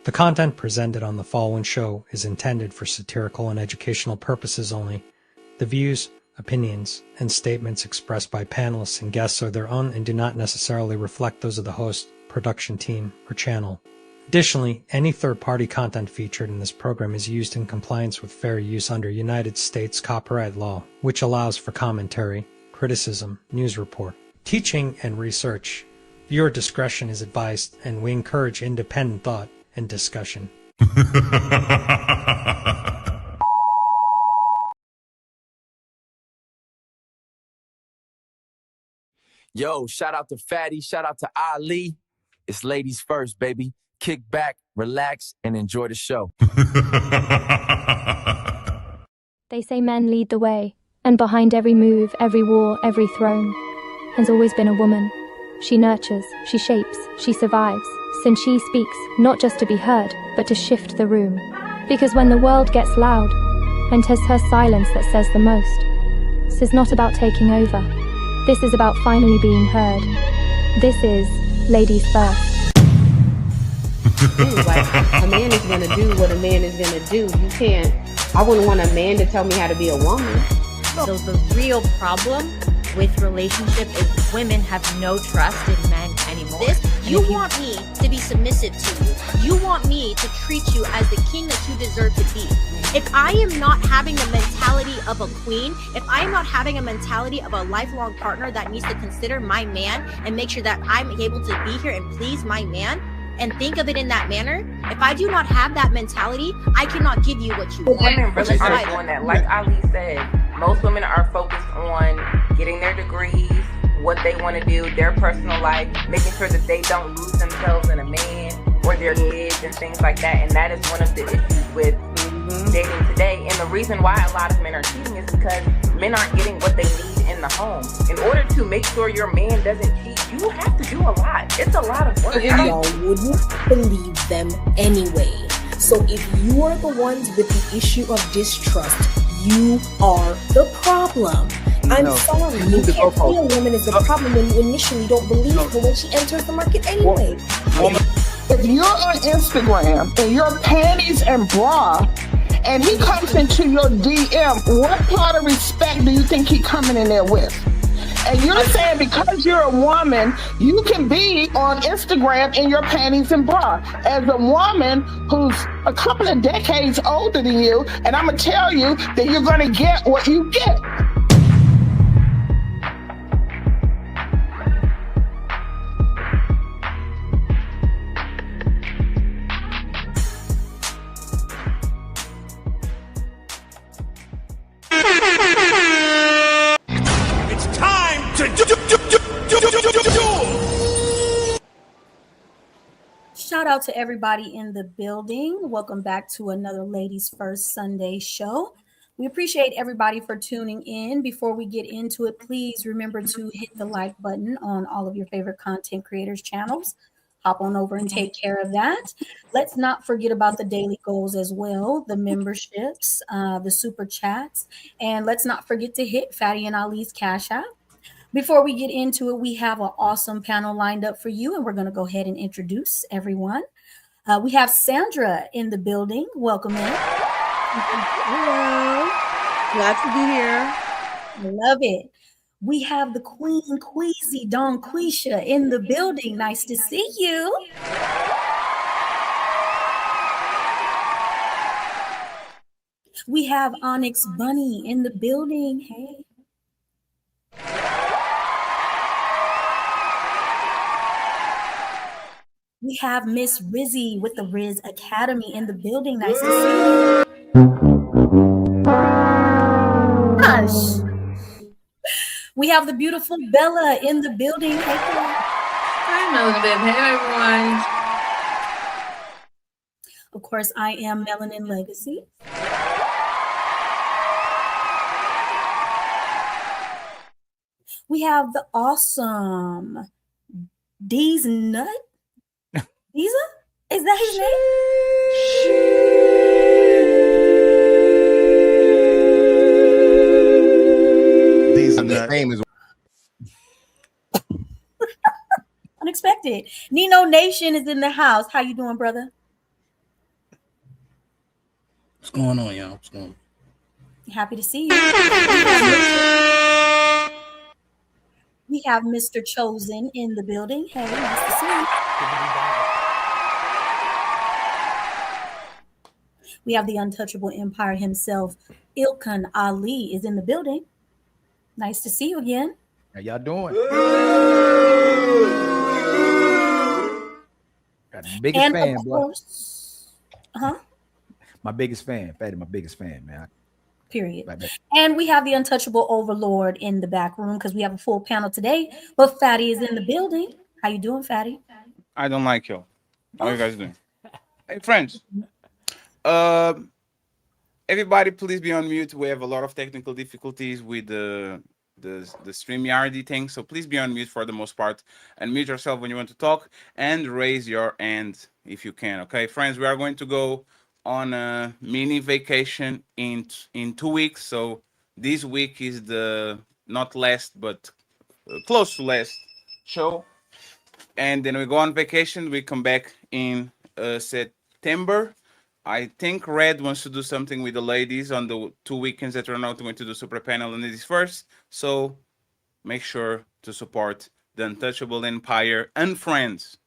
The content presented on the following show is intended for satirical and educational purposes only. The views, opinions, and statements expressed by panelists and guests are their own and do not necessarily reflect those of the host, production team, or channel. Additionally, any third-party content featured in this program is used in compliance with fair use under United States copyright law, which allows for commentary, criticism, news report, teaching, and research. Viewer discretion is advised, and we encourage independent thought and discussion. Yo, shout out to Fatty, shout out to Ali. It's ladies first, baby. Kick back, relax, and enjoy the show. They say men lead the way, and behind every move, every war, every throne, has always been a woman. She nurtures, she shapes, she survives, since she speaks, not just to be heard, but to shift the room. Because when the world gets loud, and 'tis her silence that says the most, this is not about taking over. This is about finally being heard. This is Ladies First. Like, a man is gonna do what a man is gonna do. You can't, I wouldn't want a man to tell me how to be a woman. So the real problem with relationship is women have no trust in men anymore. You want me to be submissive to you. You want me to treat you as the king that you deserve to be. If I am not having the mentality of a queen, if I am not having a mentality of a lifelong partner that needs to consider my man and make sure that I'm able to be here and please my man and think of it in that manner, if I do not have that mentality, I cannot give you what you want. Women really aren't doing that. Like Ali said, most women are focused on getting their degrees, what they want to do, their personal life, making sure that they don't lose themselves in a man or their kids and things like that. And that is one of the issues with dating today. And the reason why a lot of men are cheating is because men aren't getting what they need in the home. In order to make sure your man doesn't cheat, you have to do a lot. It's a lot of work. Y'all wouldn't believe them anyway. So if you are the ones with the issue of distrust, you are the problem. I'm sorry, you can't see a woman as the problem when you initially don't believe her when she enters the market anyway. If you're on Instagram and your panties and bra, and he comes into your DM, what part of respect do you think he coming in there with? And you're saying because you're a woman, you can be on Instagram in your panties and bra. As a woman who's a couple of decades older than you, and I'm going to tell you that you're going to get what you get. Shout out to everybody in the building. Welcome back to another Ladies First Sunday show. We appreciate everybody for tuning in. Before we get into it, please remember to hit the like button on all of your favorite content creators' channels. Hop on over and take care of that. Let's not forget about the daily goals as well, the memberships, the super chats, and let's not forget to hit Fatty and Ali's Cash App. Before we get into it, we have an awesome panel lined up for you, and we're going to go ahead and introduce everyone. We have Sandra in the building. Welcome in. Hello. Glad to be here. I love it. We have the Queen Queasy Don Quisha in the building. Nice to see you. We have Onyx Bunny in the building. Hey. We have Miss Rizzy with the Riz Academy in the building. Nice to see you. Gosh. We have the beautiful Bella in the building. Hey, Hi, Melanie. Hey, everyone. of course, I am Melanin Legacy. We have the awesome D's Nut. Deeza? Is that his name? Deeza name is Unexpected. Nino Nation is in the house. How you doing, brother? What's going on, y'all? What's going on? Happy to see you. We have Mr. Chosen in the building. Hey, nice to see you. We have the untouchable empire himself, Ilkan Ali, is in the building. Nice to see you again. How y'all doing? Got the biggest And fan, of boy. course, My biggest fan, Fatty, my biggest fan, man. period. Like that. And we have the untouchable overlord in the back room because we have a full panel today. But Fatty is in the building. How you doing, Fatty? I don't like you. How you guys doing? Hey, friends. Everybody, please be on mute. We have a lot of technical difficulties with the StreamYard thing, so please be on mute for the most part and mute yourself when you want to talk and raise your hand if you can. Okay, friends, we are going to go on a mini vacation in 2 weeks. So this week is the not last but close to last show, and then we go on vacation. We come back in September. I think Red wants to do something with the ladies on the 2 weekends that we're not going to do super panel and ladies first. So make sure to support the Untouchable Empire and friends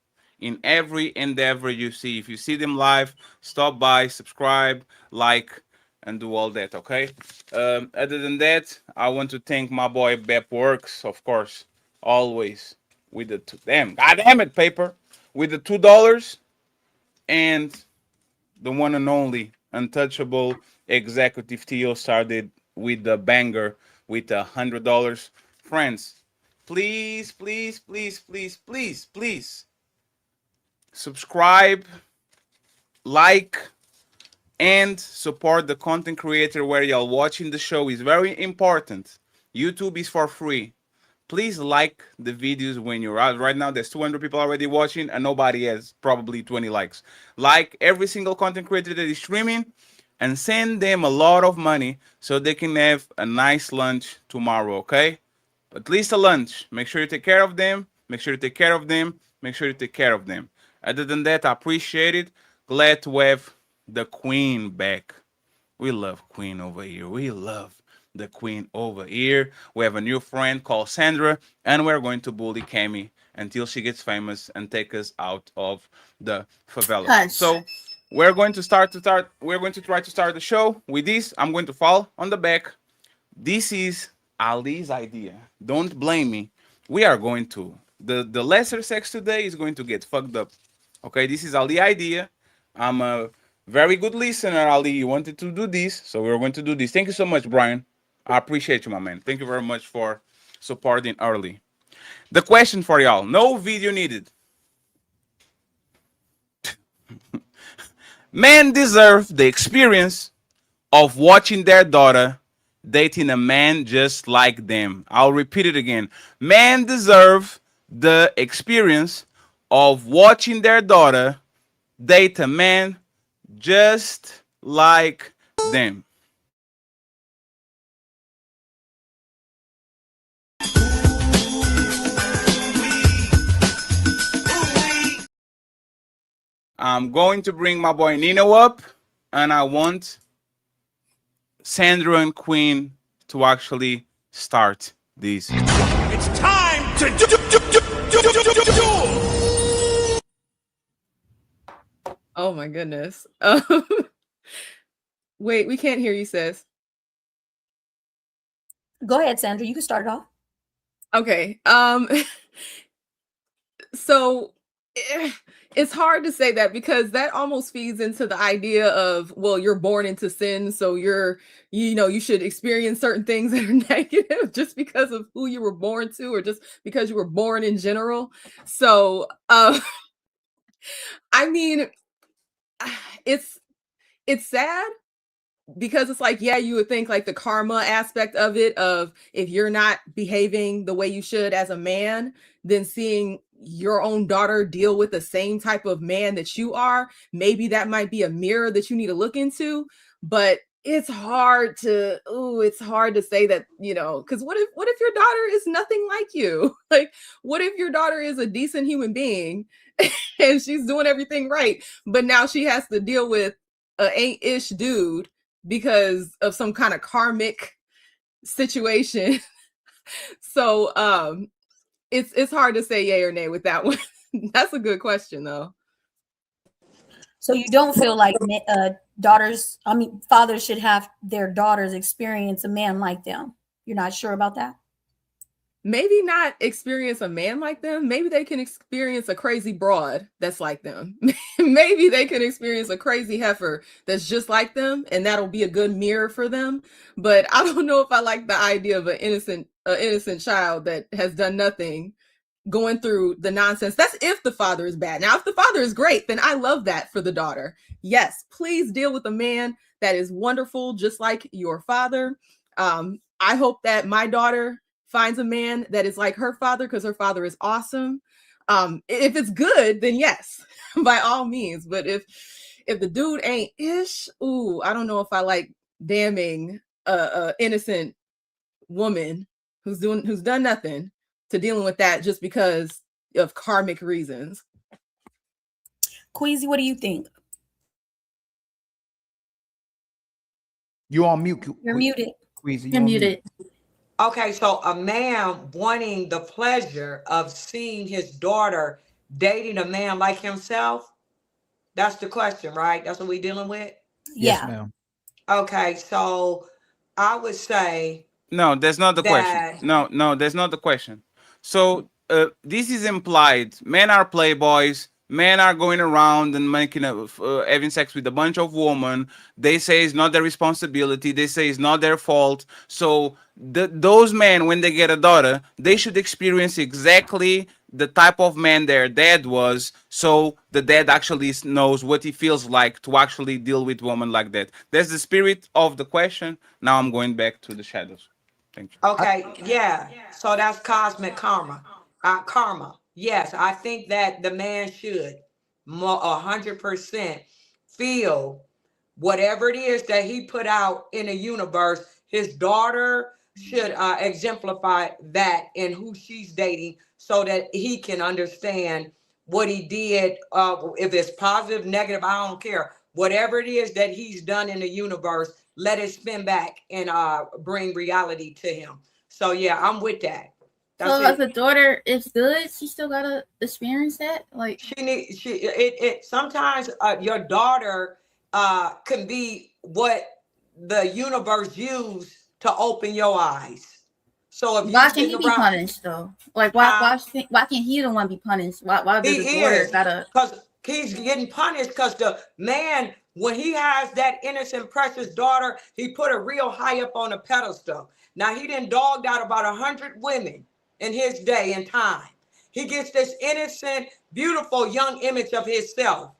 in every endeavor you see. If you see them live, stop by, subscribe, like, and do all that, okay? Other than that, I want to thank my boy Bep Works, of course, always with the goddamn it, paper, with the $2 and the one and only Untouchable Executive Theo started with the banger with $100. Friends, please, please, please, please, please, please subscribe, like, and support the content creator where y'all watching the show. Is very important. YouTube is for free. Please like the videos when you're out. Right now, there's 200 people already watching, and nobody has probably 20 likes. Like every single content creator that is streaming, and send them a lot of money so they can have a nice lunch tomorrow, okay? At least a lunch. Make sure you take care of them. Make sure you take care of them. Make sure you take care of them. Other than that, I appreciate it. Glad to have the Queen back. We love Queen over here. We love the Queen over here. We have a new friend called Sandra, and we're going to bully Cami until she gets famous and take us out of the favela. Hush. So we're going to try to start the show with this. I'm going to fall on the back. This is Ali's idea. Don't blame me. We are going to the lesser sex today is going to get fucked up. Okay, this is Ali's idea. I'm a very good listener, Ali. You wanted to do this, so we're going to do this. Thank you so much, Brian. I appreciate you, my man. Thank you very much for supporting early. The question for y'all: no video needed. Men deserve the experience of watching their daughter dating a man just like them. I'll repeat it again. Men deserve the experience of watching their daughter date a man just like them. I'm going to bring my boy Nino up, and I want Sandra and Queen to actually start this. It's time to do. Oh my goodness. Wait, we can't hear you, sis. Go ahead, Sandra. You can start it off. Okay. So it's hard to say that because that almost feeds into the idea of, well, you're born into sin, so you should experience certain things that are negative just because of who you were born to, or just because you were born in general. So I mean, it's sad, because it's like, yeah, you would think like the karma aspect of it, of if you're not behaving the way you should as a man, then seeing your own daughter deal with the same type of man that you are, maybe that might be a mirror that you need to look into. But it's hard to say that, because what if your daughter is nothing like you? Like, what if your daughter is a decent human being and she's doing everything right, but now she has to deal with a ain't-ish dude because of some kind of karmic situation? So it's hard to say yay or nay with that one. That's a good question, though. So you don't feel like fathers should have their daughters experience a man like them? You're not sure about that? Maybe not experience a man like them. Maybe they can experience a crazy broad that's like them. Maybe they can experience a crazy heifer that's just like them, and that'll be a good mirror for them. But I don't know if I like the idea of an innocent child that has done nothing going through the nonsense. That's if the father is bad. Now, if the father is great, then I love that for the daughter. Yes, please deal with a man that is wonderful, just like your father. I hope that my daughter finds a man that is like her father, because her father is awesome. If it's good, then yes, by all means. But if the dude ain't ish, I don't know if I like damning a innocent woman who's done nothing to dealing with that just because of karmic reasons. Queasy, what do you think? You're on mute. You're muted. Queasy, you're muted. Okay, so a man wanting the pleasure of seeing his daughter dating a man like himself, that's the question, right? That's what we're dealing with? Yes, ma'am. Okay, so I would say... No, that's not the question. No, that's not the question. So this is implied. Men are playboys. Men are going around and having sex with a bunch of women. They say it's not their responsibility. They say it's not their fault. So those men, when they get a daughter, they should experience exactly the type of man their dad was, so the dad actually knows what he feels like to actually deal with women like that. That's the spirit of the question. Now I'm going back to the shadows. Thank you. Okay, yeah. So that's cosmic karma. Karma. Yes, I think that the man should 100% feel whatever it is that he put out in the universe. His daughter should exemplify that in who she's dating, so that he can understand what he did. If it's positive, negative, I don't care. Whatever it is that he's done in the universe, let it spin back and bring reality to him. So yeah, I'm with that. So if the daughter is good, she still gotta experience that. Like sometimes your daughter can be what the universe used to open your eyes. So if why can't he be punished though? Like why can't he the one be punished? Why does the daughter gotta? Because he's getting punished because the man, when he has that innocent, precious daughter, he put her real high up on a pedestal. Now he done dogged out about 100 women in his day and time. He gets this innocent, beautiful young image of himself.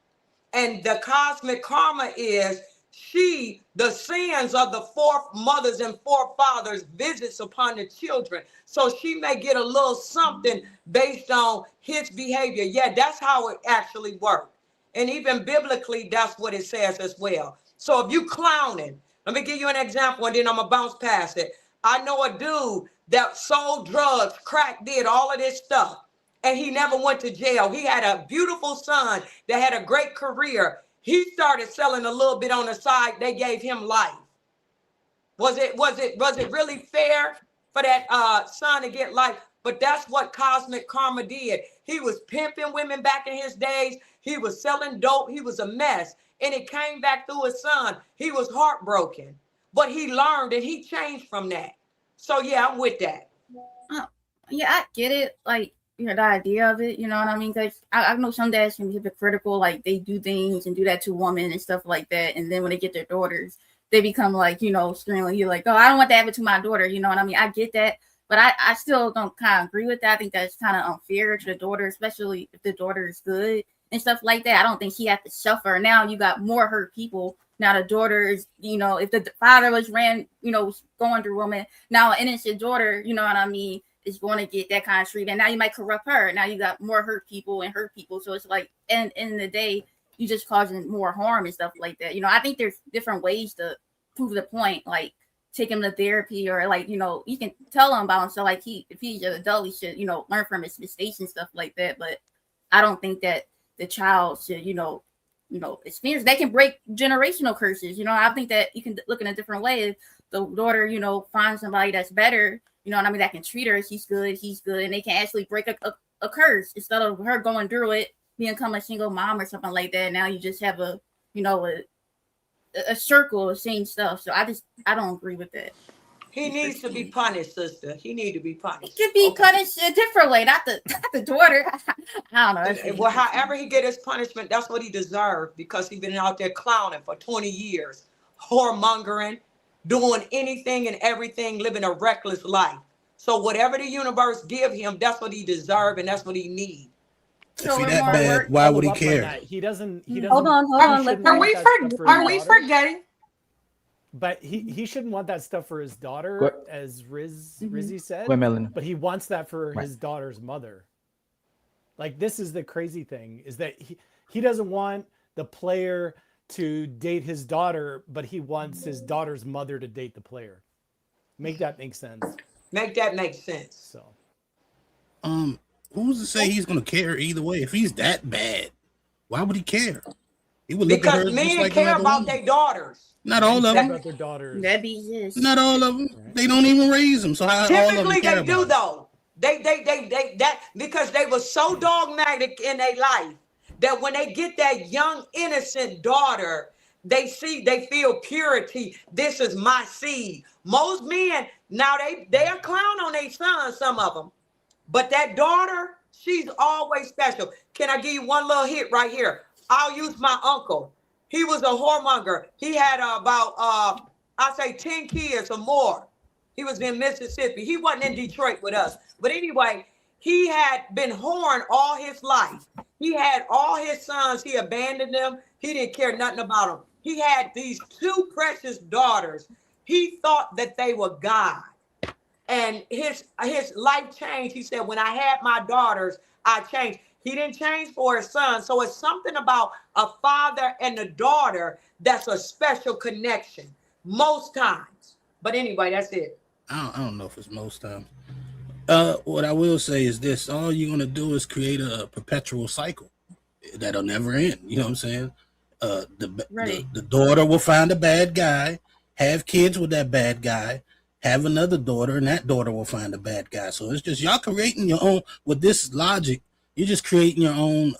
And the cosmic karma is the sins of the foremothers and forefathers visits upon the children. So she may get a little something based on his behavior. Yeah, that's how it actually works. And even biblically, that's what it says as well. So if you clowning, let me give you an example and then I'm gonna bounce past it. I know a dude that sold drugs, crack, did all of this stuff, and he never went to jail. He had a beautiful son that had a great career. He started selling a little bit on the side. They gave him life. Was it really fair for that son to get life? But that's what cosmic karma did. He was pimping women back in his days. He was selling dope. He was a mess. And it came back through his son. He was heartbroken. But he learned and he changed from that. So yeah, I'm with that. Yeah, I get it. Like, the idea of it, you know what I mean? Because I know some dads can be hypocritical, like they do things and do that to women and stuff like that. And then when they get their daughters, they become like, screaming, you're like, oh, I don't want that happen to my daughter. You know what I mean? I get that. But I still don't kind of agree with that. I think that's kind of unfair to the daughter, especially if the daughter is good and stuff like that. I don't think she had to suffer. Now you got more hurt people. Now the daughter is, if the father was going through women, now an innocent daughter, you know what I mean, is going to get that kind of treatment. Now you might corrupt her. Now you got more hurt people. So it's like, and in the day, you just causing more harm and stuff like that. I think there's different ways to prove the point, like take him to therapy or like, you can tell him about him. So like if he's an adult, he should, learn from his mistakes and stuff like that. But I don't think that the child should, experience. They can break generational curses. I think that you can look in a different way. If the daughter, finds somebody that's better, that can treat her. She's good. He's good. And they can actually break a curse instead of her going through it, become a single mom or something like that. Now you just have a circle of same stuff. So I don't agree with that. He needs to be punished, sister. He needs to be punished. He could be punished a different way, not the daughter. I don't know. Well, however he get his punishment, that's what he deserved because he's been out there clowning for 20 years, whoremongering, doing anything and everything, living a reckless life. So whatever the universe give him, that's what he deserves and that's what he needs. If he that bad, why would he care? He doesn't. Hold on. Are we forgetting? But he shouldn't want that stuff for his daughter, as Rizzy said. But he wants that for his daughter's mother. Like, this is the crazy thing, is that he doesn't want the player to date his daughter, but he wants his daughter's mother to date the player. Make that make sense. Make that make sense. So, who's to say he's gonna care either way? If he's that bad, why would he care? He would look because at her men just like care about their daughters. Not all of them. About their daughters. That be yes. Not all of them. They don't even raise them. So how Typically all of them care they do about though. They that because they were so dogmatic in their life that when they get that young innocent daughter, they feel purity. This is my seed. Most men now they are clown on their sons, some of them, but that daughter, she's always special. Can I give you one little hit right here? I'll use my uncle. He was a whoremonger. He had about I say 10 kids or more. He was in Mississippi. He wasn't in Detroit with us. But anyway, he had been whoring all his life. He had all his sons. He abandoned them. He didn't care nothing about them. He had these two precious daughters. He thought that they were God. And his life changed. He said, when I had my daughters, I changed. He didn't change for his son. So it's something about a father and a daughter that's a special connection most times. But anyway, that's it. I don't know if it's most times. What I will say is this: all you're gonna do is create a perpetual cycle that'll never end. You know what I'm saying? The daughter will find a bad guy, have kids with that bad guy, have another daughter, and that daughter will find a bad guy. So it's just y'all creating your own. With this logic, you're just creating your own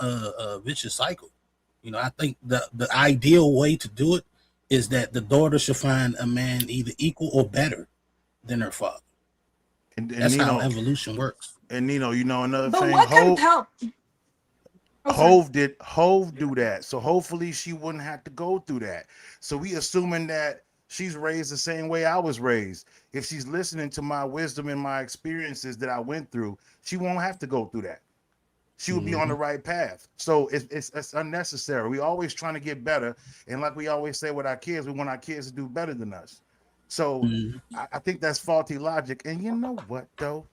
vicious cycle. I think the ideal way to do it is that the daughter should find a man either equal or better than her father. And that's how evolution works. And another But thing, what can help? Hove do that. So hopefully she wouldn't have to go through that. So we assuming that she's raised the same way I was raised. If she's listening to my wisdom and my experiences that I went through, she won't have to go through that. she would be on the right path. So it's unnecessary. We always trying to get better, and like we always say with our kids, we want our kids to do better than us. So I think that's faulty logic. And you know what though?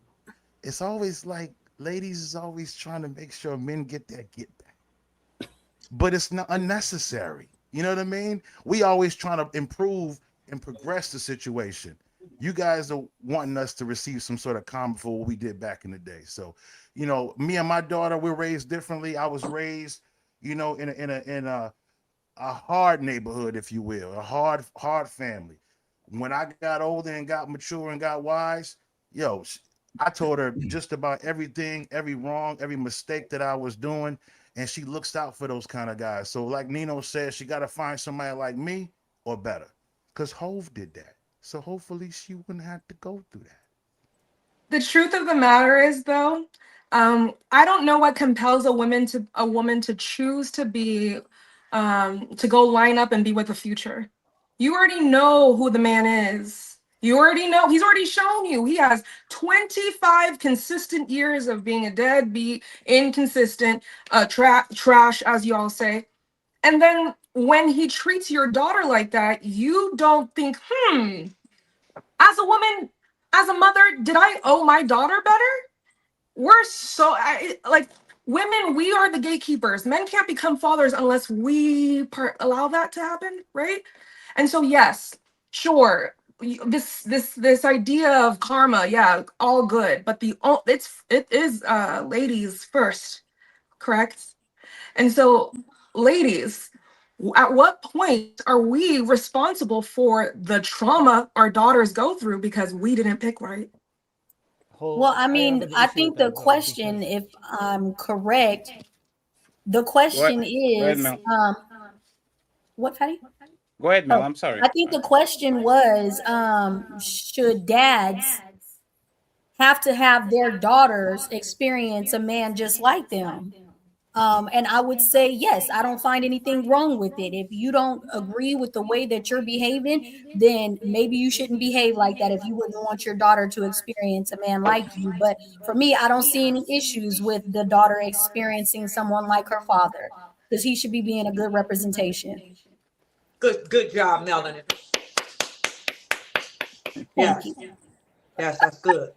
It's always like ladies is always trying to make sure men get their get back, but it's not unnecessary. You know what I mean? We always trying to improve and progress the situation. You guys are wanting us to receive some sort of karma for what we did back in the day. So, you know, me and my daughter, we're raised differently. I was raised, you know, in a hard neighborhood, if you will, a hard family. When I got older and got mature and got wise, I told her just about everything, every wrong, every mistake that I was doing, and she looks out for those kind of guys. So like Nino said, she got to find somebody like me or better, because Hove did that. So hopefully she wouldn't have to go through that. The truth of the matter is, though, I don't know what compels a woman to choose to be to go line up and be with the future. You already know who the man is. You already know. He's already shown you. He has 25 consistent years of being a deadbeat, inconsistent, trash, as you all say. And then when he treats your daughter like that, you don't think, as a woman, as a mother, did I owe my daughter better? We're so, women, we are the gatekeepers. Men can't become fathers unless we allow that to happen, right? And so, yes, sure, this idea of karma, yeah, all good, but it is ladies first, correct? And so, ladies, at what point are we responsible for the trauma our daughters go through because we didn't pick right? Well, I mean, I think the question, if I'm correct, the question is, what, Patty? Go ahead, Mel. I'm sorry. I think the question was, should dads have to have their daughters experience a man just like them? And I would say, yes, I don't find anything wrong with it. If you don't agree with the way that you're behaving, then maybe you shouldn't behave like that if you wouldn't want your daughter to experience a man like you. But for me, I don't see any issues with the daughter experiencing someone like her father, because he should be being a good representation. Good job, Melanie. Yes. Yes, that's good.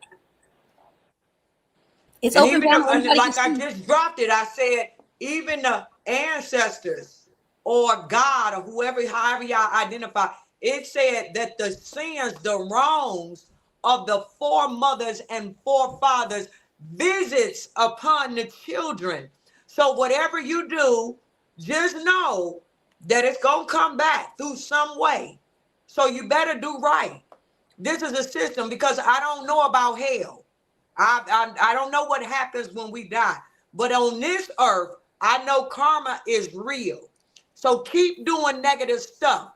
It's and open even like I just dropped it. I said, even the ancestors or God or whoever, however y'all identify, it said that the sins, the wrongs of the foremothers and forefathers visits upon the children. So whatever you do, just know that it's gonna come back through some way. So you better do right. This is a system, because I don't know about hell. I don't know what happens when we die, but on this earth, I know karma is real. So keep doing negative stuff.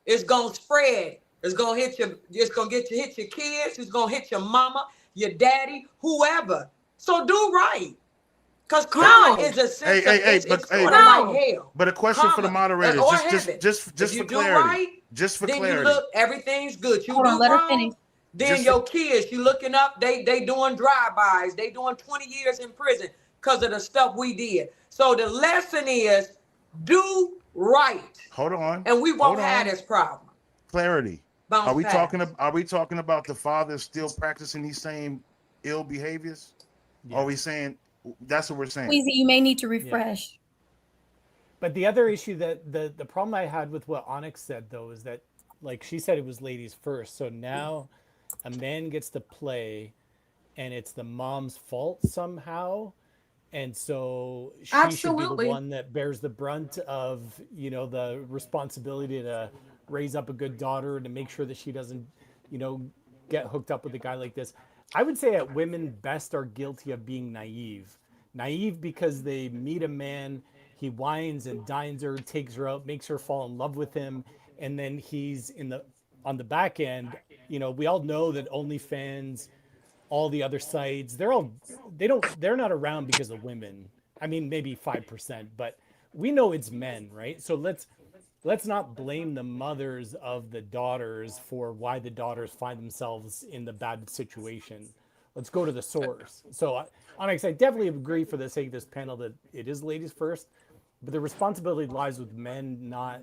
It's gonna spread. It's gonna hit you. It's gonna hit your kids. It's gonna hit your mama, your daddy, whoever. So do right, because karma is a system. It's like hell. But a question for the moderators, just for clarity. Right, just for then clarity. You look, everything's good. You Hold do on, let her wrong, finish. then Just your kids, you looking up, they doing drive-bys, they doing 20 years in prison because of the stuff we did. So the lesson is, do right. Hold on. And we won't have this problem. Clarity. Bounce Are we back. talking about the fathers still practicing these same ill behaviors? Yeah. Or are we saying that's what we're saying? Weezy, you may need to refresh. Yeah. But the other issue that the problem I had with what Onyx said, though, is that, like she said, it was ladies first. So now a man gets to play and it's the mom's fault somehow. And so she should be the one that bears the brunt of, the responsibility to raise up a good daughter and to make sure that she doesn't, get hooked up with a guy like this. I would say that women best are guilty of being naive. Naive because they meet a man, he wines and dines her, takes her out, makes her fall in love with him. And then he's on the back end, we all know that OnlyFans, all the other sites, they're not around because of women. I mean, maybe 5%, but we know it's men, right? So let's not blame the mothers of the daughters for why the daughters find themselves in the bad situation. let's go to the source. So Onyx, I definitely agree for the sake of this panel that it is ladies first, but the responsibility lies with men not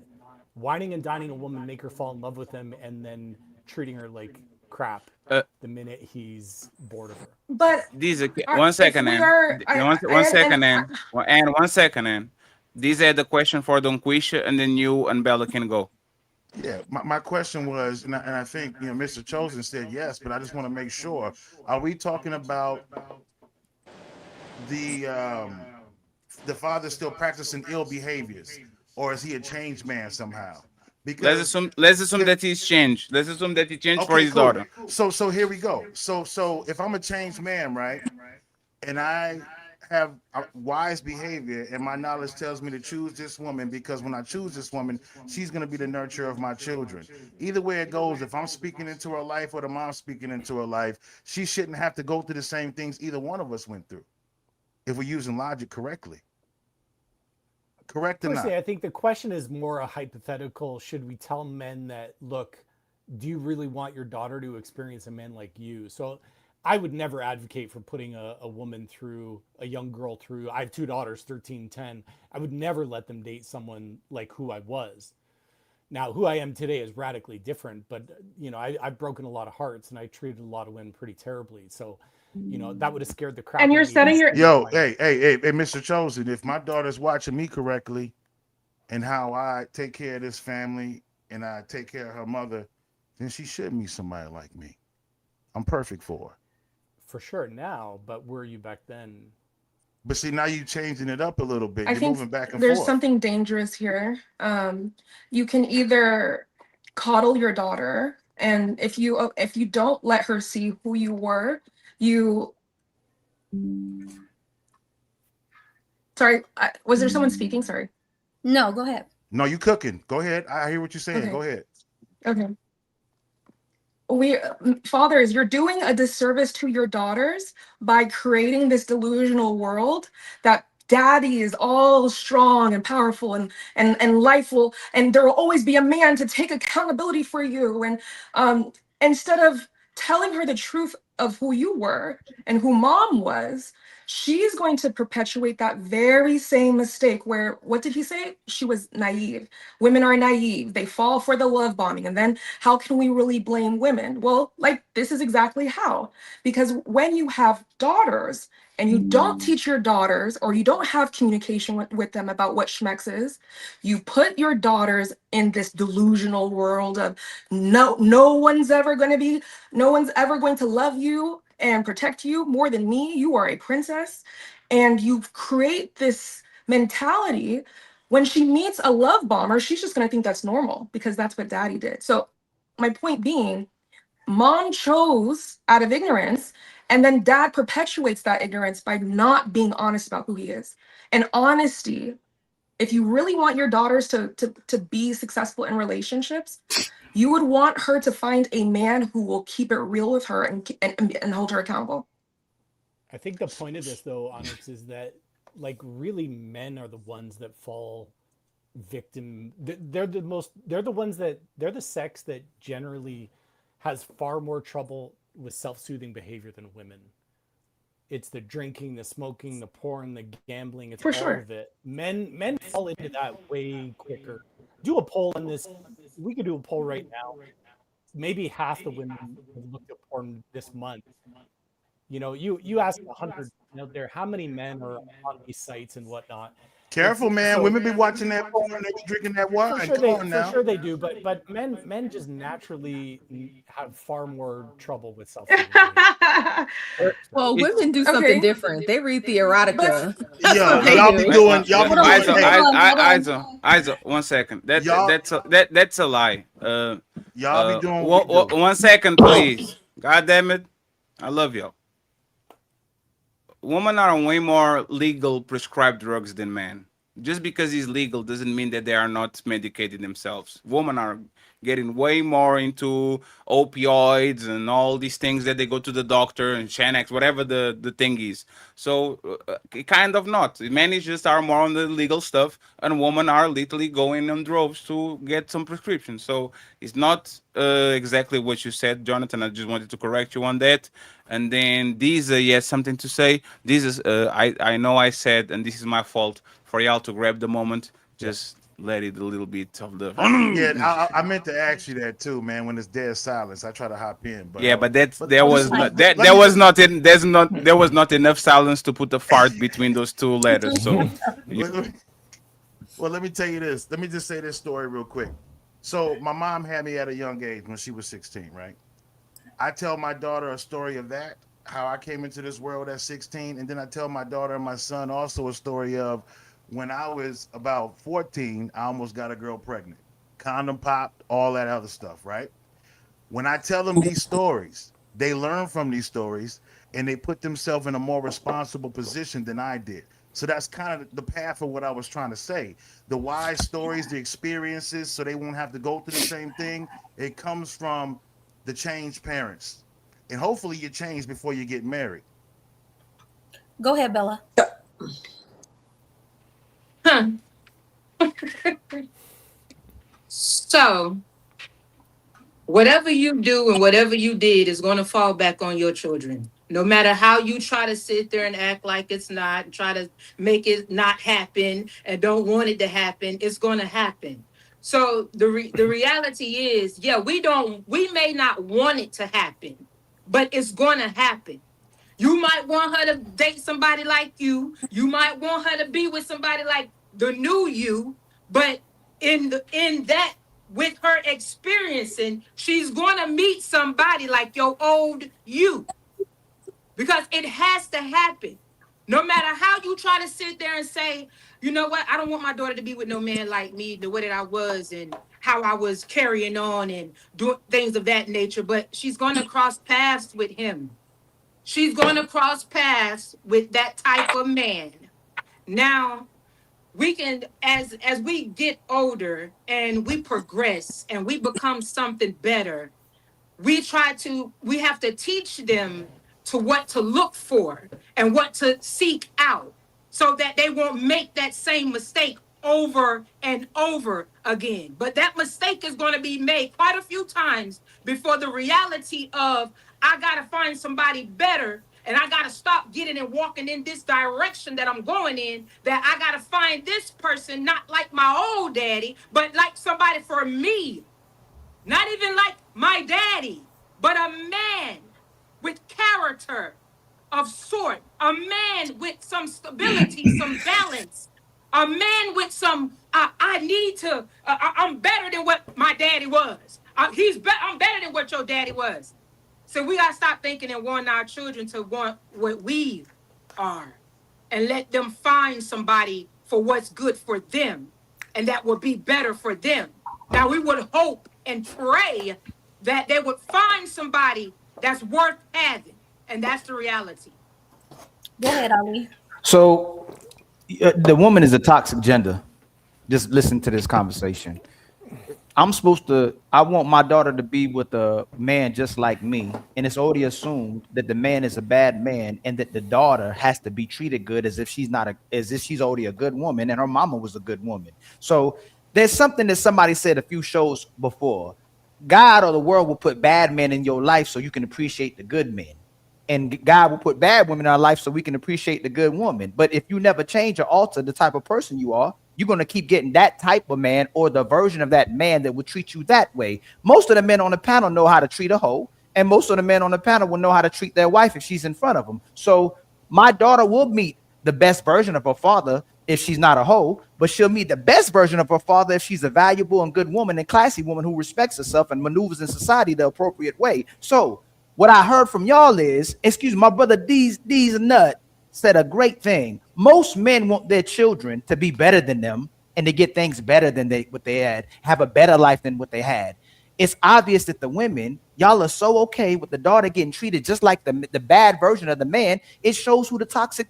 whining and dining a woman, make her fall in love with him, and then treating her like crap the minute he's bored of her. But these are 1 second, and 1 second, and 1 second, and these are the question for Don Quisha, and then you and Bella can go. Yeah, my question was, and I think Mr. Chosen said yes, but I just want to make sure: are we talking about the father still practicing ill behaviors, or is he a changed man somehow? Because let's assume that he's changed. Let's assume that he changed for his daughter. So here we go. So if I'm a changed man, right, and I have wise behavior, and my knowledge tells me to choose this woman because when I choose this woman, she's going to be the nurturer of my children. Either way it goes, if I'm speaking into her life or the mom's speaking into her life, she shouldn't have to go through the same things either one of us went through, if we're using logic correctly. Correct or not? I think the question is more a hypothetical. Should we tell men that, look, do you really want your daughter to experience a man like you? So I would never advocate for putting a woman through, a young girl through. I have 2 daughters, 13, 10. I would never let them date someone like who I was. Now, who I am today is radically different, but I've broken a lot of hearts and I treated a lot of women pretty terribly. So, that would have scared the crap. And you're setting your hey, Mr. Chosen, if my daughter's watching me correctly and how I take care of this family and I take care of her mother, then she should meet somebody like me. I'm perfect for her. For sure now, but were you back then? But see, now you're changing it up a little bit. I You're think moving back and there's forth. something dangerous here. You can either coddle your daughter, and if you don't let her see who you were, Sorry, was there someone speaking? Sorry. No, go ahead. No, you cooking. Go ahead. I hear what you're saying. Okay. Go ahead. Okay. Fathers, you're doing a disservice to your daughters by creating this delusional world that daddy is all strong and powerful and life will, and there will always be a man to take accountability for you. And instead of telling her the truth of who you were and who mom was, she's going to perpetuate that very same mistake where, what did he say? She was naive. Women are naive. They fall for the love bombing. And then how can we really blame women? Well, this is exactly how. Because when you have daughters and you don't teach your daughters, or you don't have communication with them about what schmex is, you put your daughters in this delusional world of no one's ever going to love you and protect you more than me. You are a princess. And you create this mentality. When she meets a love bomber, she's just going to think that's normal because that's what daddy did. So my point being, mom chose out of ignorance, and then dad perpetuates that ignorance by not being honest about who he is. And honesty, if you really want your daughters to be successful in relationships, you would want her to find a man who will keep it real with her and hold her accountable. I think the point of this, though, Onyx, is that really men are the ones that fall victim. They're the sex that generally has far more trouble with self-soothing behavior than women. It's the drinking, the smoking, the porn, the gambling. It's For all sure. of it. Men fall into that way quicker. Do a poll on this. We could do a poll right now. Maybe half the women have looked at porn this month. You ask 100 out there, how many men are on these sites and whatnot? Careful, man. Women be watching that porn and they be drinking that wine. For sure they do, but men just naturally have far more trouble with self. Well, women do something different. They read the erotica. Y'all be doing. Isa, 1 second. That's a lie. Y'all be doing. 1 second, please. God damn it, I love y'all. Women are on way more legal prescribed drugs than men. Just because it's legal doesn't mean that they are not medicating themselves. Women are getting way more into opioids and all these things that they go to the doctor and Xanax, whatever the thing is. So kind of not. Men is just are more on the legal stuff, and women are literally going on droves to get some prescriptions. So it's not exactly what you said, Jonathan. I just wanted to correct you on that. And then these, yes, something to say. This is, I know I said, and this is my fault for y'all to grab the moment. Just let it a little bit of the. Yeah, I meant to ask you that too, man. When it's dead silence, I try to hop in. But yeah, but there was not enough silence to put a fart between those two letters. So, well, let me tell you this. Let me just say this story real quick. So my mom had me at a young age when she was 16, right? I tell my daughter a story of that, how I came into this world at 16, and then I tell my daughter and my son also a story of when I was about 14, I almost got a girl pregnant. Condom popped, all that other stuff, right? When I tell them these stories, they learn from these stories and they put themselves in a more responsible position than I did. So that's kind of the path of what I was trying to say. The wise stories, the experiences, so they won't have to go through the same thing. It comes from the changed parents. And hopefully you change before you get married. Go ahead, Bella. So whatever you do and whatever you did is going to fall back on your children. No matter how you try to sit there and act like it's not, and try to make it not happen and don't want it to happen, it's going to happen. So the reality is, yeah, we may not want it to happen, but it's going to happen. You might want her to date somebody like you. You might want her to be with somebody like the new you, but in that, with her experiencing, she's going to meet somebody like your old you, because it has to happen. No matter how you try to sit there and say, you know what, I don't want my daughter to be with no man like me, the way that I was and how I was carrying on and doing things of that nature, but she's going to cross paths with him. She's going to cross paths with that type of man. Now, we can, as we get older and we progress and we become something better, we have to teach them to what to look for and what to seek out so that they won't make that same mistake over and over again. But that mistake is going to be made quite a few times before the reality of, I got to find somebody better and I got to stop getting and walking in this direction that I'm going in, that I got to find this person not like my old daddy, but like somebody for me. Not even like my daddy, but a man with character of sort, a man with some stability, some balance, a man with some, I'm better than what my daddy was. I'm better than what your daddy was. So we got to stop thinking and wanting our children to want what we are and let them find somebody for what's good for them and that will be better for them. Now, we would hope and pray that they would find somebody that's worth having, and that's the reality. Go ahead, Ali. So the woman is a toxic gender. Just listen to this conversation. I want my daughter to be with a man just like me, and it's already assumed that the man is a bad man and that the daughter has to be treated good as if she's already a good woman and her mama was a good woman. So there's something that somebody said a few shows before. God or the world will put bad men in your life so you can appreciate the good men. And God will put bad women in our life so we can appreciate the good woman. But if you never change or alter the type of person you are, you're going to keep getting that type of man or the version of that man that will treat you that way. Most of the men on the panel know how to treat a hoe, and most of the men on the panel will know how to treat their wife if she's in front of them. So my daughter will meet the best version of her father if she's not a hoe, but she'll meet the best version of her father if she's a valuable and good woman and classy woman who respects herself and maneuvers in society the appropriate way. So what I heard from y'all is, my brother D's Nut said a great thing. Most men want their children to be better than them and to get things better than what they had, have a better life than what they had. It's obvious that the women, y'all are so okay with the daughter getting treated just like the bad version of the man. It shows who the toxic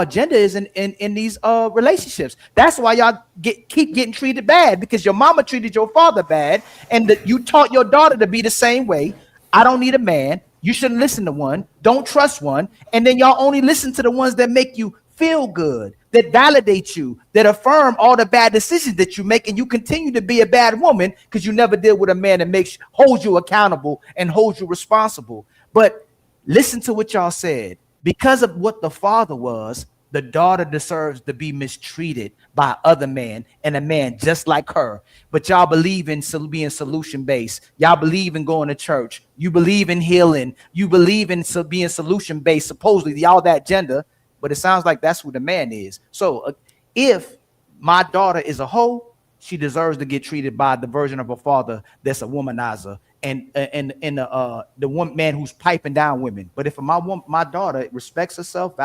gender is in these relationships. That's why y'all keep getting treated bad, because your mama treated your father bad, and you taught your daughter to be the same way. I don't need a man. You shouldn't listen to one. Don't trust one. And then y'all only listen to the ones that make you feel good, that validate you, that affirm all the bad decisions that you make, and you continue to be a bad woman because you never deal with a man that holds you accountable and holds you responsible. But listen to what y'all said. Because of what the father was, the daughter deserves to be mistreated by other men and a man just like her. But y'all believe in being solution-based. Y'all believe in going to church. You believe in healing. You believe in being solution-based. Supposedly, y'all that gender, but it sounds like that's who the man is. So if my daughter is a hoe, she deserves to get treated by the version of her father that's a womanizer and the one man who's piping down women. But if my daughter respects herself,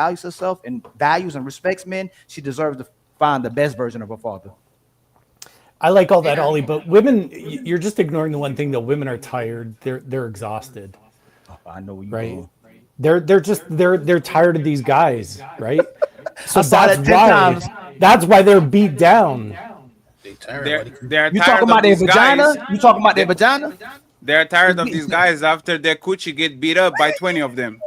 and values and respects men, she deserves to find the best version of her father. I like all that, Ollie, but women, you're just ignoring the one thing that women are tired. They're exhausted. Oh, I know you right. They're tired of these guys, right? So that's why they're beat down. They're you talking about their vagina? You talking about their vagina? They're tired of these guys after their coochie get beat up by 20 of them.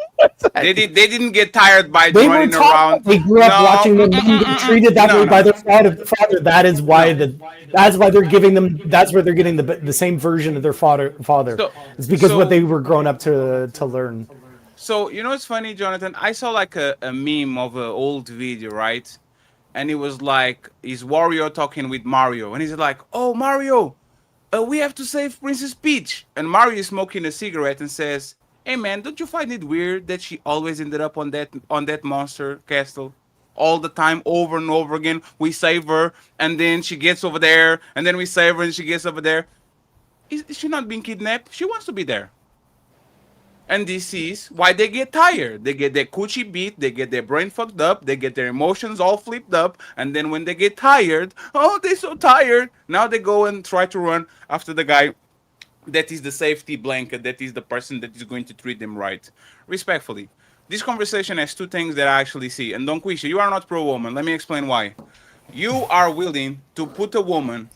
They didn't get tired by running around. They grew up watching them get treated that way by their father. That's why they're giving them. That's where they're getting the same version of their father. It's because what they were grown up to learn. So you know it's funny, Jonathan. I saw like a meme of an old video, right? And it was like is Wario talking with Mario, and he's like, "Oh Mario, we have to save Princess Peach." And Mario is smoking a cigarette and says, "Hey man, don't you find it weird that she always ended up on that monster castle all the time, over and over again? We save her, and then she gets over there, and then we save her, and she gets over there. Is she not being kidnapped? She wants to be there." And this is why they get tired. They get their coochie beat, they get their brain fucked up, they get their emotions all flipped up, and then when they get tired, oh, they're so tired. Now they go and try to run after the guy that is the safety blanket, that is the person that is going to treat them right. Respectfully, this conversation has two things that I actually see. And Don Quisha, you are not pro-woman. Let me explain why. You are willing to put a woman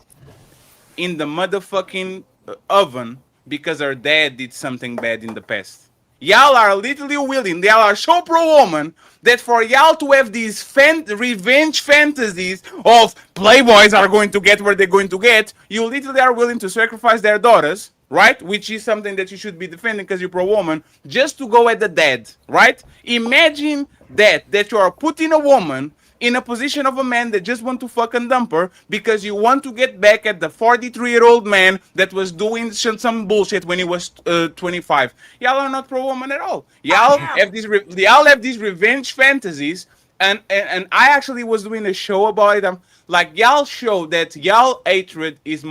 in the motherfucking oven because her dad did something bad in the past. Y'all are literally willing, y'all are so pro-woman that for y'all to have these revenge fantasies of playboys are going to get where they're going to get, you literally are willing to sacrifice their daughters, right? Which is something that you should be defending because you're pro-woman, just to go at the dad, right? Imagine that you are putting a woman in a position of a man that just want to fucking dump her because you want to get back at the 43-year-old man that was doing some bullshit when he was 25. Y'all are not pro-woman at all. Y'all have these revenge fantasies, and I actually was doing a show about it. Like y'all show that y'all hatred is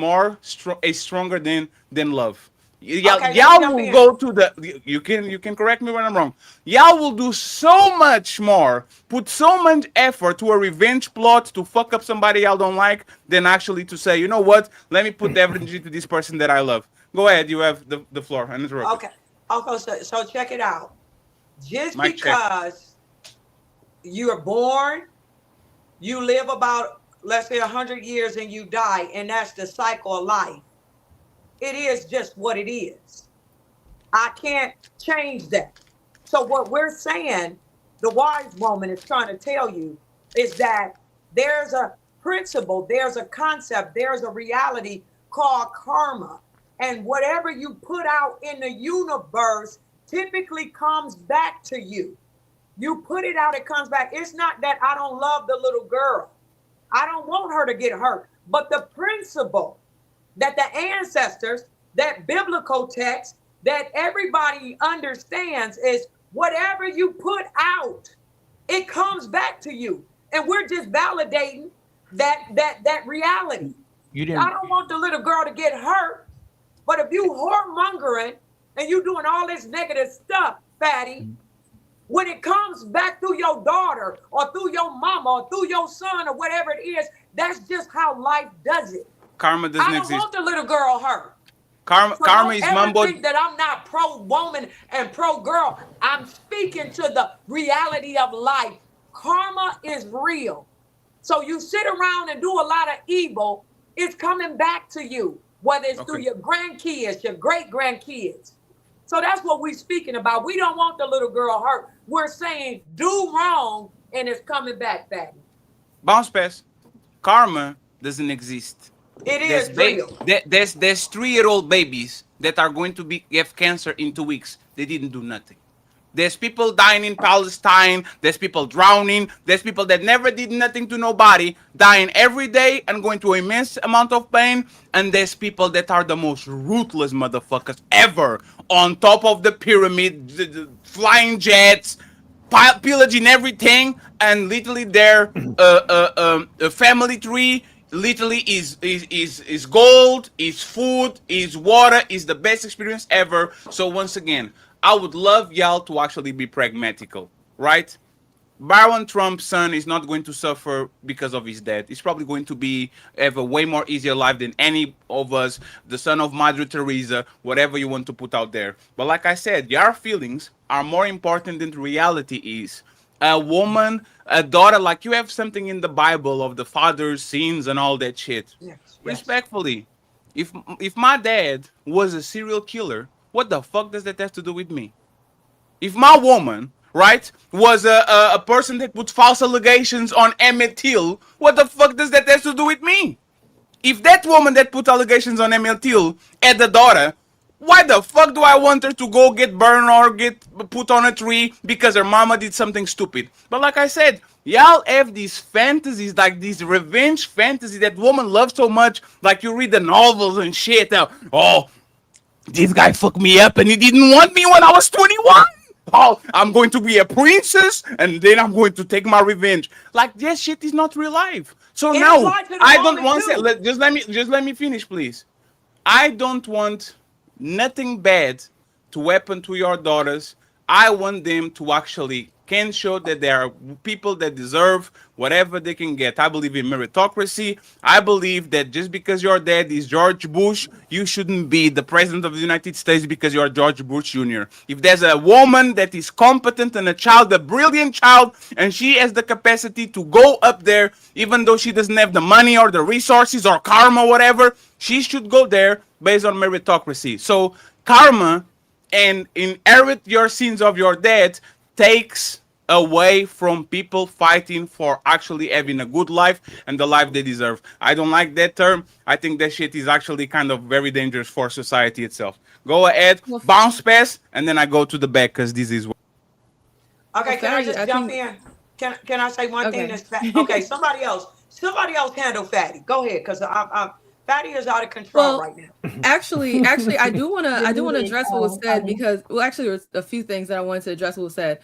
stronger than love. Y'all will go to the. You can correct me when I'm wrong. Y'all will do so much more, put so much effort to a revenge plot to fuck up somebody y'all don't like, than actually to say, you know what? Let me put the energy to this person that I love. Go ahead, you have the floor. Okay. So check it out. Just because you are born, you live about, let's say, 100 years and you die, and that's the cycle of life. It is just what it is. I can't change that. So what we're saying, the wise woman is trying to tell you, is that there's a principle, there's a concept, there's a reality called karma. And whatever you put out in the universe typically comes back to you. You put it out, it comes back. It's not that I don't love the little girl. I don't want her to get hurt. But the principle that the ancestors, that biblical text, that everybody understands is whatever you put out, it comes back to you. And we're just validating that reality. I don't want the little girl to get hurt, but if you whoremongering and you doing all this negative stuff, fatty, when it comes back through your daughter or through your mama or through your son or whatever it is, that's just how life does it. Karma doesn't exist. I don't want the little girl hurt. Karma is mumbo. That I'm not pro woman and pro girl. I'm speaking to the reality of life Karma is real. So you sit around and do a lot of evil, it's coming back to you, whether it's through your grandkids, your great-grandkids. So that's what we're speaking about. We don't want the little girl hurt. We're saying do wrong and it's coming back, Fatty. Bounce pass. Karma doesn't exist. It is real. There's 3-year-old babies that are going to have cancer in 2 weeks. They didn't do nothing. There's people dying in Palestine. There's people drowning. There's people that never did nothing to nobody, dying every day and going through immense amount of pain. And there's people that are the most ruthless motherfuckers ever, on top of the pyramid, the flying jets, pillaging everything, and literally their family tree literally is gold, is food, is water, is the best experience ever. So once again, I would love y'all to actually be pragmatical, right? Baron Trump's son is not going to suffer because of his death. He's probably going to have a way more easier life than any of us, the son of Mother Teresa, whatever you want to put out there. But like I said, your feelings are more important than reality is. A woman, a daughter, like you have something in the Bible of the father's sins and all that shit. Yes. Respectfully, if my dad was a serial killer, what the fuck does that have to do with me? If my woman, right, was a person that put false allegations on Emmett Till, what the fuck does that have to do with me? If that woman that put allegations on Emmett Till had a daughter, why the fuck do I want her to go get burned or get put on a tree because her mama did something stupid? But like I said, y'all have these fantasies, like these revenge fantasies that woman loves so much. Like you read the novels and shit. Oh, this guy fucked me up and he didn't want me when I was 21. Oh, I'm going to be a princess and then I'm going to take my revenge. Like that shit is not real life. So now I don't want to just let me finish, please. I don't want nothing bad to happen to your daughters. I want them to actually can show that there are people that deserve whatever they can get. I believe in meritocracy. I believe that just because your dad is George Bush, you shouldn't be the president of the United States because you're George Bush Jr. If there's a woman that is competent and a brilliant child, and she has the capacity to go up there, even though she doesn't have the money or the resources or karma, whatever, she should go there based on meritocracy. So karma and inherit your sins of your dad takes away from people fighting for actually having a good life and the life they deserve. I don't like that term. I think that shit is actually kind of very dangerous for society itself. Go ahead, bounce pass, and then I go to the back because this is what. Okay, can I just jump in? Can I say one thing that's okay? Somebody else handle Fatty. Go ahead, because I'm Fatty is out of control right now. Actually, I do want to address what was said because, actually, there's a few things that I wanted to address what was said.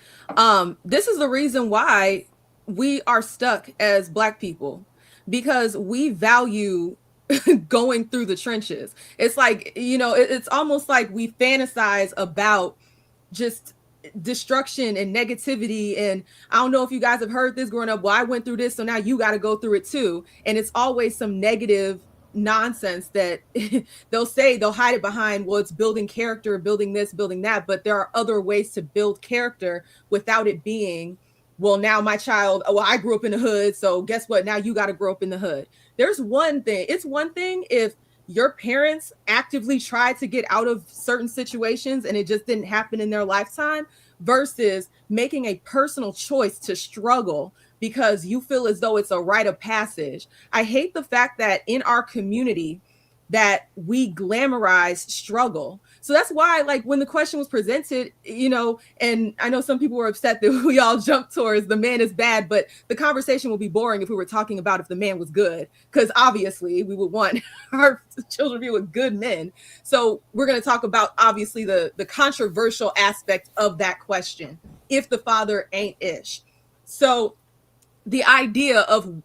This is the reason why we are stuck as Black people, because we value going through the trenches. It's like, it's almost like we fantasize about just destruction and negativity. And I don't know if you guys have heard this growing up. Well, I went through this, so now you got to go through it too. And it's always some negative nonsense that they'll hide it behind. Well, it's building character, building this, building that, but there are other ways to build character without it being, well, now my child, I grew up in the hood, so guess what, now you got to grow up in the hood. It's one thing if your parents actively tried to get out of certain situations and it just didn't happen in their lifetime, versus making a personal choice to struggle because you feel as though it's a rite of passage. I hate the fact that in our community that we glamorize struggle. So that's why, like, when the question was presented, and I know some people were upset that we all jumped towards the man is bad, but the conversation would be boring if we were talking about if the man was good, because obviously we would want our children to be with good men. So we're going to talk about, obviously, the controversial aspect of that question, if the father ain't ish. So the idea of,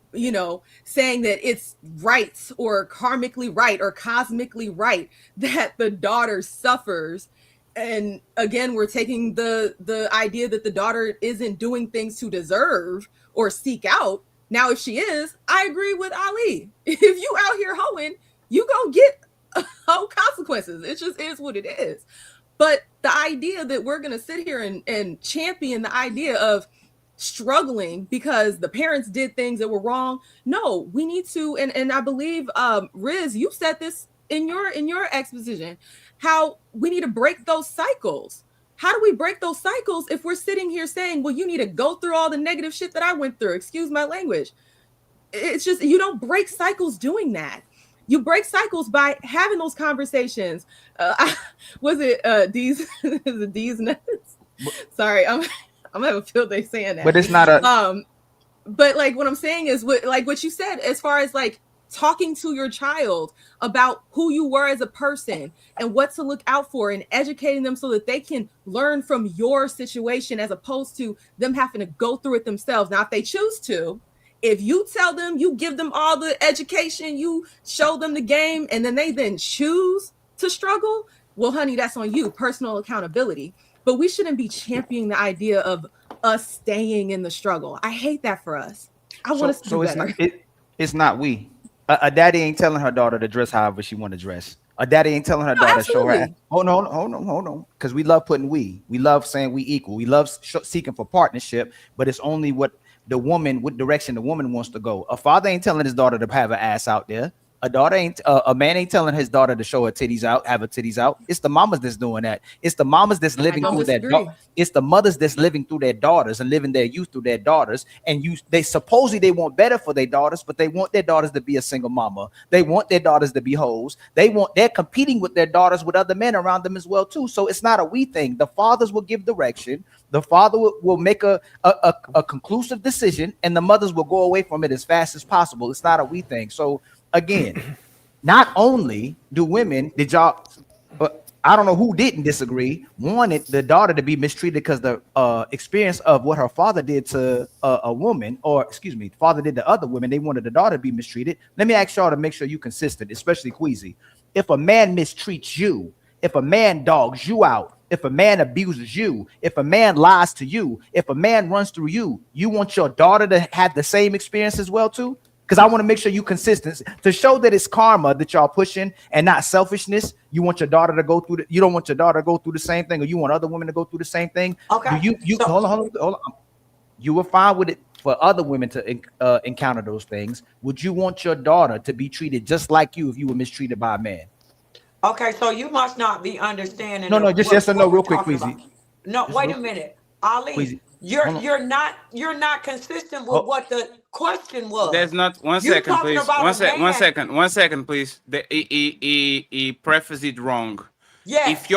saying that it's right or karmically right or cosmically right that the daughter suffers. And again, we're taking the idea that the daughter isn't doing things to deserve or seek out. Now, if she is, I agree with Ali. If you out here hoeing, you go get consequences. It just is what it is. But the idea that we're going to sit here and champion the idea of struggling because the parents did things that were wrong. No, we need to, and I believe Riz, you said this in your exposition, how we need to break those cycles. How do we break those cycles if we're sitting here saying, well, you need to go through all the negative shit that I went through? Excuse my language. It's just, you don't break cycles doing that. You break cycles by having those conversations. Was it D's? Is it D's nuts? Sorry, I'm gonna have a field day saying that. But it's not a. But like what I'm saying is what you said as far as like talking to your child about who you were as a person and what to look out for and educating them so that they can learn from your situation as opposed to them having to go through it themselves. Now, if they choose to, if you tell them, you give them all the education, you show them the game, and then they choose to struggle, well, honey, that's on you, personal accountability. But we shouldn't be championing the idea of us staying in the struggle. I hate that for us. I want us to do better. It's not we. A daddy ain't telling her daughter to dress however she want to dress. A daddy ain't telling her daughter to show her. Hold on. Because we love putting we love saying we equal. We love seeking for partnership, but it's only what direction the woman wants to go. A father ain't telling his daughter to have her ass out there. A man ain't telling his daughter to show her titties out, have her titties out. It's the mamas that's doing that. It's the mamas that's living through that. It's the mothers that's living through their daughters and living their youth through their daughters. And they supposedly want better for their daughters, but they want their daughters to be a single mama. They want their daughters to be hoes. They're competing with their daughters with other men around them as well too. So it's not a we thing. The fathers will give direction. The father will make a conclusive decision, and the mothers will go away from it as fast as possible. It's not a we thing. So again, not only do women, but I don't know who didn't disagree, wanted the daughter to be mistreated because the experience of what her father did to a woman, father did to other women. They wanted the daughter to be mistreated. Let me ask y'all to make sure you're consistent, especially Queasy. If a man mistreats you, if a man dogs you out, if a man abuses you, if a man lies to you, if a man runs through you, you want your daughter to have the same experience as well too? Because I want to make sure you consistent to show that it's karma that y'all pushing and not selfishness. You want your daughter to go through you don't want your daughter to go through the same thing, or you want other women to go through the same thing. Okay. Hold on. You were fine with it for other women to encounter those things. Would you want your daughter to be treated just like you if you were mistreated by a man? Okay, so you must not be understanding. No, just yes or no, real quick, Queasy. No, wait a minute, Ali. Queasy. You're not consistent with what the question was. There's not 1 second, please. 1 second, please. He prefaced it wrong. Yeah. If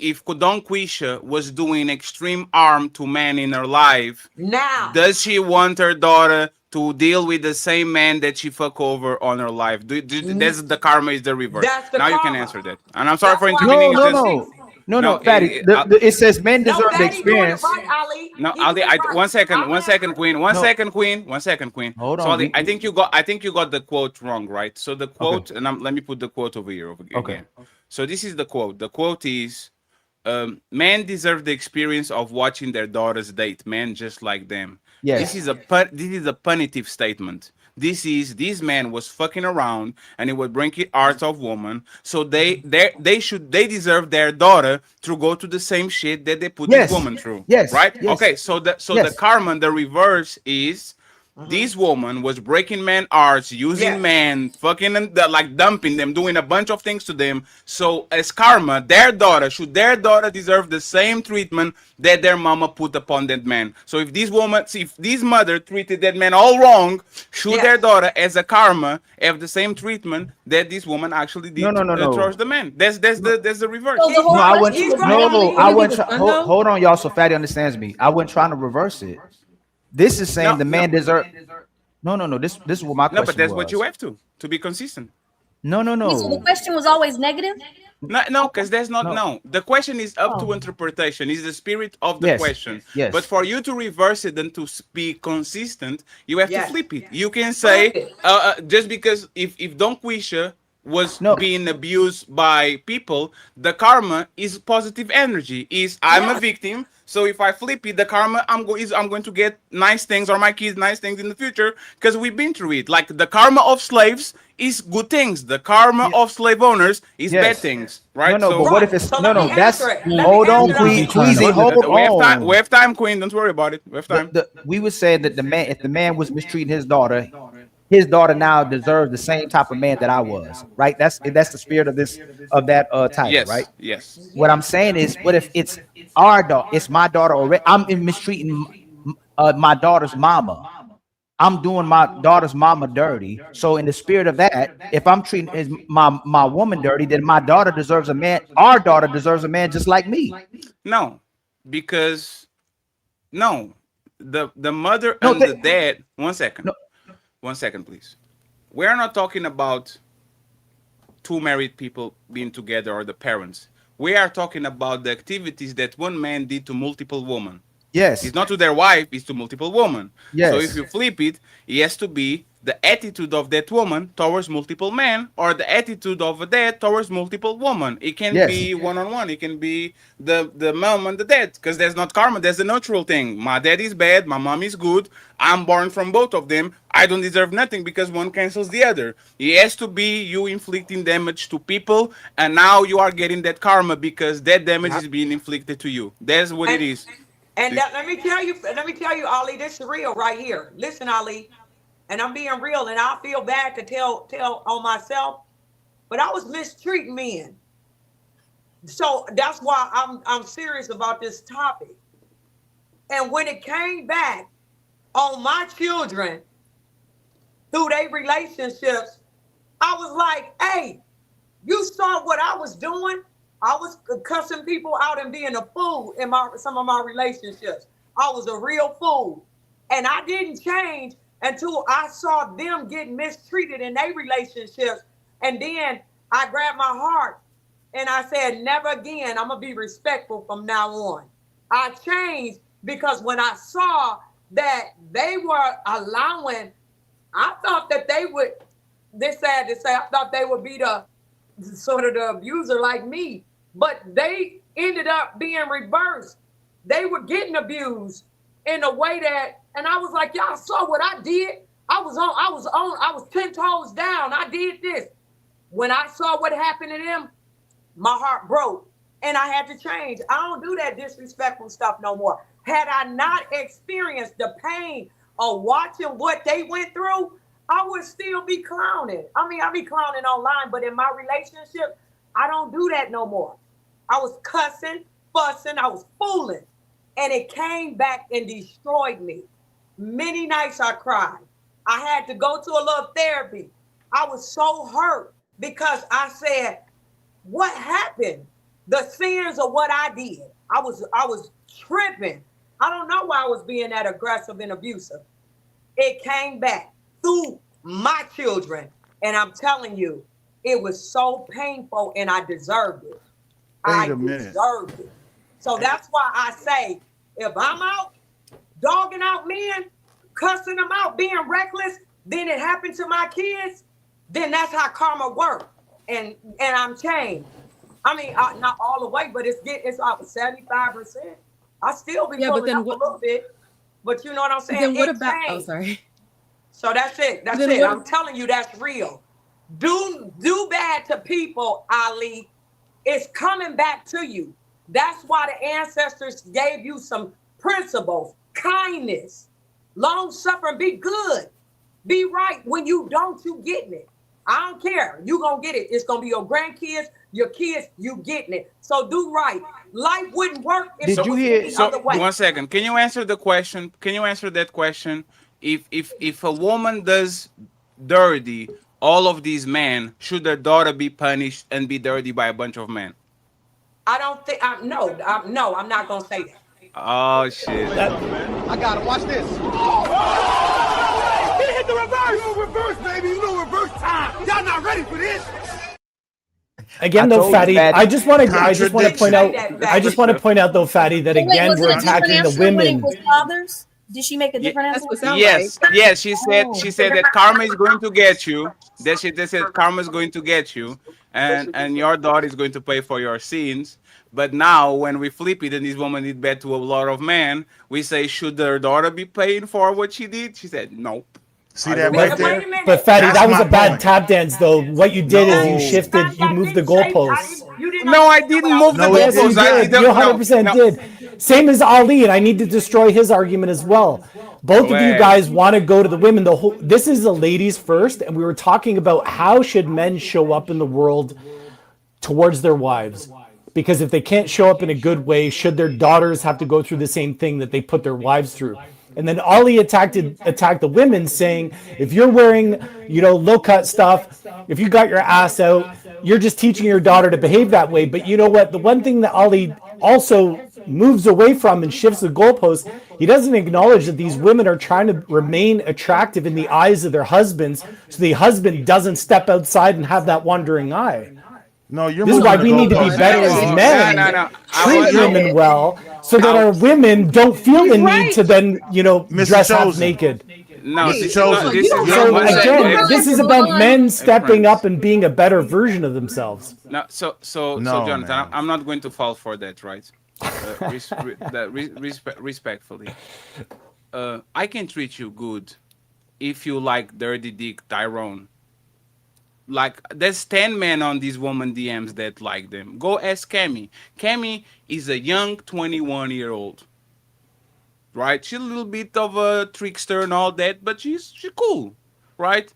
if Don Quisha was doing extreme harm to men in her life, now does she want her daughter to deal with the same man that she fuck over on her life? That's the karma is the reverse. Now you can answer that. And I'm sorry for intervening. No, Fatty. It says men deserve the experience. No, Ali. 1 second, Queen. 1 second, Queen. 1 second, Queen. Hold on. So Ali, I think you got the quote wrong, right? So the quote, and let me put the quote over here. Okay. So this is the quote. The quote is, "Men deserve the experience of watching their daughters date men just like them." Yes. This is a punitive statement. This man was fucking around and he would break the hearts of women. So they deserve their daughter to go to the same shit that they put this woman through. Yes. Right? Yes. Okay, the karma, the reverse is this woman was breaking men hearts, using men, fucking them, like dumping them, doing a bunch of things to them. So as karma, their daughter deserve the same treatment that their mama put upon that man. So if this mother treated that man all wrong, should their daughter as a karma have the same treatment that this woman actually did towards the man? That's the reverse. Hold on, y'all. So Fatty understands me. I wasn't trying to reverse it. This is saying the man deserves. No. This is what my question was. No, but that's what you have to be consistent. No. So the question was always negative? No, because there's not no. The question is up to interpretation. Is the spirit of the question. Yes. But for you to reverse it and to be consistent, you have to flip it. You can say just because if Don Quisha was being abused by people, the karma is positive energy. I'm a victim, so if I flip it, the karma I'm going to get nice things, or my kids nice things in the future, because we've been through it. Like the karma of slaves is good things. The karma of slave owners is bad things, right? No, but what if it's that's hold on, Queasy, hold on. We have time, Queen. Don't worry about it. We have time. We would say that if the man was mistreating his daughter now deserves the same type of man that I was, right? That's the spirit of that title, right? Yes. What I'm saying is, what if it's our daughter? It's my daughter already. I'm mistreating my daughter's mama. I'm doing my daughter's mama dirty. So in the spirit of that, if I'm treating my woman dirty, then my daughter deserves a man. Our daughter deserves a man just like me. No, because the mother and the dad. 1 second. No. 1 second, please. We're not talking about two married people being together or the parents. We are talking about the activities that one man did to multiple women. Yes. It's not to their wife, it's to multiple women. Yes. So if you flip it, it has to be the attitude of that woman towards multiple men, or the attitude of a dad towards multiple women. It can be one-on-one. It can be the mom and the dad, because there's not karma. There's a neutral thing. My dad is bad. My mom is good. I'm born from both of them. I don't deserve nothing because one cancels the other. It has to be you inflicting damage to people, and now you are getting that karma because that damage is being inflicted to you. That's what it is. And let me tell you, Ali, this is real right here. Listen, Ali. And I'm being real, and I feel bad to tell on myself, but I was mistreating men. So that's why I'm serious about this topic. And when it came back on my children through their relationships, I was like, hey, you saw what I was doing? I was cussing people out and being a fool in some of my relationships. I was a real fool. And I didn't change until I saw them getting mistreated in their relationships. And then I grabbed my heart and I said, never again. I'm going to be respectful from now on. I changed because when I saw that they were allowing, I thought that they would, this sad to say, I thought they would be the sort of the abuser like me. But they ended up being reversed. They were getting abused in a way that, and I was like, y'all saw what I did. I was 10 toes down. I did this. When I saw what happened to them, my heart broke and I had to change. I don't do that disrespectful stuff no more. Had I not experienced the pain of watching what they went through, I would still be clowning. I mean, I be clowning online, but in my relationship, I don't do that no more. I was cussing, fussing, I was fooling. And it came back and destroyed me. Many nights I cried. I had to go to a little therapy. I was so hurt because I said, what happened? The sins of what I did. I was tripping. I don't know why I was being that aggressive and abusive. It came back through my children. And I'm telling you, it was so painful and I deserved it. I deserved it. So that's why I say, if I'm out dogging out men, cussing them out, being reckless, then it happened to my kids, then that's how karma works. And I'm changed. I mean, not all the way, but it's about 75%. I still be pulling up a little bit, but you know what I'm saying? Then what about? Oh, sorry. So that's it. That's it. I'm telling you, that's real. Do bad to people, Ali. It's coming back to you. That's why the ancestors gave you some principles, kindness, long suffering, be good, be right. When you don't, you getting it. I don't care. You gonna get it. It's gonna be your grandkids, your kids, you getting it. So do right. Life wouldn't work if it was any other way. 1 second. Can you answer the question? Can you answer that question? If a woman does dirty all of these men, should their daughter be punished and be dirty by a bunch of men? I don't think. No, I'm not gonna say that. Oh shit! I gotta watch this. He hit the reverse. No reverse, baby. No reverse time. Y'all not ready for this. Again, though, Fatty, I just want to point out though, Fatty, that again we're attacking the women. Did she make a different answer? Yes, yes. She said that karma is going to get you. They said karma is going to get you, and your daughter is going to pay for your sins. But now, when we flip it, and this woman did bad to a lot of men, we say, should their daughter be paying for what she did? She said, nope. See that right there? But Fatty, that was a bad tap dance, though. What you did is you shifted, you moved the goalposts. No, I didn't move the goalposts. You 100% did. Same as Ali, and I need to destroy his argument as well. Both of you guys want to go to the women. This is the ladies first, and we were talking about how should men show up in the world towards their wives. Because if they can't show up in a good way, should their daughters have to go through the same thing that they put their wives through? And then Ali attacked the women, saying, if you're wearing, low-cut stuff, if you got your ass out, you're just teaching your daughter to behave that way. But you know what? The one thing that Ali also moves away from and shifts the goalpost, he doesn't acknowledge that these women are trying to remain attractive in the eyes of their husbands, so the husband doesn't step outside and have that wandering eye. No, this is why we need to be better as men, treat women well, so that our women don't feel the need to then, dress half naked. No, So again, this is about men stepping up and being a better version of themselves. No, so Jonathan, I'm not going to fall for that, right? Respectfully, I can treat you good if you like Dirty Dick Tyrone. Like, there's 10 men on these woman DMs that like them. Go ask Cammy. Cammy is a young 21-year-old. Right? She's a little bit of a trickster and all that, but she's cool. Right?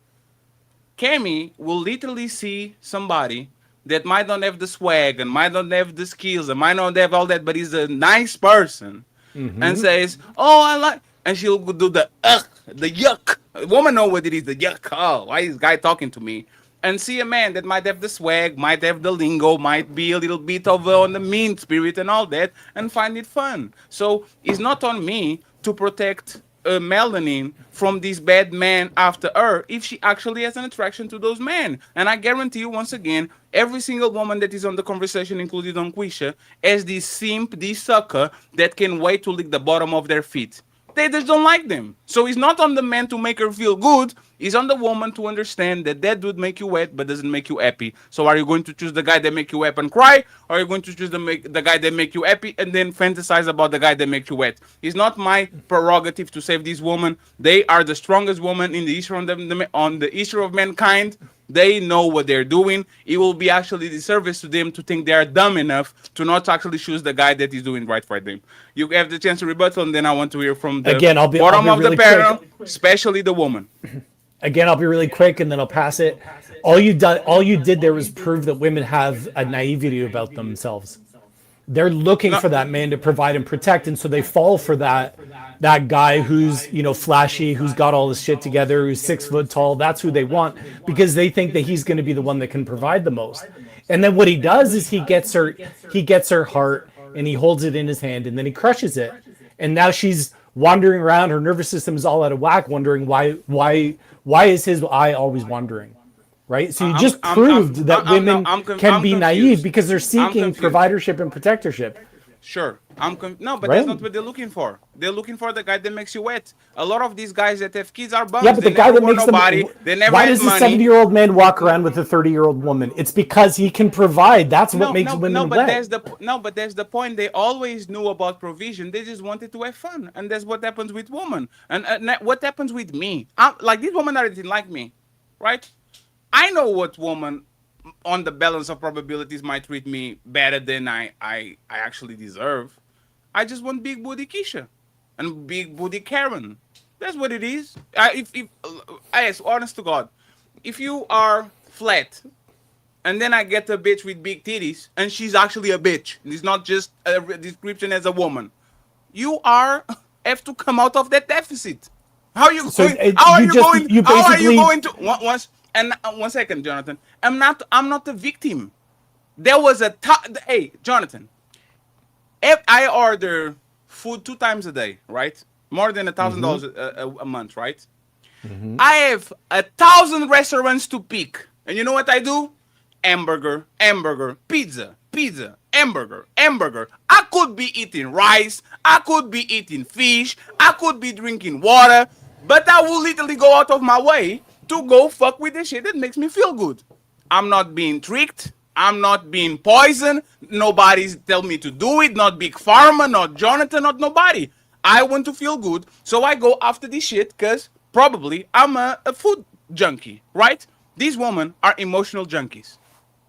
Cammy will literally see somebody that might not have the swag and might not have the skills and might not have all that, but is a nice person. And says, oh, I like... And she'll do the yuck. A woman know what it is, the yuck. Oh, why is this guy talking to me? And see a man that might have the swag, might have the lingo, might be a little bit of on the mean spirit and all that, and find it fun. So it's not on me to protect Melanin from this bad man after her if she actually has an attraction to those men. And I guarantee you, once again, every single woman that is on the conversation, including Quisha, has this simp, this sucker that can wait to lick the bottom of their feet. They just don't like them. So it's not on the man to make her feel good. It's on the woman to understand that would make you wet, but doesn't make you happy. So are you going to choose the guy that make you wet and cry? Or are you going to choose the guy that make you happy and then fantasize about the guy that make you wet? It's not my prerogative to save these women. They are the strongest woman in the issue of mankind. They know what they're doing. It will be actually disservice to them to think they are dumb enough to not actually choose the guy that is doing right for them. You have the chance to rebuttal, and then I want to hear from the bottom of the panel, especially the woman. Again, I'll be really quick, and then I'll pass it. All you did there was prove that women have a naivety about themselves. They're looking for that man to provide and protect, and so they fall for that guy who's flashy, who's got all this shit together, who's 6 foot tall. That's who they want because they think that he's going to be the one that can provide the most. And then what he does is he gets her heart and he holds it in his hand and then he crushes it. And now she's wandering around. Her nervous system is all out of whack, wondering why is his eye always wandering? Right? So you just proved that women can be naive because they're seeking providership and protectorship. Sure. But that's not what they're looking for. They're looking for the guy that makes you wet. A lot of these guys that have kids are bums. Yeah, but the guy that makes nobody. They never why does a 70-year-old man walk around with a 30-year-old woman? It's because he can provide. That's what makes women wet. But that's the point. They always knew about provision. They just wanted to have fun. And that's what happens with women. And what happens with me. Like, these women are didn't like me. Right? I know what woman on the balance of probabilities might treat me better than I actually deserve. I just want big booty Keisha and big booty Karen. That's what it is. Honest to God, if you are flat and then I get a bitch with big titties and she's actually a bitch, it's not just a description as a woman, you have to come out of that deficit. How are you going to And 1 second, Jonathan. I'm not the victim. There was hey, Jonathan. If I order food 2 times a day, right? More than $1,000 a month, right? I have 1,000 restaurants to pick. And you know what I do? Hamburger, pizza, pizza, hamburger. I could be eating rice. I could be eating fish. I could be drinking water. But I will literally go out of my way to go fuck with the shit that makes me feel good. I'm not being tricked. I'm not being poisoned. Nobody's tell me to do it. Not Big Pharma, not Jonathan, not nobody. I want to feel good, so I go after this shit because probably I'm a food junkie, right? These women are emotional junkies.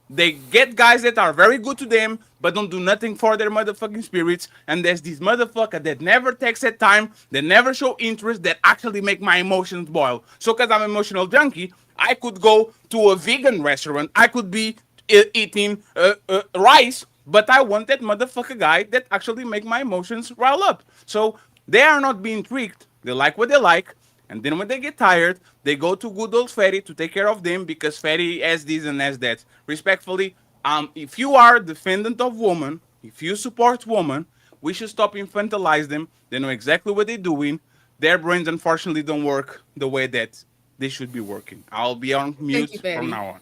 They get guys that are very good to them, but don't do nothing for their motherfucking spirits. And there's these motherfuckers that never text at time, that never show interest, that actually make my emotions boil. So because I'm an emotional junkie, I could go to a vegan restaurant. I could be eating rice, but I want that motherfucker guy that actually make my emotions rile up. So they are not being tricked. They like what they like. And then when they get tired, they go to good old Fatty to take care of them because Fatty has this and has that. Respectfully, if you are a defendant of women, if you support women, we should stop infantilize them. They know exactly what they're doing. Their brains, unfortunately, don't work the way that they should be working. I'll be on mute from now on.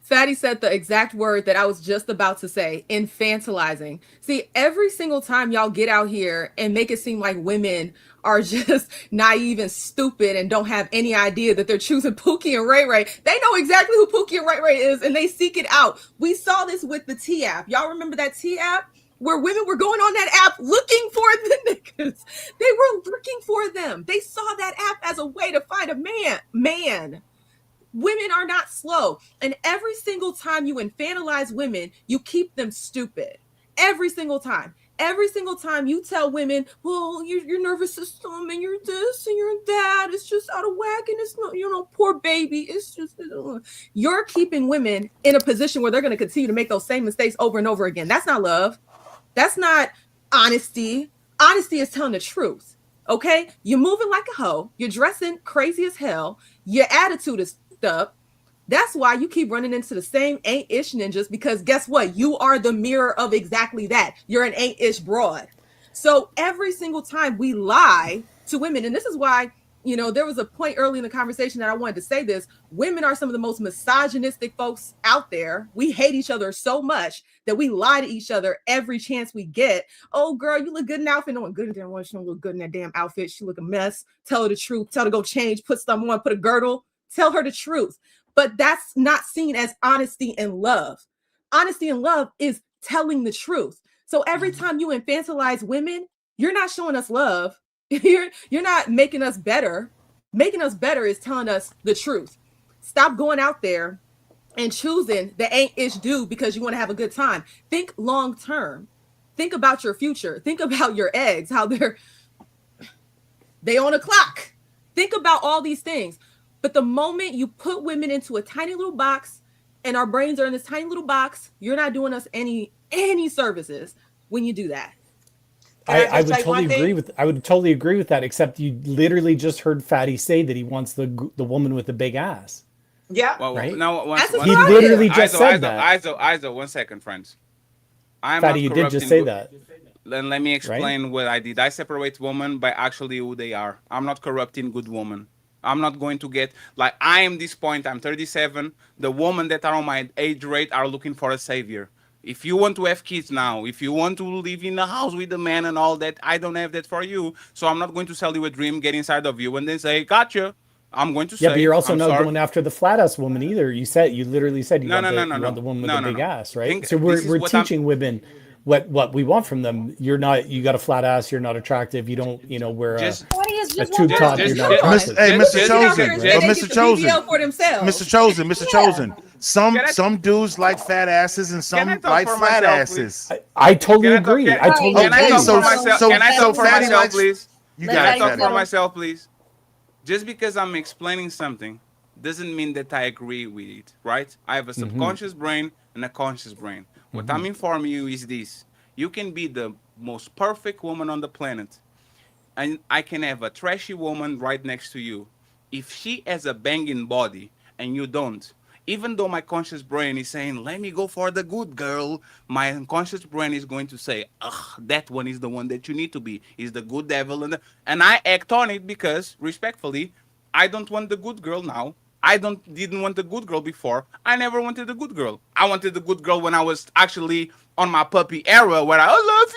Fatty said the exact word that I was just about to say, infantilizing. See, every single time y'all get out here and make it seem like women are just naive and stupid and don't have any idea that they're choosing Pookie and Ray Ray, they know exactly who Pookie and Ray Ray is and they seek it out. We saw this with the T app. Y'all remember that T app? Where women were going on that app looking for the niggas. They were looking for them. They saw that app as a way to find a man. Women are not slow. And every single time you infantilize women, you keep them stupid. Every single time. Every single time you tell women, well, your nervous system and you're this and you're that, it's just out of whack and it's not, poor baby. It's just, you're keeping women in a position where they're going to continue to make those same mistakes over and over again. That's not love. That's not honesty. Honesty is telling the truth. Okay? You're moving like a hoe. You're dressing crazy as hell. Your attitude is up. That's why you keep running into the same ain't-ish ninjas, because guess what? You are the mirror of exactly that. You're an ain't-ish broad. So every single time we lie to women, and this is why, there was a point early in the conversation that I wanted to say this. Women are some of the most misogynistic folks out there. We hate each other so much that we lie to each other every chance we get. Oh, girl, you look good in that outfit. No one good in that one. She don't look good in that damn outfit. She look a mess. Tell her the truth. Tell her to go change, put something on, put a girdle. Tell her the truth. But that's not seen as honesty and love. Honesty and love is telling the truth. So every time you infantilize women, you're not showing us love. You're not making us better. Making us better is telling us the truth. Stop going out there and choosing the ain't-ish dude because you want to have a good time. Think long term. Think about your future. Think about your eggs, how they on a clock. Think about all these things. But the moment you put women into a tiny little box and our brains are in this tiny little box, you're not doing us any services when you do that. I would totally agree with that, except you literally just heard Fatty say that he wants the woman with the big ass. Yeah. Well, right? No, he literally just said that. Iso, 1 second, friends. Fatty, you did just say that. Then let me explain what I did. I separate women by actually who they are. I'm not corrupting good women. I'm not going to get, like, I am this point, I'm 37. The women that are on my age rate are looking for a savior. If you want to have kids now, if you want to live in a house with a man and all that, I don't have that for you. So I'm not going to sell you a dream, get inside of you, and then say, gotcha. I'm going to say, yeah, but you're also not sorry. going after the flat ass woman either. You literally said you want the woman with the big ass, right? So we're teaching women what we want from them. You got a flat ass, you're not attractive, you don't wear a tube top. Mr. Chosen, some dudes like fat asses and some like flat asses. I totally agree. Can I talk for myself, please? Can I talk for myself, please? Just because I'm explaining something doesn't mean that I agree with it, right? I have a subconscious brain and a conscious brain. What I'm informing you is this. You can be the most perfect woman on the planet, and I can have a trashy woman right next to you. If she has a banging body and you don't, even though my conscious brain is saying, let me go for the good girl, my unconscious brain is going to say, that one is the one that you need to be, is the good devil. And I act on it because, respectfully, I don't want the good girl now. I didn't want the good girl before. I never wanted the good girl. I wanted the good girl when I was actually on my puppy era where I love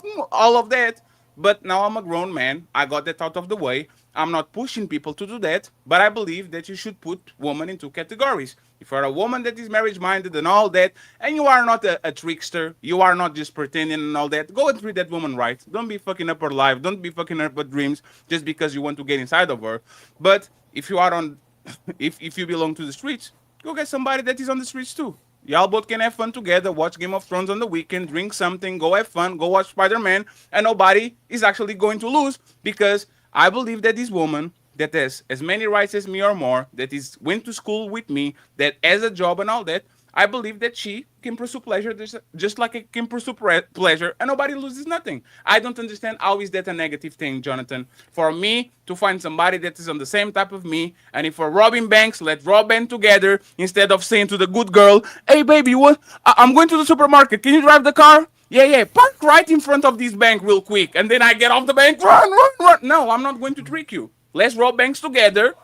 you, all of that. But now I'm a grown man. I got that out of the way. I'm not pushing people to do that, but I believe that you should put women in two categories. If you're a woman that is marriage-minded and all that, and you are not a trickster, you are not just pretending and all that, go and treat that woman right. Don't be fucking up her life. Don't be fucking up her dreams just because you want to get inside of her. But if you are on, if you belong to the streets, go get somebody that is on the streets too. Y'all both can have fun together, watch Game of Thrones on the weekend, drink something, go have fun, go watch Spider-Man, and nobody is actually going to lose, because I believe that this woman that has as many rights as me or more, that is went to school with me, that has a job and all that, I believe that she can pursue pleasure just like it can pursue pleasure, and nobody loses nothing. I don't understand how is that a negative thing, Jonathan. For me to find somebody that is on the same type of me, and if we're robbing banks, let's rob them together instead of saying to the good girl, hey baby, what? I'm going to the supermarket. Can you drive the car? Yeah, park right in front of this bank real quick, and then I get off the bank, run. No, I'm not going to trick you. Let's rob banks together.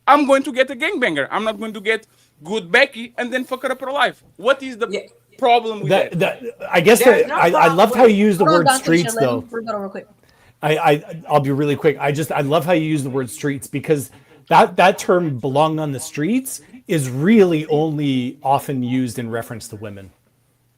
I'm going to get a gangbanger. I'm not going to get good Becky and then fuck her up her life. What is the problem with that? I guess I loved how you used the word streets, though. Real quick. I'll be really quick. I love how you use the word streets, because that term "belong on the streets" is really only often used in reference to women,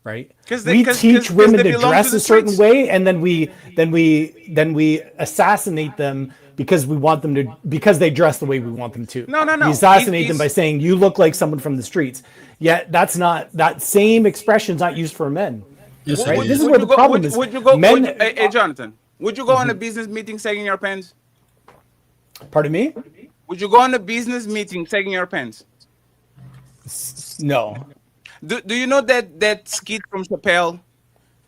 right? We teach women to dress a certain way, and then we assassinate them because we want them to, because they dress the way we want them to. No. We assassinate them by saying you look like someone from the streets. Yet that same expression's not used for men. Yes, right? This is where the problem is. Would you go, hey, Jonathan, would you go on a business meeting sagging your pants? Pardon me? Would you go on a business meeting sagging your pants? No. Do you know that skit from Chappelle?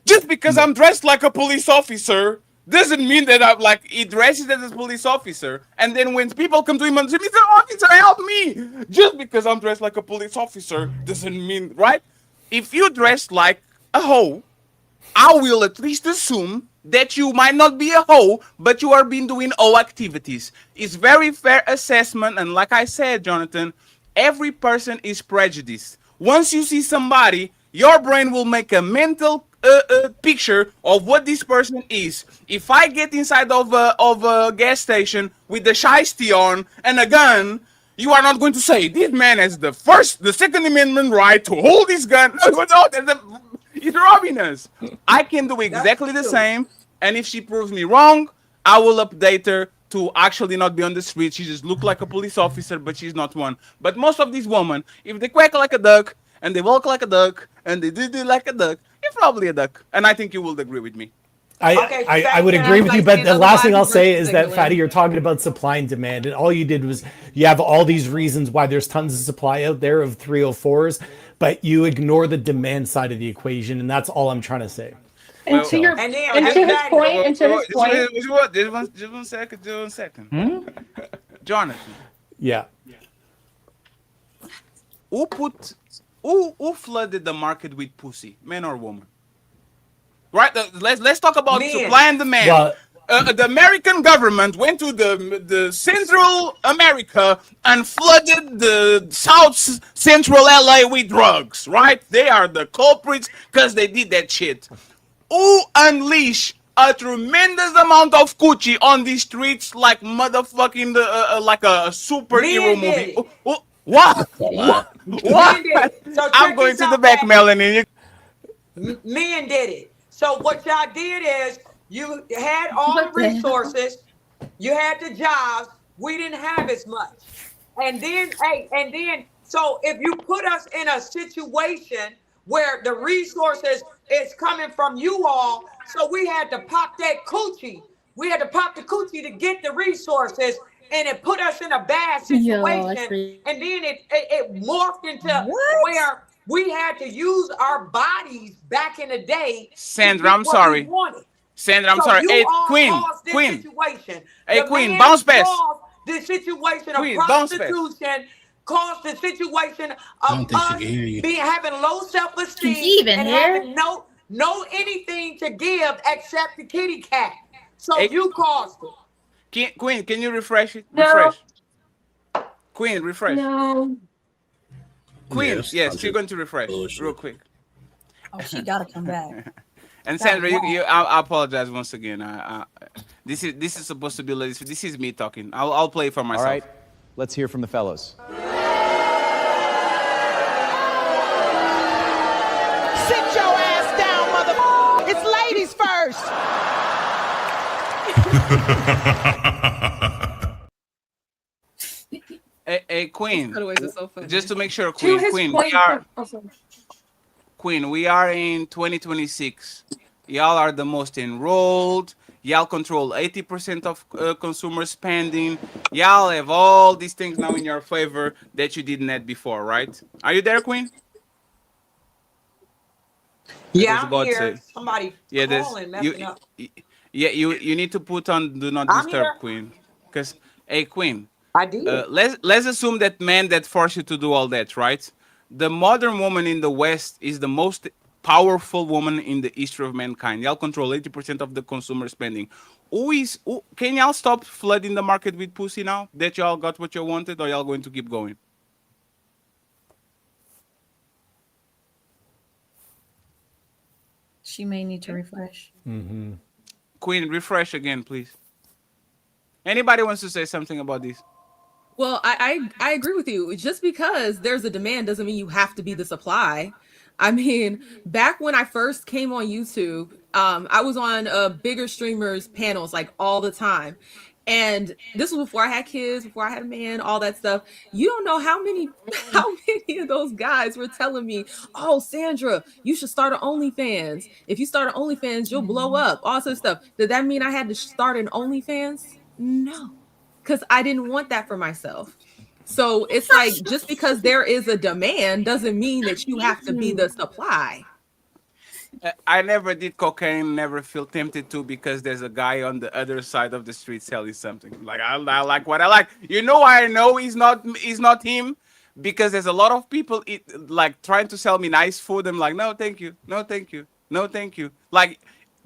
Just because I'm dressed like a police officer doesn't mean that I'm like, he dresses as a police officer, and then when people come to him and say, Mr. Officer, help me! Just because I'm dressed like a police officer doesn't mean, right? If you dress like a hoe, I will at least assume that you might not be a hoe, but you are been doing hoe activities. It's very fair assessment, and like I said, Jonathan, every person is prejudiced. Once you see somebody, your brain will make a mental picture of what this person is. If I get inside of a gas station with the shiesty on and a gun, you are not going to say, this man has the Second Amendment right to hold his gun. No, he's robbing us. I can do exactly the same, and if she proves me wrong, I will update her to actually not be on the street. She just looked like a police officer, but she's not one. But most of these women, if they quack like a duck, and they walk like a duck, and they do like a duck, you're probably a duck. And I think you will agree with me. I would agree with you, but the last thing I'll say is that, Fatty, you're talking about supply and demand, and all you did was you have all these reasons why there's tons of supply out there of 304s, but you ignore the demand side of the equation, and that's all I'm trying to say. And to his point, just one second. Jonathan. Yeah. Who flooded the market with pussy, man or woman? Right. Let's talk about supply and demand. Well, the American government went to the Central America and flooded the South Central LA with drugs. Right. They are the culprits because they did that shit. Who unleashed a tremendous amount of coochie on these streets like motherfucking like a superhero movie? What? I'm going to the back, Melanie. Men did it. So what y'all did is you had all the resources, you had the jobs, we didn't have as much. And then, so if you put us in a situation where the resources is coming from you all, so we had to pop that coochie. We had to pop the coochie to get the resources, and it put us in a bad situation. And then it morphed into where we had to use our bodies back in the day. Sandra, I'm sorry. Sandra, I'm sorry. Hey, Queen. Hey, Queen, bounce pass. The situation of prostitution caused the situation of us having low self-esteem and having no anything to give except the kitty cat. So you caused it. Queen, can you refresh it? No. Refresh. Queen, refresh. No. Queen, yes, you're going to refresh real quick. Oh, she gotta come back. And Sandra, I apologize once again. This is supposed to be ladies. This is me talking. I'll play for myself. All right, let's hear from the fellows. Sit your ass down, mother. It's ladies first. Hey, Queen. Cutaways are so funny. Just to make sure, To his Queen, point- Queen, we are in 2026. Y'all are the most enrolled. Y'all control 80% of consumer spending. Y'all have all these things now in your favor that you didn't have before, right? Are you there, Queen? Yeah, As I'm God here. said. Somebody calling, messing up. You need to put on Do Not I'm Disturb, here. Queen. Because, hey, Queen. I did. Let's assume that man that forced you to do all that, right? The modern woman in the West is the most powerful woman in the history of mankind. Y'all control 80% of the consumer spending. Can y'all stop flooding the market with pussy now that y'all got what you wanted, or y'all going to keep going? She may need to refresh. Queen, refresh again, please. Anybody wants to say something about this? Well, I agree with you. Just because there's a demand doesn't mean you have to be the supply. I mean, back when I first came on YouTube, I was on bigger streamers panels like all the time. And this was before I had kids, before I had a man, all that stuff. You don't know how many of those guys were telling me, "Oh, Sandra, you should start an OnlyFans. If you start an OnlyFans, you'll blow up." All sorts of stuff. Did that mean I had to start an OnlyFans? No, because I didn't want that for myself. So it's like, just because there is a demand doesn't mean that you have to be the supply. I never did cocaine, never feel tempted to, because there's a guy on the other side of the street selling something. Like I like what I like. You know why I know he's not him? Because there's a lot of people like trying to sell me nice food. I'm like, no, thank you. No, thank you. No, thank you. Like,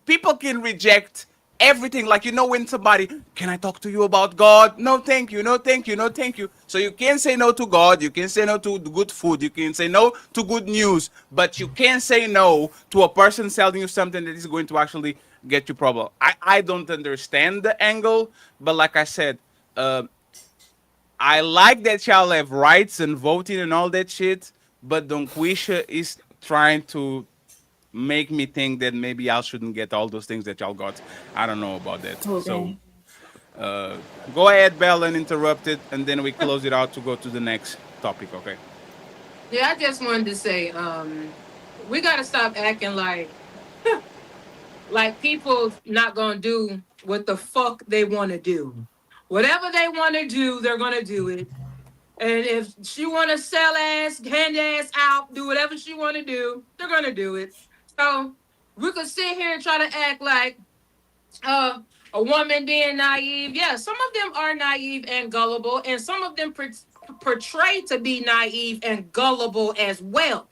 people can reject everything. Like, you know, when somebody, can I talk to you about God? No, thank you. No, thank you. No, thank you. So you can say no to God. You can say no to good food. You can say no to good news. But you can't say no to a person selling you something that is going to actually get you problem. I don't understand the angle. But like I said, I like that y'all have rights and voting and all that shit. But Don Quisha is trying to make me think that maybe y'all shouldn't get all those things that y'all got. I don't know about that. Okay. So go ahead, Belle, and interrupt it, and then we close it out to go to the next topic, okay? Yeah, I just wanted to say, we gotta stop acting like people not gonna do what the fuck they want to do. Whatever they want to do, they're gonna do it. And if she want to sell ass, hand ass out, do whatever she want to do, they're gonna do it. So we could sit here and try to act like a woman being naive. Yeah, some of them are naive and gullible, and some of them portray to be naive and gullible as well.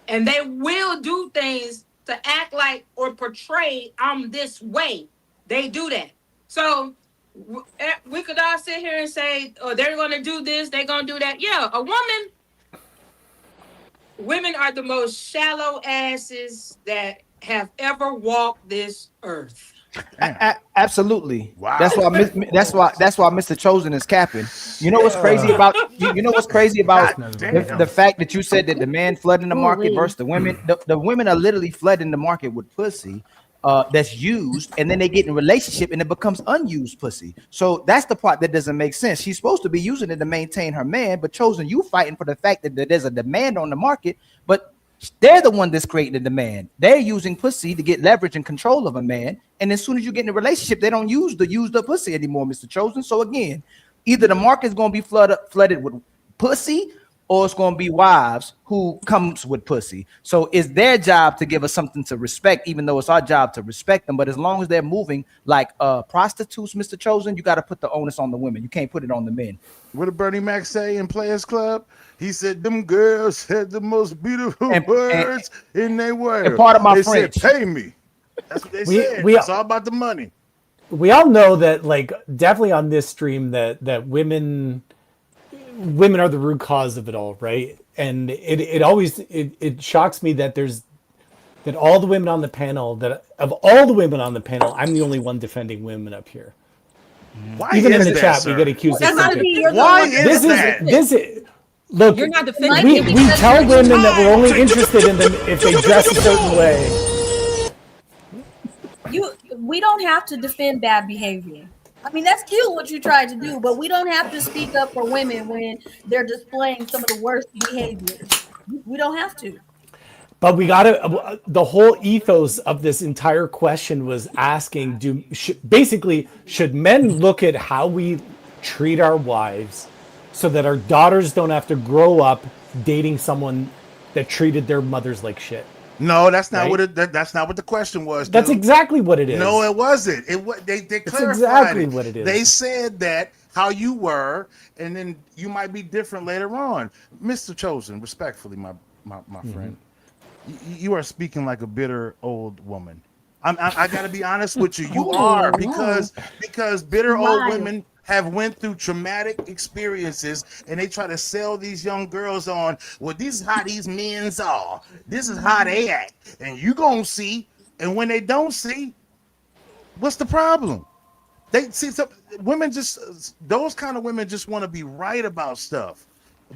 And they will do things to act like or portray I'm this way. They do that. So we could all sit here and say, oh, they're going to do this, they're going to do that. Yeah, women are the most shallow asses that have ever walked this earth. Absolutely. Wow. That's why Mr. Chosen is capping. You know what's crazy about you know what's crazy about the fact that you said that the man flooding the market versus the women. The women are literally flooding the market with pussy that's used, and then they get in a relationship and it becomes unused pussy. So that's the part that doesn't make sense. She's supposed to be using it to maintain her man, but Chosen, you fighting for the fact that there's a demand on the market, but they're the one that's creating the demand. They're using pussy to get leverage and control of a man. And as soon as you get in a relationship, they don't use the used up pussy anymore, Mr. Chosen. So again, either the market's going to be flooded with pussy, or it's going to be wives who comes with pussy. So it's their job to give us something to respect, even though it's our job to respect them. But as long as they're moving like prostitutes, Mr. Chosen, you got to put the onus on the women. You can't put it on the men. What did Bernie Mac say in Players Club? He said, them girls said the most beautiful words in their world. And part of my they French. said, pay me. That's what they said. It's all about the money. We all know that, like, definitely on this stream that women are the root cause of it all, right? And it always shocks me that there's that all the women on the panel, that of all the women on the panel, I'm the only one defending women up here. Why Even in is the that, chat, sir? we get accused of Why something. is that? This is look. You're not defending We tell women that we're only interested in them if they dress a certain way. We don't have to defend bad behavior. I mean, that's cute what you tried to do, but we don't have to speak up for women when they're displaying some of the worst behaviors. We don't have to. But we gotta. The whole ethos of this entire question was asking: basically, should men look at how we treat our wives, so that our daughters don't have to grow up dating someone that treated their mothers like shit? No, that's not Right? what that's not what the question was. That's dude. exactly what it is. No, it wasn't. They It's clarified exactly it. what it is. They said that how you were, and then you might be different later on. Mr. Chosen, respectfully, my friend, you are speaking like a bitter old woman. I got to be honest with you. You are because bitter old women have went through traumatic experiences, and they try to sell these young girls on, well, this is how these men's are. This is how they act. And you gonna see, and when they don't see, what's the problem? They see some women those kind of women just want to be right about stuff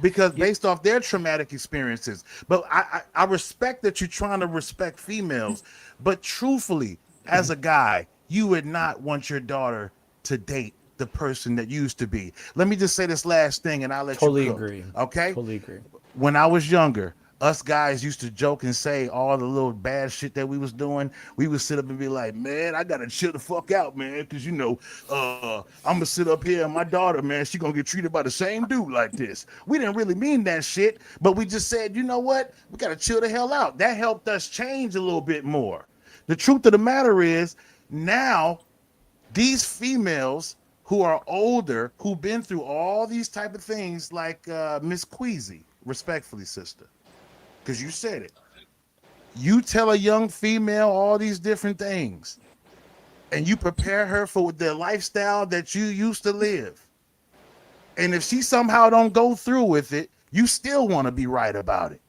because based off their traumatic experiences. But I respect that you're trying to respect females, but truthfully, as a guy, you would not want your daughter to date the person that used to be. Let me just say this last thing and I'll let Totally you go. agree. Okay? Totally agree. When I was younger, us guys used to joke and say all the little bad shit that we was doing. We would sit up and be like, man, I gotta chill the fuck out, man, because I'm gonna sit up here and my daughter, man, she gonna get treated by the same dude like this. We didn't really mean that shit, but we just said, you know what? We gotta chill the hell out. That helped us change a little bit more. The truth of the matter is, now these females who are older, who've been through all these type of things, like Miss Queasy, respectfully, sister, because you said it. You tell a young female all these different things, and you prepare her for the lifestyle that you used to live. And if she somehow don't go through with it, you still want to be right about it.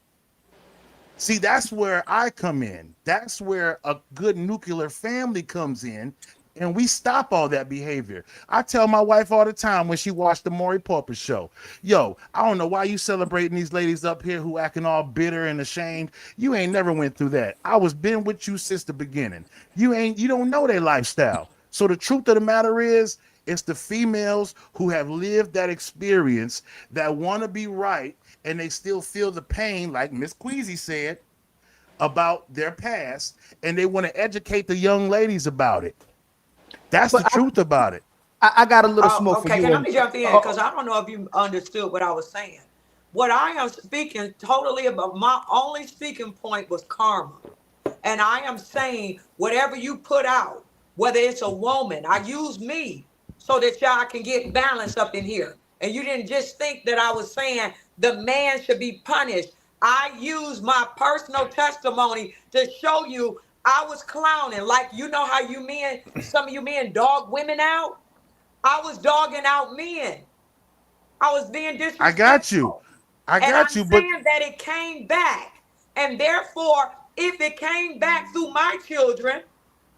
See, that's where I come in. That's where a good nuclear family comes in, and we stop all that behavior. I tell my wife all the time when she watched the Maury Povich show, yo, I don't know why you celebrating these ladies up here who acting all bitter and ashamed. You ain't never went through that. I was been with you since the beginning. You don't know their lifestyle. So the truth of the matter is, it's the females who have lived that experience that want to be right, and they still feel the pain, like Miss Queasy said, about their past, and they want to educate the young ladies about it. That's the truth about it. I got a little smoke for you. Okay, can I jump in? Because I don't know if you understood what I was saying. What I am speaking totally about, my only speaking point was karma. And I am saying whatever you put out, whether it's a woman, I use me so that y'all can get balance up in here. And you didn't just think that I was saying the man should be punished. I use my personal testimony to show you I was clowning. Like, you know how you men, some of you men dog women out? I was dogging out men. I was being disrespectful. I got you. But I'm saying that it came back. And therefore, if it came back through my children,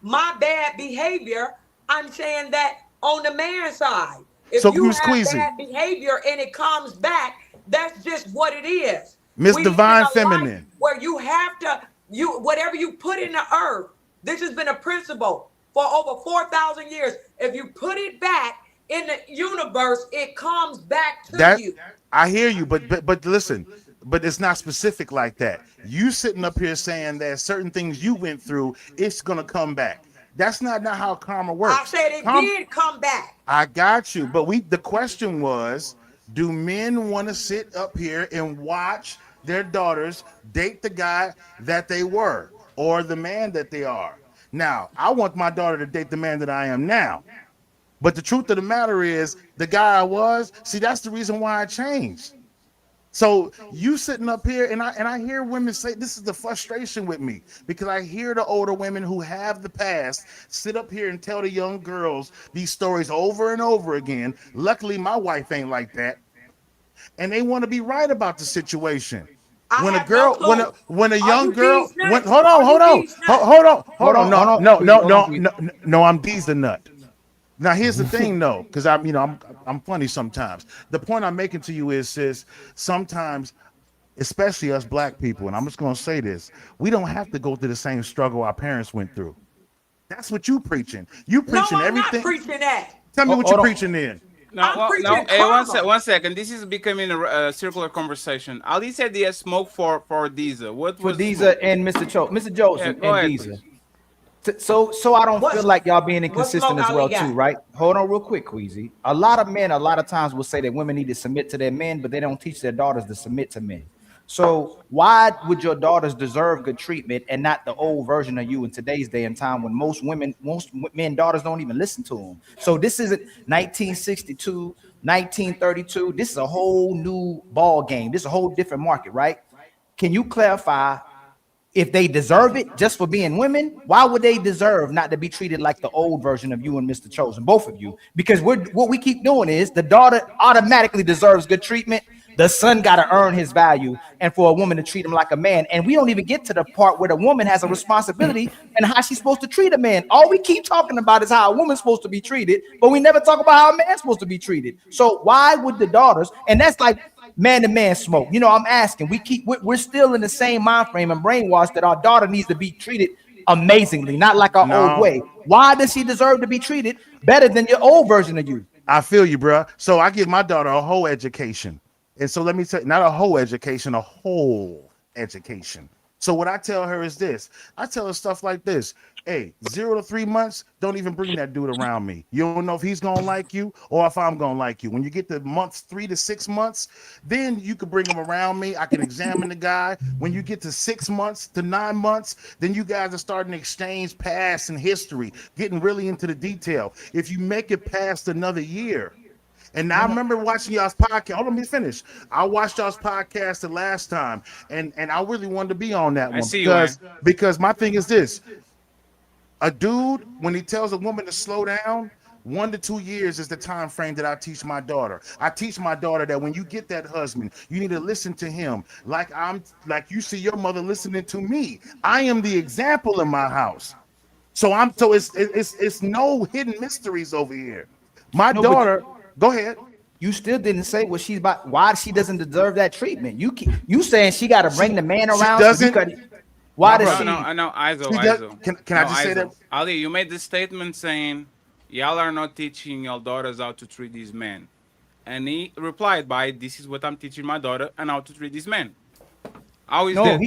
my bad behavior, I'm saying that on the man's side. If you have bad behavior and it comes back, that's just what it is. Miss Divine Feminine. Where you have to, whatever you put in the earth, this has been a principle for over 4,000 years. If you put it back in the universe, it comes back to you. I hear you, but listen, but it's not specific like that. You sitting up here saying that certain things you went through, it's gonna come back. That's not how karma works. I said it did come back. I got you, but the question was, do men want to sit up here and watch their daughters date the guy that they were or the man that they are? Now, I want my daughter to date the man that I am now. But the truth of the matter is, the guy I was, see, that's the reason why I changed. So you sitting up here, and I hear women say, this is the frustration with me, because I hear the older women who have the past sit up here and tell the young girls these stories over and over again. Luckily, my wife ain't like that. And they want to be right about the situation. When a have girl, no clue. when a Are young you girl, D's nut? when, hold on, Are hold you on, D's nut? hold on, no, I'm D's the nut. Now here's the thing, though, because I'm funny sometimes. The point I'm making to you is, sis, sometimes, especially us black people, and I'm just gonna say this, we don't have to go through the same struggle our parents went through. That's what you preaching. You preaching I'm everything. not preaching that. Tell me what you preaching then. No, preaching no. Hey, karma. one second. This is becoming a circular conversation. Ali said he has smoke for Deezer. What For was the Deezer smoke? and Mr. Joseph and go ahead, Deezer. So I don't feel like y'all being inconsistent smoke as well Ali got? too, right? Hold on real quick, Queasy. A lot of men, a lot of times will say that women need to submit to their men, but they don't teach their daughters to submit to men. So why would your daughters deserve good treatment and not the old version of you in today's day and time when most men daughters don't even listen to them? So this isn't 1962, 1932. This is a whole new ball game. This is a whole different market, right? Can you clarify if they deserve it just for being women? Why would they deserve not to be treated like the old version of you and Mr. Chosen, both of you? Because what we keep doing is the daughter automatically deserves good treatment. The son got to earn his value, and for a woman to treat him like a man. And we don't even get to the part where the woman has a responsibility and how she's supposed to treat a man. All we keep talking about is how a woman's supposed to be treated, but we never talk about how a man's supposed to be treated. So why would the daughters, and that's like man to man smoke. I'm asking, we're still in the same mind frame and brainwashed that our daughter needs to be treated amazingly, not like our old way. Why does she deserve to be treated better than your old version of you? I feel you, bro. So I give my daughter a whole education. And so let me tell you, not a whole education, a whole education. So what I tell her is this. I tell her stuff like this. Hey, 0 to 3 months, don't even bring that dude around me. You don't know if he's going to like you or if I'm going to like you. When you get to months 3 to 6 months, then you can bring him around me. I can examine the guy. When you get to 6 months to 9 months, then you guys are starting to exchange past and history, getting really into the detail. If you make it past another year, and I remember watching y'all's podcast. Hold on, let me finish. I watched y'all's podcast the last time, and I really wanted to be on that one because my thing is this: a dude, when he tells a woman to slow down, 1 to 2 years is the time frame that I teach my daughter. I teach my daughter that when you get that husband, you need to listen to him like you see your mother listening to me. I am the example in my house, so it's no hidden mysteries over here. My daughter. Go ahead. You still didn't say what she's about. Why she doesn't deserve that treatment? You saying she got to bring the man around? She doesn't. Why does she? No, Izo. Can I just say that? Ali, you made this statement saying y'all are not teaching your daughters how to treat these men, and he replied by, "This is what I'm teaching my daughter and how to treat these men." How is that?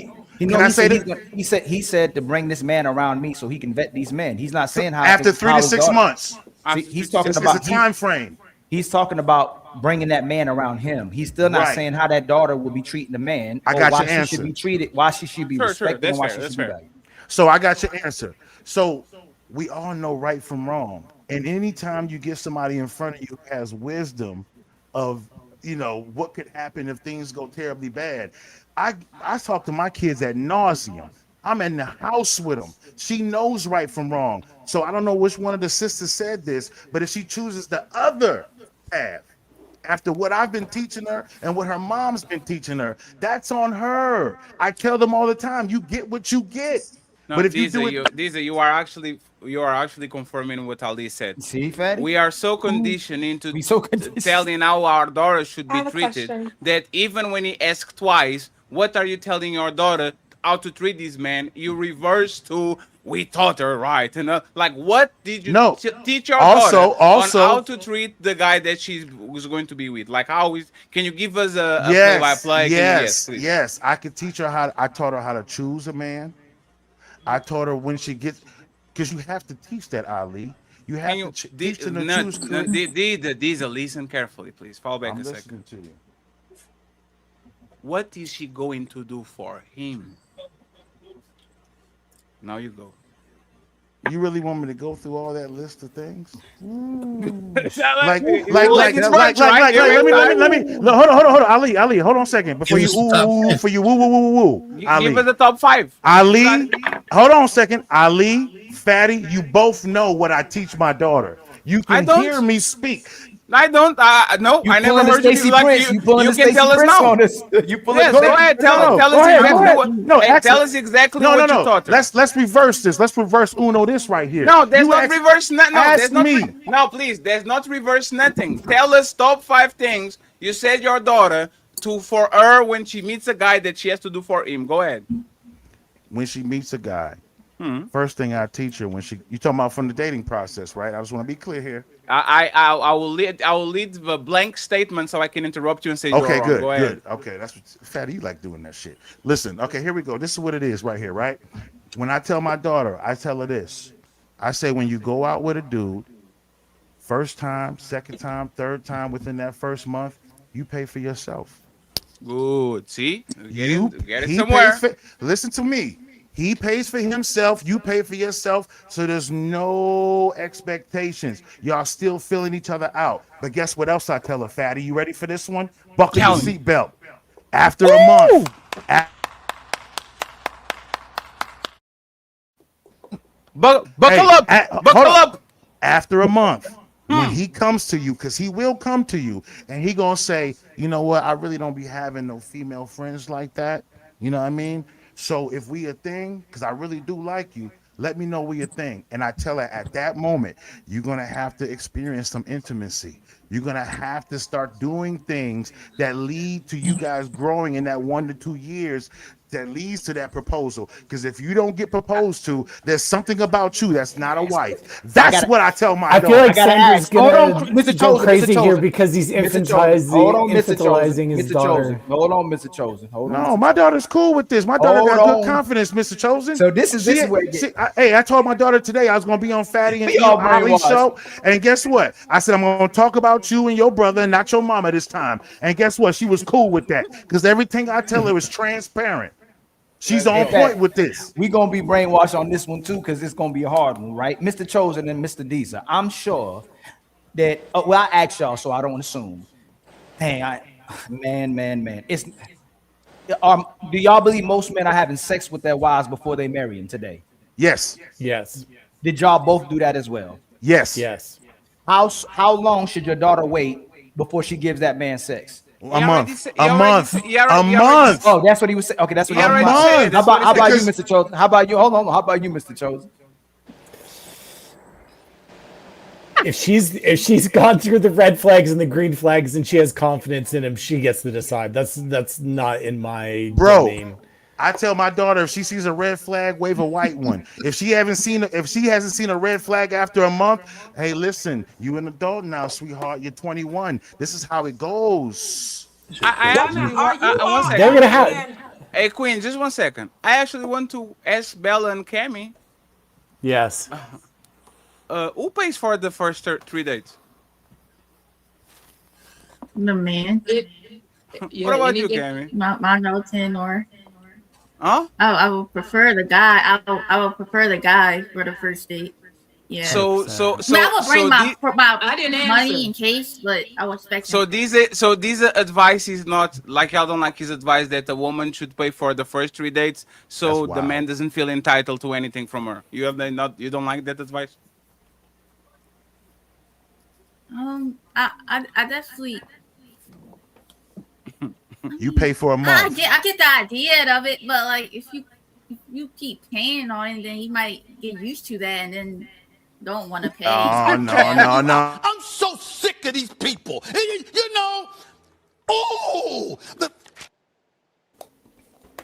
He said to bring this man around me so he can vet these men. He's not saying how after 3 to 6 months. He's talking about a time frame. He's talking about bringing that man around him. He's still not saying how that daughter will be treating the man. I got why your answer. Should be treated, why she should be respected, and why she should be valued. So I got your answer. So we all know right from wrong. And anytime you get somebody in front of you who has wisdom of, what could happen if things go terribly bad. I talk to my kids ad nauseum. I'm in the house with them. She knows right from wrong. So I don't know which one of the sisters said this, but if she chooses the other path after what I've been teaching her and what her mom's been teaching her, that's on her. I tell them all the time, you get what you get. No, but if you are actually confirming what Ali said. See, Fatty? We are so conditioned into telling how our daughter should be treated that even when he asks twice, what are you telling your daughter how to treat this man? You reverse to, we taught her right. What did you teach your daughter on how to treat the guy that she was going to be with? Can you give us a play-by-play? Yes. I could teach her I taught her how to choose a man. I taught her when she gets, because you have to teach that, Ali. You have to teach them to choose. Diesel, listen carefully, please. Fall back a second. To you. What is she going to do for him? Now you go. You really want me to go through all that list of things? Let me hold on, Ali, hold on a second before you woo. Give us the top 5. Ali, hold on a second. Ali, Fatty, you both know what I teach my daughter. You I can don't. hear me speak. I don't. No, You I never pulling the heard you. Stacey Like Prince. You pulling you the can Stacey tell us Prince now. on this. You pulling. Yes, go ahead. Tell us Go ahead, exactly what. No, Tell us exactly no, what no. you taught her. Let's reverse this. Let's reverse Uno this right here. No, there's You not ask- reverse. No, ask there's not. me. No, please. There's not reverse nothing. Tell us top 5 things you said your daughter to for her when she meets a guy that she has to do for him. Go ahead. When she meets a guy, first thing I teach her when you talking about from the dating process, right? I just want to be clear here. I will lead the blank statement so I can interrupt you and say Okay, you're wrong. good, Go ahead. good. Okay, that's what Fatty, you like doing that shit. Listen, okay, here we go. This is what it is right here, right? When I tell my daughter, I tell her this. I say when you go out with a dude, first time, second time, third time within that first month, you pay for yourself. Good. See? Get it He somewhere. pays listen to me. He pays for himself. You pay for yourself. So there's no expectations. Y'all still filling each other out. But guess what else I tell her, Fatty? You ready for this one? Buckle your seatbelt. After a month. Buckle up. Buckle up. After a month. When he comes to you, because he will come to you, and he gonna say, you know what, I really don't be having no female friends like that. You know what I mean? So if we a thing, because I really do like you, let me know we a thing. And I tell her at that moment, you're gonna have to experience some intimacy. You're gonna have to start doing things that lead to you guys growing in that 1 to 2 years that leads to that proposal. Because if you don't get proposed to, there's something about you that's not a wife. That's what I tell my I daughter. feel like Sandra's gonna Mr. go Chosen, crazy Mr. here Chosen. because he's Mr. Chosen. Hold on, Mr. infantilizing his Chosen. daughter. Hold on, Mr. Chosen. Hold on. No, my daughter's cool with this. My daughter Hold got on. good confidence, Mr. Chosen. So this is where it gets- hey, I told my daughter today I was gonna be on Fatty and We all Ali brainwashed. show, and guess what? I said I'm gonna talk about you and your brother, and not your mama this time. And guess what? She was cool with that because everything I tell her is transparent. She's on point with this. We gonna be brainwashed on this one too, because it's gonna be a hard one, right? Mr. Chosen and Mr. Deezer. I'm sure that well, I asked y'all, so I don't assume. Dang, man. It's do y'all believe most men are having sex with their wives before they marry them today? Yes. Yes. Did y'all both do that as well? Yes. Yes. How long should your daughter wait before she gives that man sex? A month. A month. Oh, that's what he was saying. Okay, that's what He he was already saying. said. How about you, Because- Mr. Chosen? How about you? Hold on. How about you, Mr. Chosen? If she's gone through the red flags and the green flags and she has confidence in him, she gets to decide. That's not in my domain. I tell my daughter if she sees a red flag, wave a white one. If she hasn't seen a red flag after a month, hey, listen, you an adult now, sweetheart. You're 21. This is how it goes. I actually want. One second. They're gonna have. Hey, Queen, just 1 second. I actually want to ask Bella and Cammy. Yes. Who pays for the first 3 dates? The man. What about you, Cammy? My relative or. Huh? I would prefer the guy. I would prefer the guy for the first date. Yeah. So I would bring my I didn't money answer. in case, but I would expect. So these advice is not like y'all don't like his advice that a woman should pay for the first 3 dates, so the man doesn't feel entitled to anything from her. You don't like that advice? I definitely. You pay for a month. I get the idea of it, but like if you keep paying on it, then you might get used to that and then don't want to pay. Oh, no. I'm so sick of these people. You know,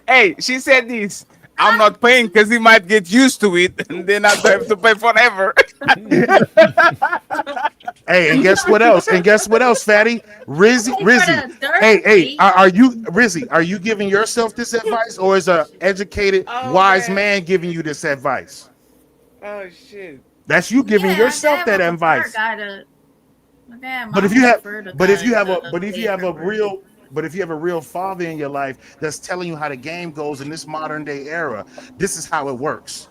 Hey, she said this. I'm not paying because he might get used to it, and then I have to pay forever. Hey, and guess what else? Fatty? Rizzy. Hey, are you giving yourself this advice, or is an educated, wise man giving you this advice? Oh shit. That's you giving yourself that advice. But if you have a real father in your life that's telling you how the game goes in this modern day era, this is how it works.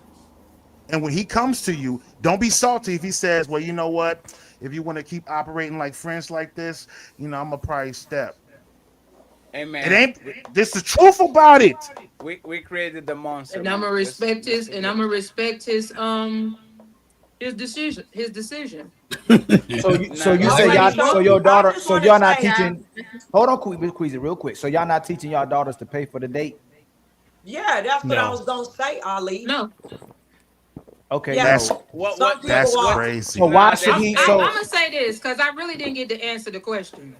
And when he comes to you, don't be salty if he says, well, you know what? If you want to keep operating like friends like this, I'm gonna probably step. Hey man, It ain't this the truth about it. We created the monster. And I'm gonna respect his His decision. His decision. So you say y'all, so your daughter, so y'all not teaching. Hold on, Queasy, real quick. So y'all not teaching y'all daughters to pay for the date? Yeah, that's what I was gonna say, Ali. No. Okay, Yeah. That's crazy. So why should he? I'm So gonna say this because I really didn't get to answer the question,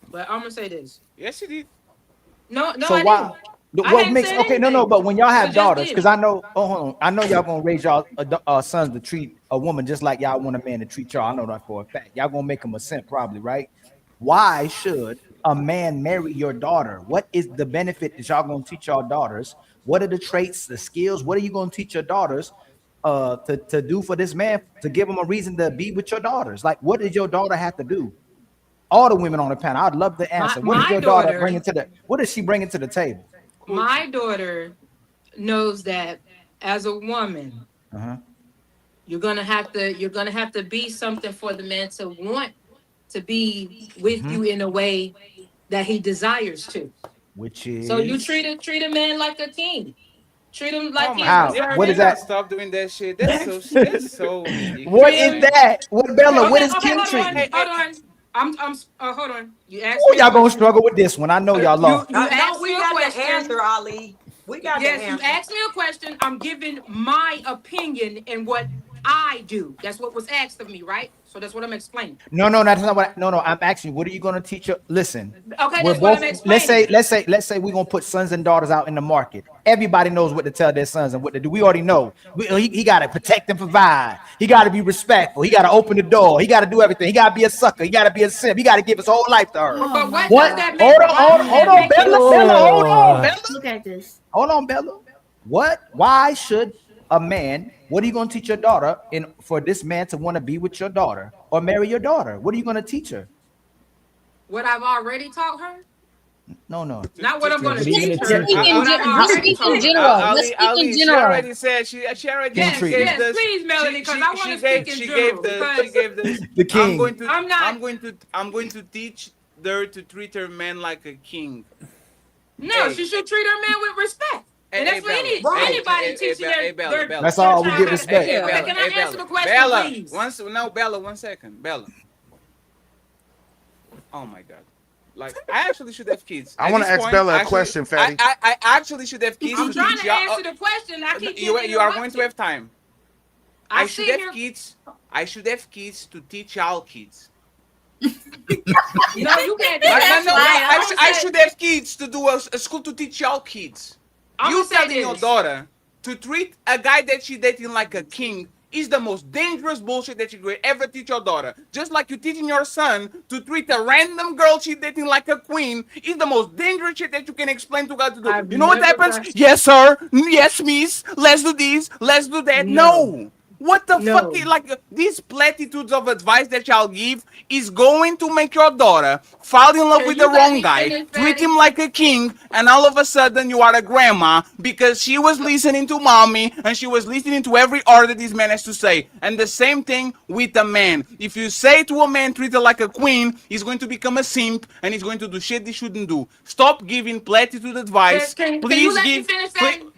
but I'm gonna say this. Yes, you did. No, so I why? didn't. What makes okay? No. But when y'all have just daughters, did. because I know, hold on, I know y'all gonna raise y'all sons to treat a woman just like y'all want a man to treat y'all. I know that for a fact. Y'all gonna make them a simp, probably, right? Why should a man marry your daughter? What is the benefit that y'all gonna teach y'all daughters? What are the traits, the skills? What are you gonna teach your daughters to do for this man to give them a reason to be with your daughters? Like, what did your daughter have to do? All the women on the panel, I'd love to answer. What did your daughter bring into the? What is she bringing to the table? My daughter knows that as a woman, you're gonna have to be something for the man to want to be with you in a way that he desires to. Which is So you treat a man like a king. Treat him like What is that? Stop doing that shit. That's so ridiculous. What is that? What Bella? What is king hold treatment? on. Hold on. You asked Oh, me y'all gonna struggle with this one. I know y'all lost. You asked we me a got question. the answer, Ali. We got the Yes, answer. you asked me a question. I'm giving my opinion and what I do. That's what was asked of me, right? So that's what I'm explaining. No, that's not what. No, I'm asking. What are you gonna teach her? Listen. Okay, we're that's what both. I'm explaining. Let's say we're gonna put sons and daughters out in the market. Everybody knows what to tell their sons and what to do. We already know. He got to protect and provide. He got to be respectful. He got to open the door. He got to do everything. He got to be a sucker. He got to be a simp. He got to give his whole life to her. But what What? does that Hold make? on, Bella. Hold on, Bella. Look at this. Hold on, Bella. What? Why should a man? What are you going to teach your daughter for this man to want to be with your daughter or marry your daughter? What are you going to teach her? What I've already taught her? No. Not what I'm going to What are you teach gonna her. teach her? Let's speak in general. She already said she already Yes, gave this. please, Melanie, because I want to speak in general. She gave this. The king. I'm going to teach her to treat her man like a king. No, she should treat her man with respect. And that's what anybody teaches their That's all we get respect. Can I answer the question, Bella, please? Bella, 1 second. Bella. Oh my God. Like, I actually should have kids. I want to ask Bella a question, Fatty. I actually should have kids. I'm trying to answer the question. I keep You are going to have time. I should have kids. I should have kids to teach y'all kids. No, you can't do Like, that. I should have kids to do a school to teach y'all kids. You telling your daughter to treat a guy that she dating like a king is the most dangerous bullshit that you could ever teach your daughter. Just like you teaching your son to treat a random girl she dating like a queen is the most dangerous shit that you can explain to God to do. You know what happens? Yes, sir. Yes, miss. Let's do this. Let's do that. No. What the fuck? Like, these platitudes of advice that y'all give is going to make your daughter fall in love with the wrong guy, treat him like a king, and all of a sudden you are a grandma because she was listening to mommy and she was listening to every order this man has to say. And the same thing with a man. If you say to a man, treat her like a queen, he's going to become a simp and he's going to do shit he shouldn't do. Stop giving platitude advice. Please give.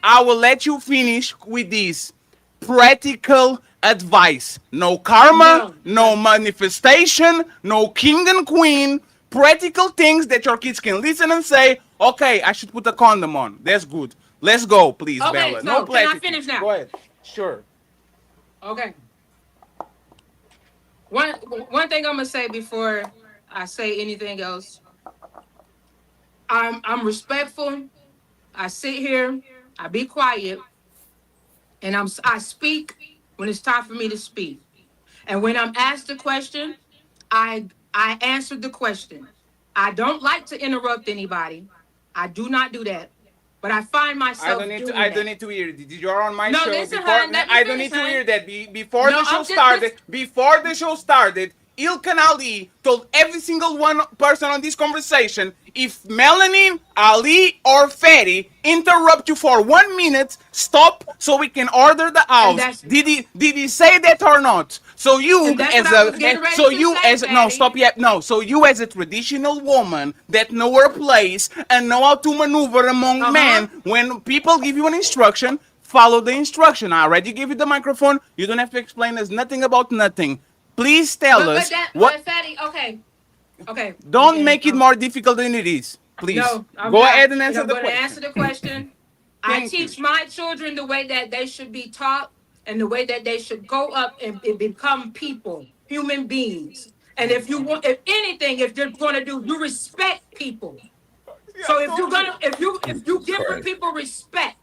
I will let you finish with this. Practical advice. No karma, no manifestation, no king and queen. Practical things that your kids can listen and say, okay, I should put a condom on. That's good. Let's go, please, Okay, Bella. so No can I platitude. finish now? Go ahead. Sure. Okay. One thing I'm gonna say before I say anything else. I'm respectful. I sit here. I be quiet. And I speak when it's time for me to speak. And when I'm asked a question, I answer the question. I don't like to interrupt anybody. I do not do that. But I find myself I don't need to hear it. You're on my show. Listen, Before, hon, let me I don't finish, need to hon. hear that. Before the show started, Ilkan Ali told every single one person on this conversation, if Melanin, Ali, or Fatty interrupt you for 1 minute, stop so we can order the house. Did he say that or not? So you as a traditional woman that know her place and know how to maneuver among men, when people give you an instruction, follow the instruction. I already gave you the microphone. You don't have to explain us nothing about nothing. Please tell us what. Fatty, okay. Don't make it more difficult than it is. Please. No, go ahead and answer I'm the going question. to answer the question. I teach my children the way that they should be taught and the way that they should go up and become people, human beings. And if you want, if anything, if you're going to do, you respect people. So if you're gonna, if you give people respect.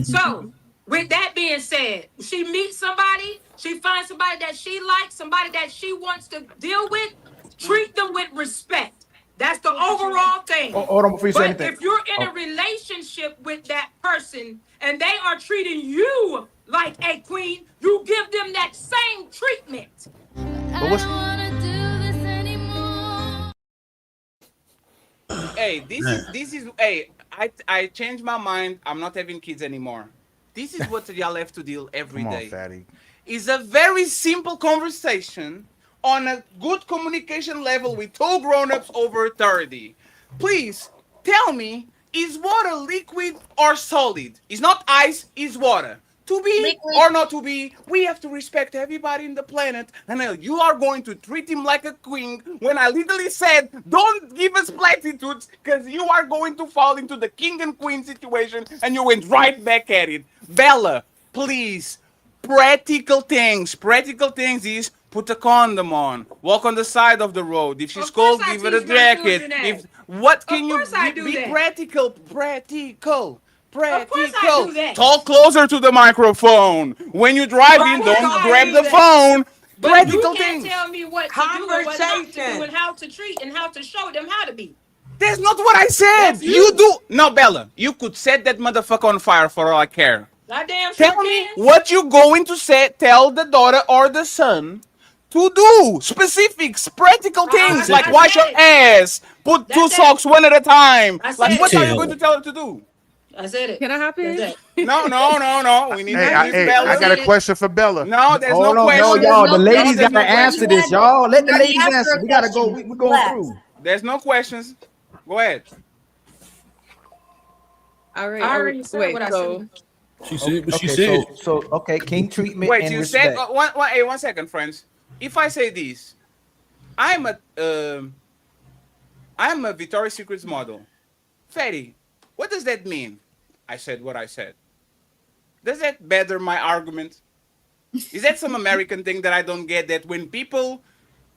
So with that being said, she meets somebody, she finds somebody that she likes, somebody that she wants to deal with, treat them with respect. That's the overall thing. Hold on before you say anything. If you're in a relationship with that person and they are treating you like a queen, you give them that same treatment. Hey, this is hey, I changed my mind. I'm not having kids anymore. This is what y'all have to deal every Come on, day. fatty. It's a very simple conversation on a good communication level with two grown-ups over 30. Please tell me, is water liquid or solid? It's not ice, it's water. To be liquid or not to be, we have to respect everybody in the planet. And you are going to treat him like a queen when I literally said, don't give us platitudes because you are going to fall into the king and queen situation and you went right back at it. Bella, please, practical things. Practical things is put a condom on, walk on the side of the road. If she's cold, give her a jacket. If what can you be practical? Practical. Practical. Talk closer to the microphone. When you drive in, don't grab the phone. But Practical you can't things. tell me what to do and what not to do and how to treat and how to show them how to be. That's not what I said. That's You do. No, Bella, you could set that motherfucker on fire for all I care. Goddamn Tell me what you going to say. Tell the daughter or the son to do. Specifics, practical things like wash your ass, put two socks one at a time. Like what are you going to tell her to do? I said it. Can I hop in? No. We need Bella. I got a question for Bella. No, there's Hold no on, question. no, y'all. The ladies There's gotta answer this, y'all. Let the ladies answer. We gotta go. We're going through. There's no questions. Go ahead. All right. I already said what I said. She said what she Okay, said. So okay, king treatment Wait, and you respect. said one second, friends. If I say this, I'm a Victoria's Secrets model. Fatty, what does that mean? I said what I said. Does that better my argument? Is that some American thing that I don't get? That when people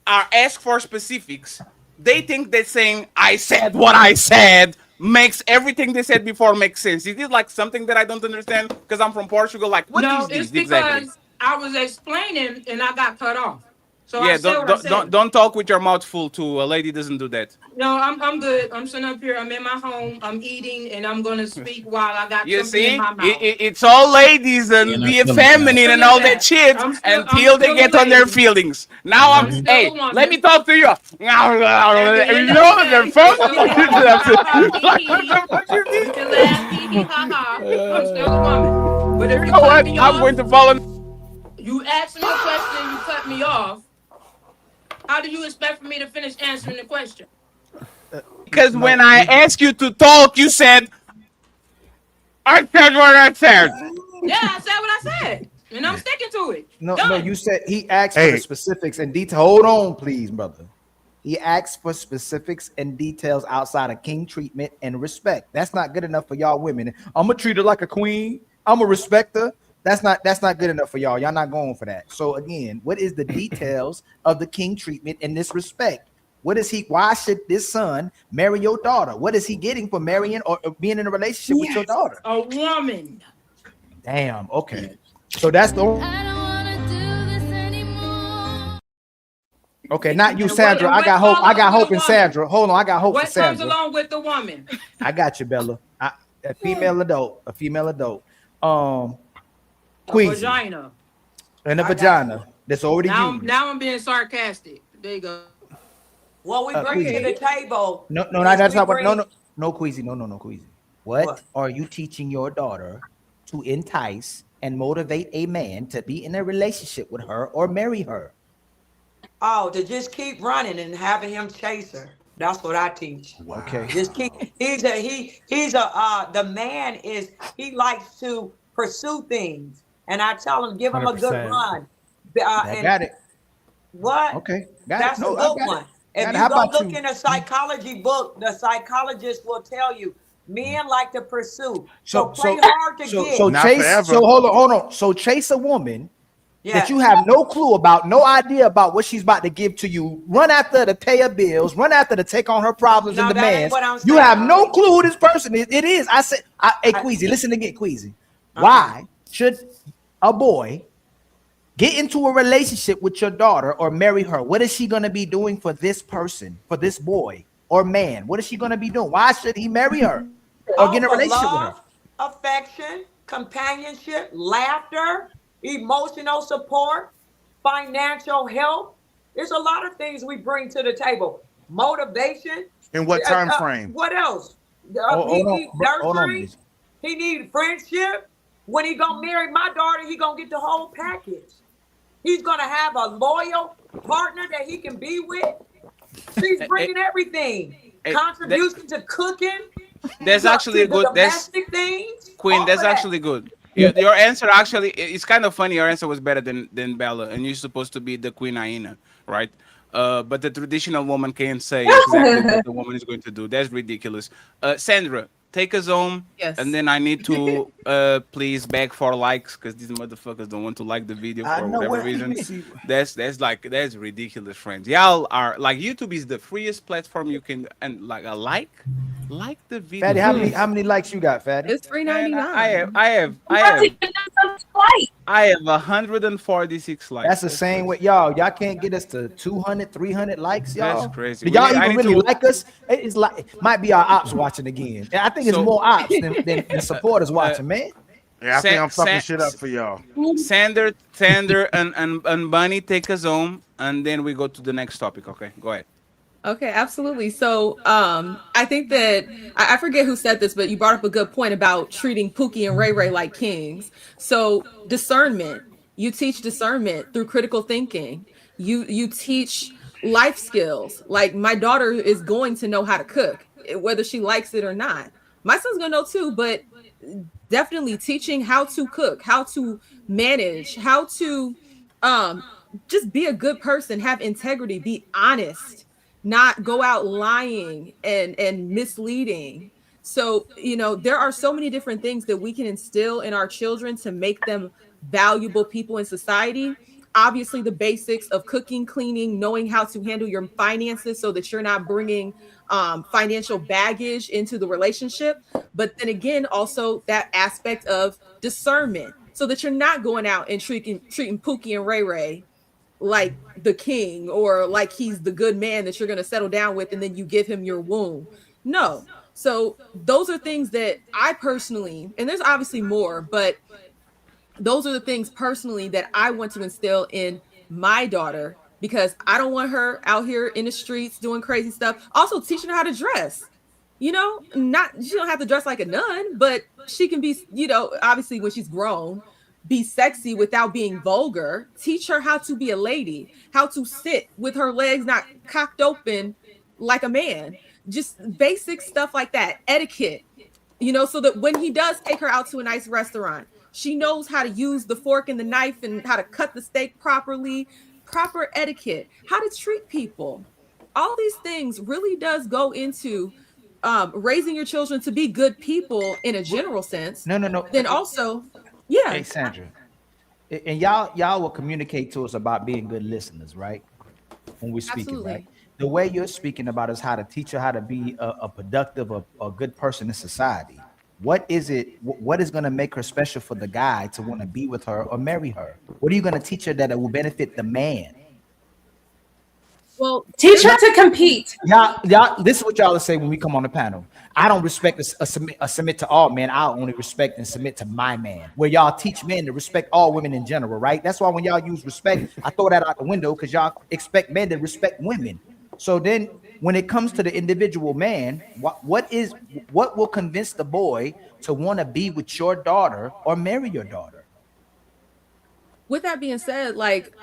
are asked for specifics, they think that saying I said what I said makes everything they said before make sense. Is it like something that I don't understand because I'm from Portugal? Like what is this it's because exactly? I was explaining and I got cut off. So Yeah, I said what I said. don't talk with your mouth full too. A lady doesn't do that. No, I'm good. I'm sitting up here. I'm in my home. I'm eating, and I'm gonna speak while I got You something see, in my mouth. it's all ladies and be feminine and all that shit until they get on their feelings. Now I'm hey, let me talk to you. I'm still a woman. But if You know what? I'm going to follow. You asked me a question, you cut me off. How do you expect for me to finish answering the question? Because when I asked you to talk, you said, I said what I said. Yeah, I said what I said. And I'm sticking to it. No, you said he asked for the specifics and detail. Hold on, please, brother. He asked for specifics and details outside of king treatment and respect. That's not good enough for y'all women. I'm gonna treat her like a queen. I'm gonna respect her. That's not good enough for y'all. Y'all not going for that. So again, what is the details of the king treatment in this respect? What is he? Why should this son marry your daughter? What is he getting for marrying or being in a relationship with your daughter? A woman. Damn. Okay. So that's the. Okay, not you, Sandra. I got hope. I got hope in Sandra. Hold on, I got hope in What Sandra. comes along with the woman? I got you, Bella. A female adult. Queasy. Vagina. And a vagina that's already Now, used. now I'm being sarcastic. There you go. What we bring to the table. No, that's not what. No, Queasy. No, Queasy. What are you teaching your daughter to entice and motivate a man to be in a relationship with her or marry her? Oh, to just keep running and having him chase her. That's what I teach. Okay. Just keep. The man is. He likes to pursue things, and I tell them, give them a good 100%. run. I got it. What? Okay, That's a good one. If you go look in a psychology book, the psychologist will tell you men like to pursue. So play hard to get. So Not chase. forever. So hold on. So chase a woman that you have no clue about, no idea about what she's about to give to you. Run after her to pay her bills. Run after her to take on her problems and demands. You have no clue who this person is. It is. I said, hey Queasy, listen again, Queasy. Why should a boy get into a relationship with your daughter or marry her? What is she going to be doing for this person, for this boy or man? What is she going to be doing? Why should he marry her or get in a relationship with her? Affection, companionship, laughter, emotional support, financial help. There's a lot of things we bring to the table. Motivation. In what time frame? What else? He needs nurturing. He needs friendship. When he gonna marry my daughter, he gonna get the whole package. He's gonna have a loyal partner that he can be with. She's bringing everything. Contribution to cooking. That's actually good. That's domestic things. Queen. That's actually good. Your answer actually, it's kind of funny. Your answer was better than Bella, and you're supposed to be the Queen Hyena, right? But the traditional woman can't say exactly what the woman is going to do. That's ridiculous. Sandra, take us home. Yes. And then I need to please beg for likes because these motherfuckers don't want to like the video for whatever reason. That's ridiculous, friends. Y'all are like, YouTube is the freest platform you can, and like the video. Fatty, how many likes you got, Fatty? It's $3.99. I have 146 likes. That's the same with y'all. Y'all can't get us to 200, 300 likes, y'all. That's crazy. Do y'all even really like us? It's like it might be our ops watching again. I think it's more ops than supporters watching, man. Yeah, I think I'm fucking shit up for y'all. Sander, and Bunny, take us home, and then we go to the next topic. Okay, go ahead. Okay, absolutely. So I think that I forget who said this, but you brought up a good point about treating Pookie and Ray Ray like kings. So discernment, you teach discernment through critical thinking. You teach life skills. Like my daughter is going to know how to cook, whether she likes it or not. My son's gonna know too, but definitely teaching how to cook, how to manage, how to just be a good person, have integrity, be honest, not go out lying and misleading. So, you know, there are so many different things that we can instill in our children to make them valuable people in society. Obviously, the basics of cooking, cleaning, knowing how to handle your finances so that you're not bringing financial baggage into the relationship. But then again, also that aspect of discernment so that you're not going out and treating Pookie and Ray Ray like the king or like he's the good man that you're going to settle down with and then you give him your womb. No. So those are things that I personally, and there's obviously more, but those are the things personally that I want to instill in my daughter because I don't want her out here in the streets doing crazy stuff. Also teaching her how to dress. You know, she don't have to dress like a nun, but she can be, you know, obviously when she's grown, be sexy without being vulgar. Teach her how to be a lady, how to sit with her legs not cocked open like a man. Just basic stuff like that. Etiquette, you know, so that when he does take her out to a nice restaurant, she knows how to use the fork and the knife and how to cut the steak properly, proper etiquette, how to treat people. All these things really does go into raising your children to be good people in a general sense. No. Then also, yeah. Hey, Sandra, and y'all will communicate to us about being good listeners, right? When we're speaking, Absolutely. right? The way you're speaking about is how to teach her how to be a productive, a good person in society. What is it? What is going to make her special for the guy to want to be with her or marry her? What are you going to teach her that it will benefit the man? Well, teach her to compete. Y'all, this is what y'all say when we come on the panel. I don't respect submit to all men. I only respect and submit to my man. Where y'all teach men to respect all women in general, right? That's why when y'all use respect, I throw that out the window because y'all expect men to respect women. So then when it comes to the individual man, what will convince the boy to want to be with your daughter or marry your daughter? With that being said, like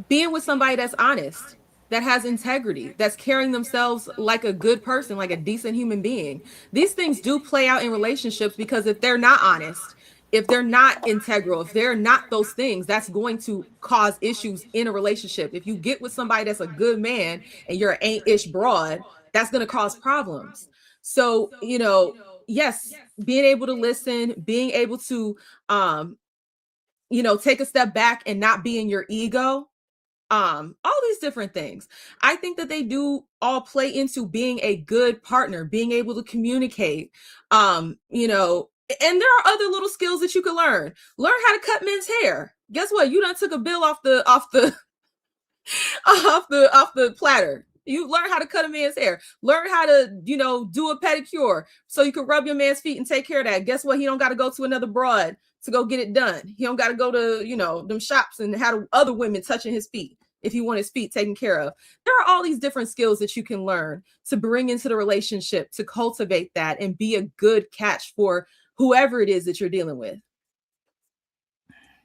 being with somebody that's honest, that has integrity, that's carrying themselves like a good person, like a decent human being. These things do play out in relationships, because if they're not honest, if they're not integral, if they're not those things, that's going to cause issues in a relationship. If you get with somebody that's a good man and you're an ain't-ish broad, that's going to cause problems. So, you know, yes, being able to listen, being able to, you know, take a step back and not be in your ego, all these different things. I think that they do all play into being a good partner, being able to communicate, you know, and there are other little skills that you can learn. Learn how to cut men's hair. Guess what? You done took a bill off the off the platter. You learn how to cut a man's hair. Learn how to, you know, do a pedicure so you can rub your man's feet and take care of that. Guess what? He don't got to go to another broad to go get it done. He don't got to go to, you know, them shops and have other women touching his feet if you want his feet taken care of. There are all these different skills that you can learn to bring into the relationship, to cultivate that and be a good catch for whoever it is that you're dealing with.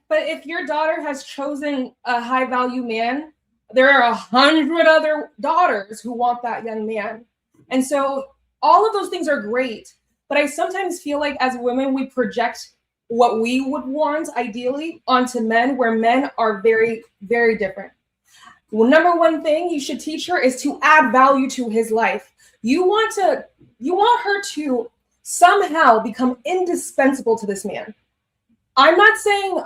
But if your daughter has chosen a high value man, there are 100 other daughters who want that young man. And so all of those things are great. But I sometimes feel like as women, we project what we would want ideally onto men, where men are very, very different. Well, number one thing you should teach her is to add value to his life. You want her to somehow become indispensable to this man. I'm not saying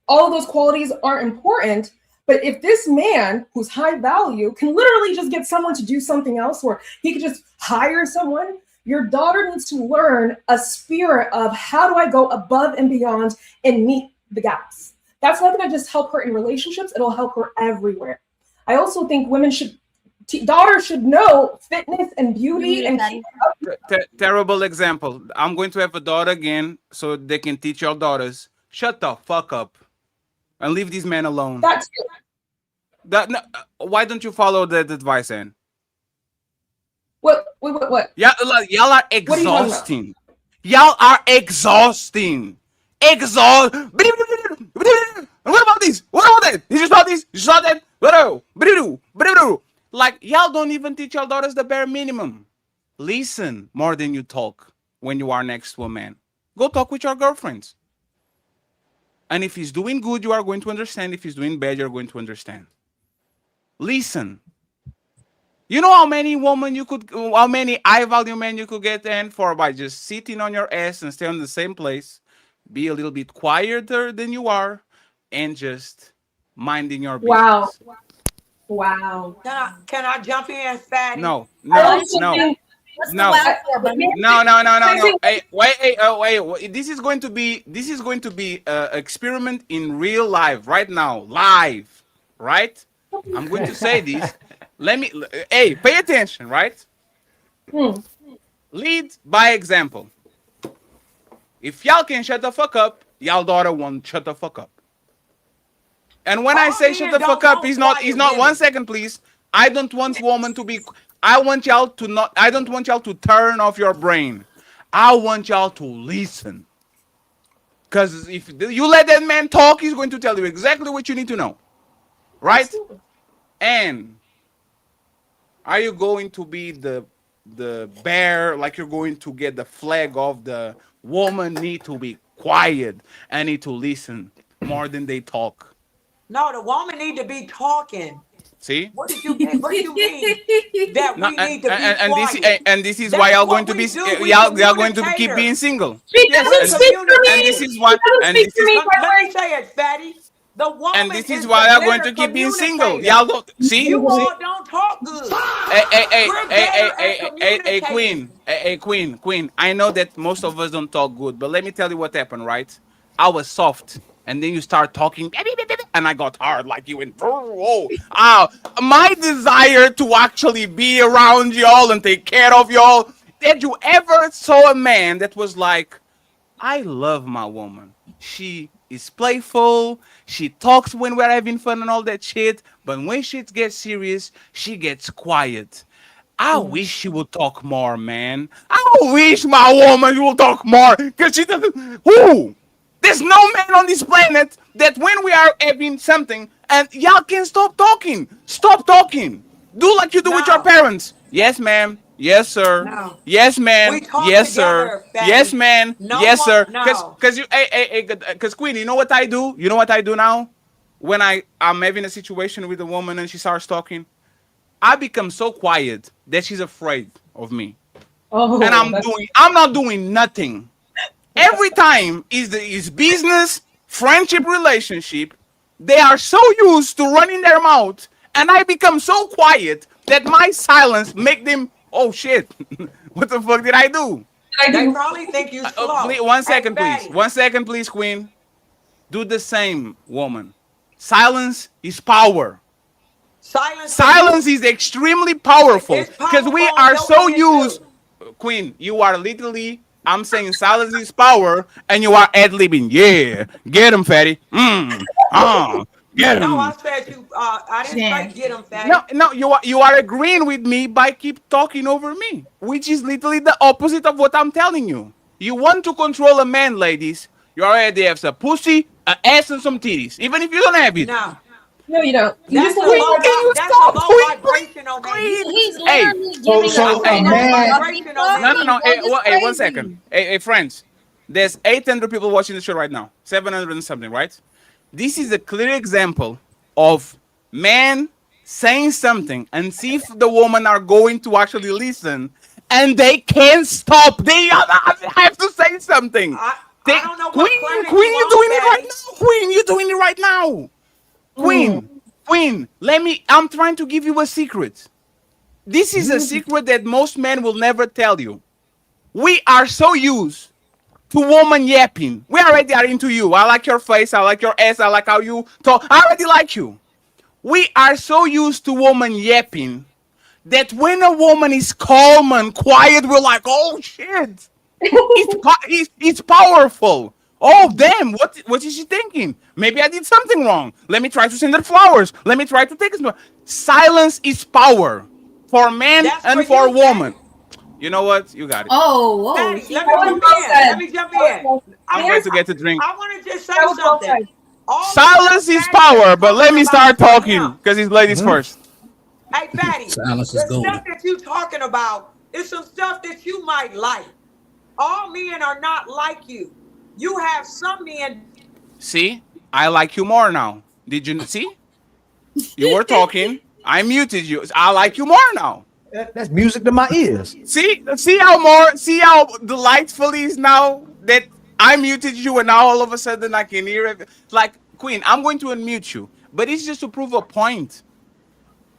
all of those qualities aren't important, but if this man who's high value can literally just get someone to do something else, or he could just hire someone, your daughter needs to learn a spirit of how do I go above and beyond and meet the gaps. That's not going to just help her in relationships, it'll help her everywhere. I also think women daughters should know fitness and beauty and terrible example. I'm going to have a daughter again so they can teach your daughters. Shut the fuck up and leave these men alone. That's true. Why don't you follow that advice, Ann? What? Yeah, y'all are exhausting. Y'all are exhausting. What about this? What about that? You saw this? You saw that? Like, y'all don't even teach your daughters the bare minimum. Listen more than you talk when you are next to a man. Go talk with your girlfriends. And if he's doing good, you are going to understand. If he's doing bad, you're going to understand. Listen. You know how many high value men you could get in for by just sitting on your ass and stay in the same place, be a little bit quieter than you are, and just minding your business. Wow. Can I jump in, Fatty? No. Hey, wait. This is going to be experiment in real life right now, live, right? I'm going to say this. Pay attention, right? Lead by example. If y'all can shut the fuck up, y'all daughter won't shut the fuck up. And when I say shut the fuck up, he's not 1 second, please. I don't want woman to be. I don't want y'all to turn off your brain. I want y'all to listen. Because if you let that man talk, he's going to tell you exactly what you need to know. Right? Absolutely. And are you going to be the bear, like you're going to get the flag of the woman need to be quiet and need to listen more than they talk? No, the woman need to be talking. See? What do you mean? That we need to be quiet? And this is why y'all going to be y'all going to keep being single. Yes, and this is why. Let me say it, Fatty. The woman. And this is why y'all going to keep being single. Y'all don't see. You all don't talk good. Hey, Queen. I know that most of us don't talk good, but let me tell you what happened. Right? I was soft. And then you start talking, and I got hard like you went, my desire to actually be around y'all and take care of y'all. Did you ever saw a man that was like, I love my woman. She is playful. She talks when we're having fun and all that shit. But when shit gets serious, she gets quiet. I wish she would talk more, man. I wish my woman would talk more. Because she doesn't. Who? There's no man on this planet that when we are having something and y'all can stop talking. Stop talking. Do like you do with your parents. Yes, ma'am. Yes, sir. No. Yes, man. We talk Yes, together, sir. Fatty. Yes, man. No yes, one- sir. no. Because Queen, you know what I do? You know what I do now? When I'm having a situation with a woman and she starts talking, I become so quiet that she's afraid of me. Oh, And I'm not doing nothing. Every time is business, friendship, relationship. They are so used to running their mouth, and I become so quiet that my silence make them, oh shit, what the fuck did I do? They probably think you slow. Please, 1 second, Hey, please. Fatty. 1 second, please, Queen. Do the same, woman. Silence is power. Silence is extremely powerful because we are so used. Queen, you are literally. I'm saying silence is power, and you are ad-libbing. Yeah, get him, Fatty. Get him. No, I said you. I didn't say get him, Fatty. No, you are agreeing with me by keep talking over me, which is literally the opposite of what I'm telling you. You want to control a man, ladies. You already have some pussy, an ass, and some titties, even if you don't have it. No, you don't. That's a Queen, low, can you that's stop, a low Queen? vibrational man. He's Hey, literally giving so us a man- No. 1 second. Hey, friends. There's 800 people watching the show right now. 700 and something, right? This is a clear example of man saying something and see if the women are going to actually listen, and they can't stop. They have to say something. I don't know what planet Queen, you you're on, doing it right Fatty. now. Queen, you're doing it right now. Queen, I'm trying to give you a secret. This is a secret that most men will never tell you. We are so used to woman yapping. We already are into you. I like your face. I like your ass. I like how you talk. I already like you. We are so used to woman yapping that when a woman is calm and quiet, we're like, oh shit. It's powerful. Oh damn! What is she thinking? Maybe I did something wrong. Let me try to send her flowers. Let me try to take it. Silence is power for man and for woman. You know what? You got it. Oh, whoa. Fatty, let me jump in. I'm going to get a drink. I want to just say something. Silence is power, but let me start talking because it's ladies first. Hey, Fatty, Silence is the golden. stuff that you talking about is some stuff that you might like. All men are not like you. You have some men. See, I like you more now. Did you see? You were talking. I muted you. I like you more now. That's music to my ears. See how delightful it is now that I muted you and now all of a sudden I can hear it. Like, Queen, I'm going to unmute you, but it's just to prove a point.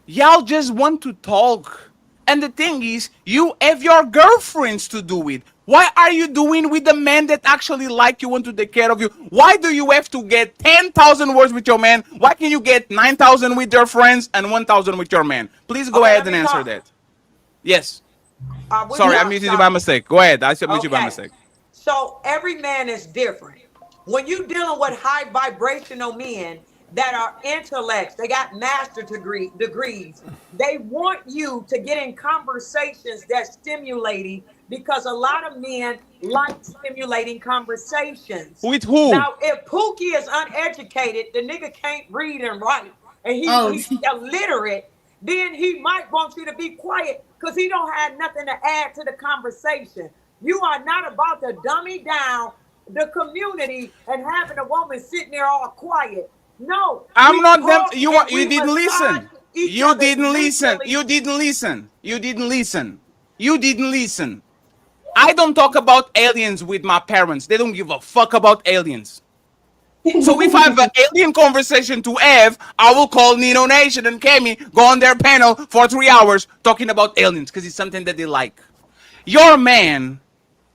Y'all just want to talk. And the thing is, you have your girlfriends to do it. Why are you doing with the men that actually like you, want to take care of you? Why do you have to get 10,000 words with your man? Why can you get 9,000 with your friends and 1,000 with your man? Please go ahead and answer that. Yes. Sorry, I muted you by mistake. Go ahead. I muted you by mistake. So every man is different. When you dealing with high vibrational men that are intellects, they got master degrees. They want you to get in conversations that's stimulating because a lot of men like stimulating conversations. With who? Now, if Pookie is uneducated, the nigga can't read and write, and he's illiterate, then he might want you to be quiet because he don't have nothing to add to the conversation. You are not about to dummy down the community and having a woman sitting there all quiet. No, I'm not them. You didn't listen. You didn't listen. You didn't listen. You didn't listen. You didn't listen. I don't talk about aliens with my parents. They don't give a fuck about aliens. So if I have an alien conversation to have, I will call Nino Nation and Kemi, go on their panel for 3 hours talking about aliens because it's something that they like. Your man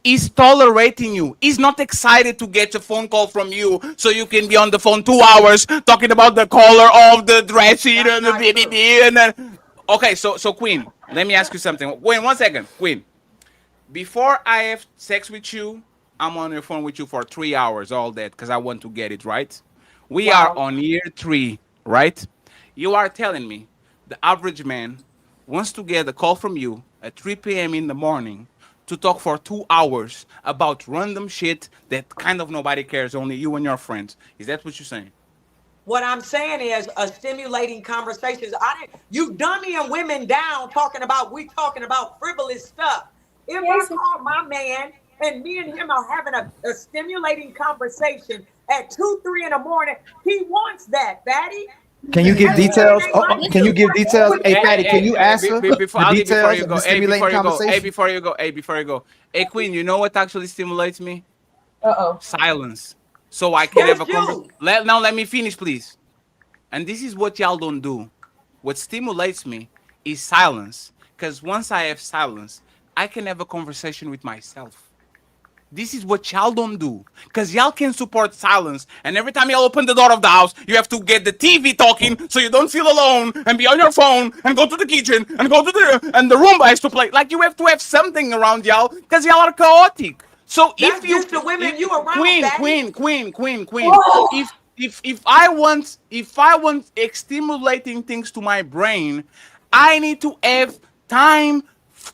is tolerating you. He's not excited to get a phone call from you so you can be on the phone 2 hours talking about the color of the dress sheet and the BBB and then. Okay, so Queen, let me ask you something. Wait 1 second, Queen. Before I have sex with you, I'm on the phone with you for 3 hours, all that, because I want to get it right. We are on year 3, right? You are telling me, the average man wants to get a call from you at 3 p.m. in the morning to talk for 2 hours about random shit that kind of nobody cares, only you and your friends. Is that what you're saying? What I'm saying is stimulating conversations. You dummying women down talking about frivolous stuff. If I call my man and me and him are having a stimulating conversation at 2, 3 in the morning, he wants that, Fatty. Can you give details? Can you give details? Hey, Fatty, can you answer the details of the stimulating conversation? Before you go. Hey, Queen, you know what actually stimulates me? Silence. So I can have a conversation. Let me finish, please. And this is what y'all don't do. What stimulates me is silence. Because once I have silence, I can have a conversation with myself. This is what y'all don't do. Because y'all can support silence. And every time y'all open the door of the house, you have to get the TV talking so you don't feel alone and be on your phone and go to the kitchen and go to the Roomba has to play. Like you have to have something around y'all because y'all are chaotic. So that's if you the women you around, Queen. Oh. If I want stimulating things to my brain, I need to have time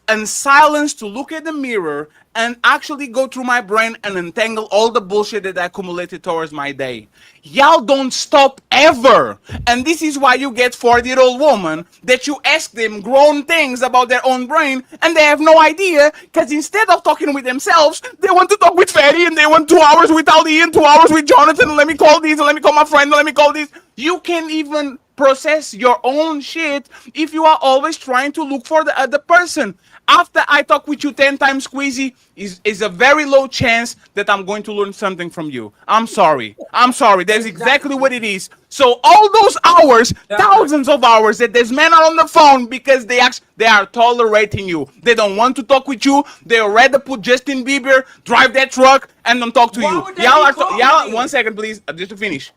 and silence to look at the mirror and actually go through my brain and untangle all the bullshit that I accumulated towards my day. Y'all don't stop ever. And this is why you get 40-year-old women that you ask them grown things about their own brain and they have no idea, because instead of talking with themselves, they want to talk with Fatty and they want 2 hours with Ali and 2 hours with Jonathan and let me call these and let me call my friend and let me call this. You can't even process your own shit if you are always trying to look for the other person. After I talk with you 10 times, Squeezy, is a very low chance that I'm going to learn something from you. I'm sorry. That's exactly what it is. So all those hours, thousands of hours that these men are on the phone because they are tolerating you. They don't want to talk with you. They rather put Justin Bieber, drive that truck, and don't talk to you. Y'all, 1 second, please, just to finish.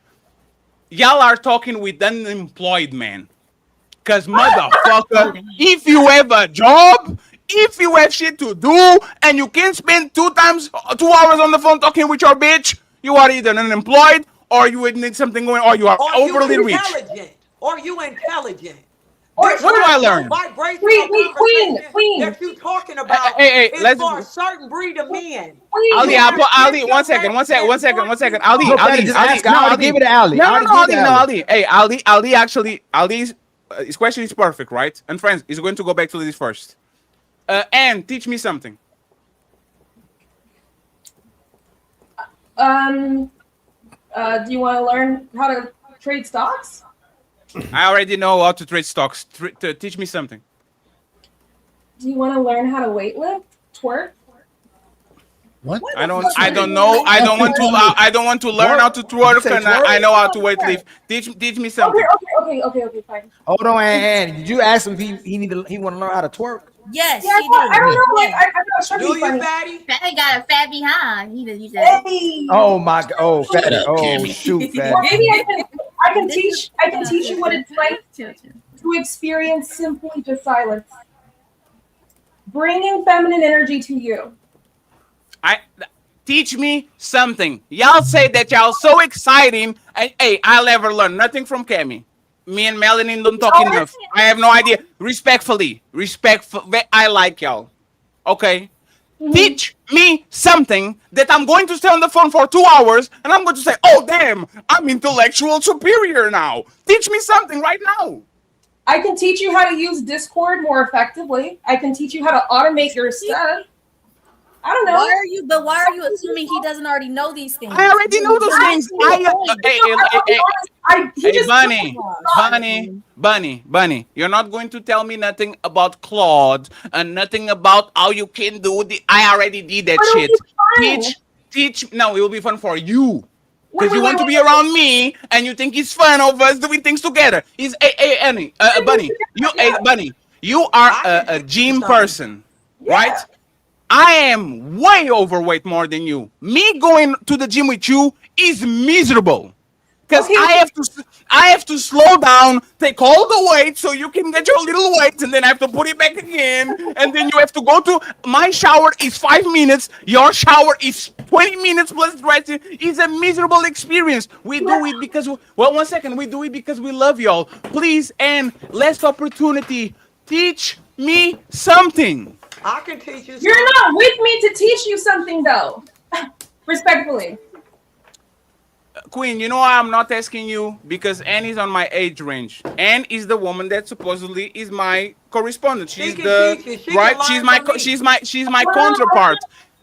Y'all are talking with unemployed men. Because, motherfucker, if you have a job, if you have shit to do, and you can't spend 2 hours on the phone talking with your bitch, you are either unemployed, or you would need something going, or you are overly rich. Or you intelligent. What do I learn? Queen. That you talking about is for a certain breed of men. Ali, 1 second. Ali. I'll give it to Ali. Hey, Ali actually, his question is perfect, right? And friends, he's going to go back to this first. And teach me something. Do you want to learn how to trade stocks? I already know how to trade stocks. Teach me something. Do you want to learn how to weightlift, twerk? What? I don't know. I don't want to learn how to twerk, and I know how to weightlift. Teach me something. Okay, fine. Hold on, and did you ask him if he want to learn how to twerk? Yes, yeah, he did. I don't know. Like, I thought do you, Fatty? Fatty got a fat behind. He did. You said. Hey. Oh my God! Oh, Fatty! Oh shoot, Fatty! Well, maybe I can teach you what it's like to experience simply just silence, bringing feminine energy to you. Teach me something. Y'all say that y'all so exciting. Hey, I'll ever learn nothing from Cammy. Me and Melanie don't talk enough. I have no idea. Respectfully, I like y'all. Okay? Mm-hmm. Teach me something that I'm going to stay on the phone for 2 hours and I'm going to say, oh, damn, I'm intellectual superior now. Teach me something right now. I can teach you how to use Discord more effectively. I can teach you how to automate your stuff. I don't know. Why are you assuming he doesn't already know these things? I already know those things. Bunny, you're not going to tell me nothing about Claude and nothing about how you can do I already did that shit. Teach. No, it will be fun for you. Because you want to be around me and you think it's fun of us doing things together. Bunny, you are a gym person, right? I am way overweight more than you. Me going to the gym with you is miserable. Because I have to slow down, take all the weight so you can get your little weights, and then I have to put it back again. And then you have to go to my shower is 5 minutes. Your shower is 20 minutes plus dressing. It's a miserable experience. We do it because we do it because we love y'all. Please, and last opportunity. Teach me something. I can teach you. You're not with me to teach you something, though. Respectfully. Queen, you know why I'm not asking you? Because Anne is on my age range. Anne is the woman that supposedly is my correspondent. She's right. She's my counterpart.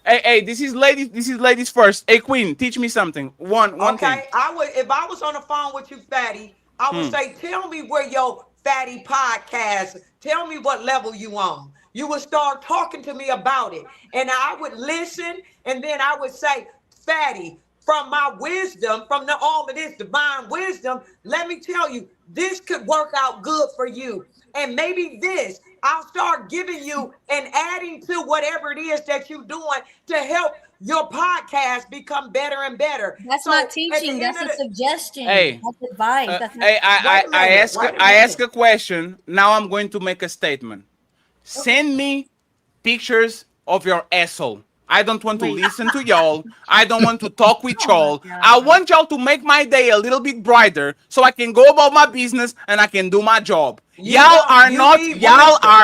Hey, this is ladies first. Hey, Queen, teach me something. One thing. Okay, I would, if I was on the phone with you, Fatty, I would say, tell me where your Fatty podcast, tell me what level you on. You would start talking to me about it. And I would listen, and then I would say, Fatty, from my wisdom, from all of this divine wisdom, let me tell you, this could work out good for you. And maybe this, I'll start giving you and adding to whatever it is that you're doing to help your podcast become better and better. That's not teaching. That's a suggestion. Hey, that's advice. That's not I ask a question. Now I'm going to make a statement. Send me pictures of your asshole. I don't want to listen to y'all. I don't want to talk with y'all. I want y'all to make my day a little bit brighter so I can go about my business and I can do my job. Y'all are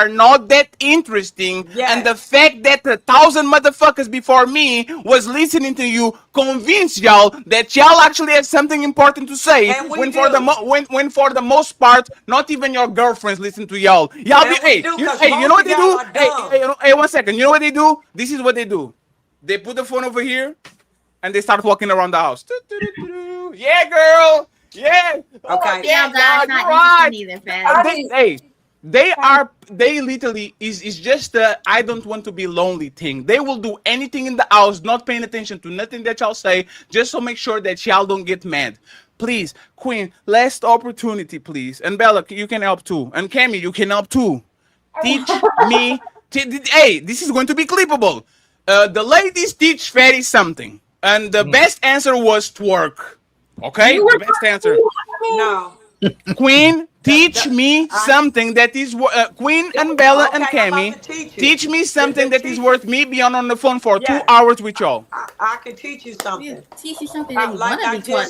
not that interesting. And the fact that 1,000 motherfuckers before me was listening to you convinced y'all that y'all actually have something important to say. When for the most part, not even your girlfriends listen to y'all. Y'all you know what they do? Hey, 1 second. You know what they do? This is what they do. They put the phone over here and they start walking around the house. Yeah, girl. Yeah. Okay. Yeah, that's not right. Either, they literally is just I don't want to be lonely thing. They will do anything in the house, not paying attention to nothing that y'all say, just to make sure that y'all don't get mad. Please, Queen, last opportunity, please. And Bella, you can help too. And Cammy, you can help too. Teach me. Hey, this is going to be clippable. The ladies teach Fatty something, and the best answer was twerk. Okay, the best answer. No. Queen, teach me something that is Queen and Bella and Cammy. Teach me something that is worth me being on the phone for 2 hours with y'all. I can teach you something. Teach you something that you like want to be taught.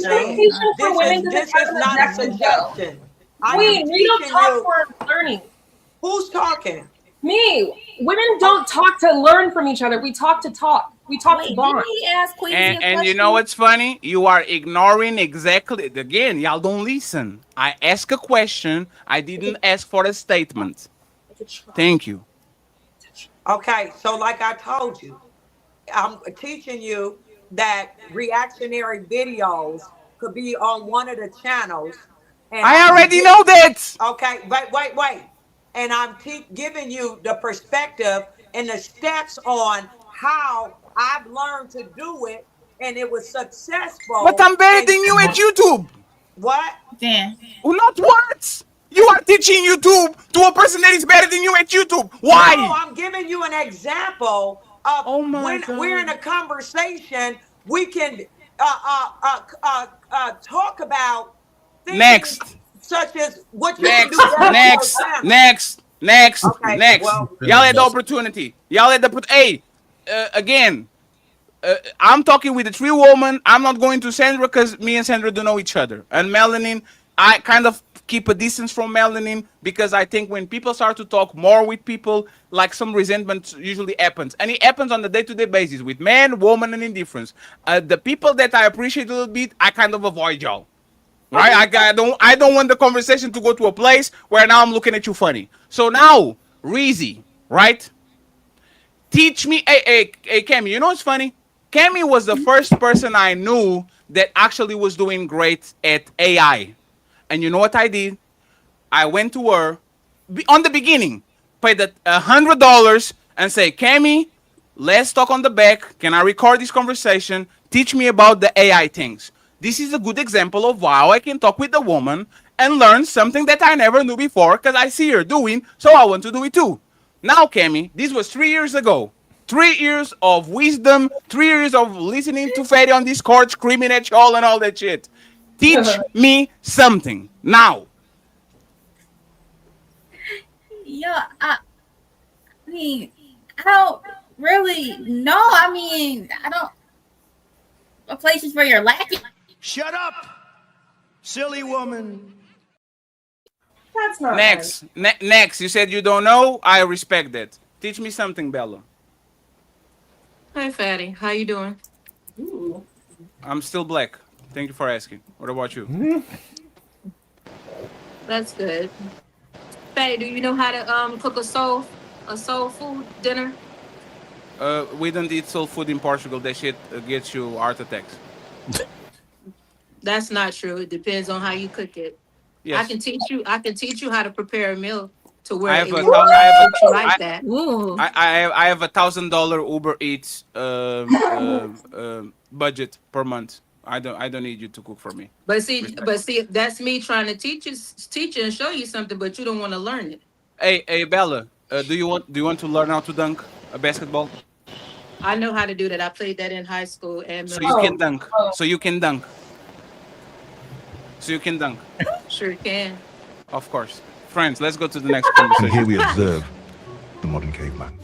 This is not a suggestion. Queen, we don't talk for learning. Who's talking? Me. Women don't talk to learn from each other. We talk to talk. We talk to bond. And you know what's funny? You are ignoring exactly. Again, y'all don't listen. I ask a question. I didn't ask for a statement. Thank you. Okay, so like I told you, I'm teaching you that reactionary videos could be on one of the channels. And I already know that. Okay, wait. And I'm giving you the perspective and the steps on how I've learned to do it, and it was successful. But I'm better than you at YouTube. What? Yeah. Well, not words. You are teaching YouTube to a person that is better than you at YouTube. Why? No, I'm giving you an example of when we're in a conversation, we can talk about things such as what you can do. Next. Well, y'all had the opportunity. Y'all had the hey. Again, I'm talking with the 3 women. I'm not going to Sandra because me and Sandra don't know each other. And Melanin, I kind of keep a distance from Melanin because I think when people start to talk more with people, like some resentment usually happens. And it happens on a day-to-day basis with men, women, and indifference. The people that I appreciate a little bit, I kind of avoid y'all. Right? I don't want the conversation to go to a place where now I'm looking at you funny. So now, Reezy, right? Teach me, hey, Cammy, you know what's funny? Cammy was the first person I knew that actually was doing great at AI. And you know what I did? I went to her on the beginning, paid $100 and say, Cammy, let's talk on the back. Can I record this conversation? Teach me about the AI things. This is a good example of how I can talk with a woman and learn something that I never knew before because I see her doing, so I want to do it too. Now, Cammy, this was 3 years ago. 3 years of wisdom, 3 years of listening to Fatty on Discord, screaming at y'all and all that shit. Teach me something now. Yeah, I mean, I don't really know. I mean, I don't. What places where you're lacking? Shut up, silly woman. That's not Next. You said you don't know. I respect that. Teach me something, Bella. Hi, Fatty. How you doing? I'm still black. Thank you for asking. What about you? That's good. Fatty, do you know how to cook a soul food dinner? We don't eat soul food in Portugal. That shit gets you heart attacks. That's not true. It depends on how you cook it. Yes. I can teach you how to prepare a meal to where I have it a, will I treat you like have that. I have $1,000 Uber Eats budget per month. I don't need you to cook for me. But see, that's me trying to teach you and show you something, but you don't want to learn it. Hey, Bella, do you want to learn how to dunk a basketball? I know how to do that. I played that in high school and So you can dunk. So you can dunk. So you can dunk. Sure can. Of course. Friends, let's go to the next conversation. And here we observe the modern caveman.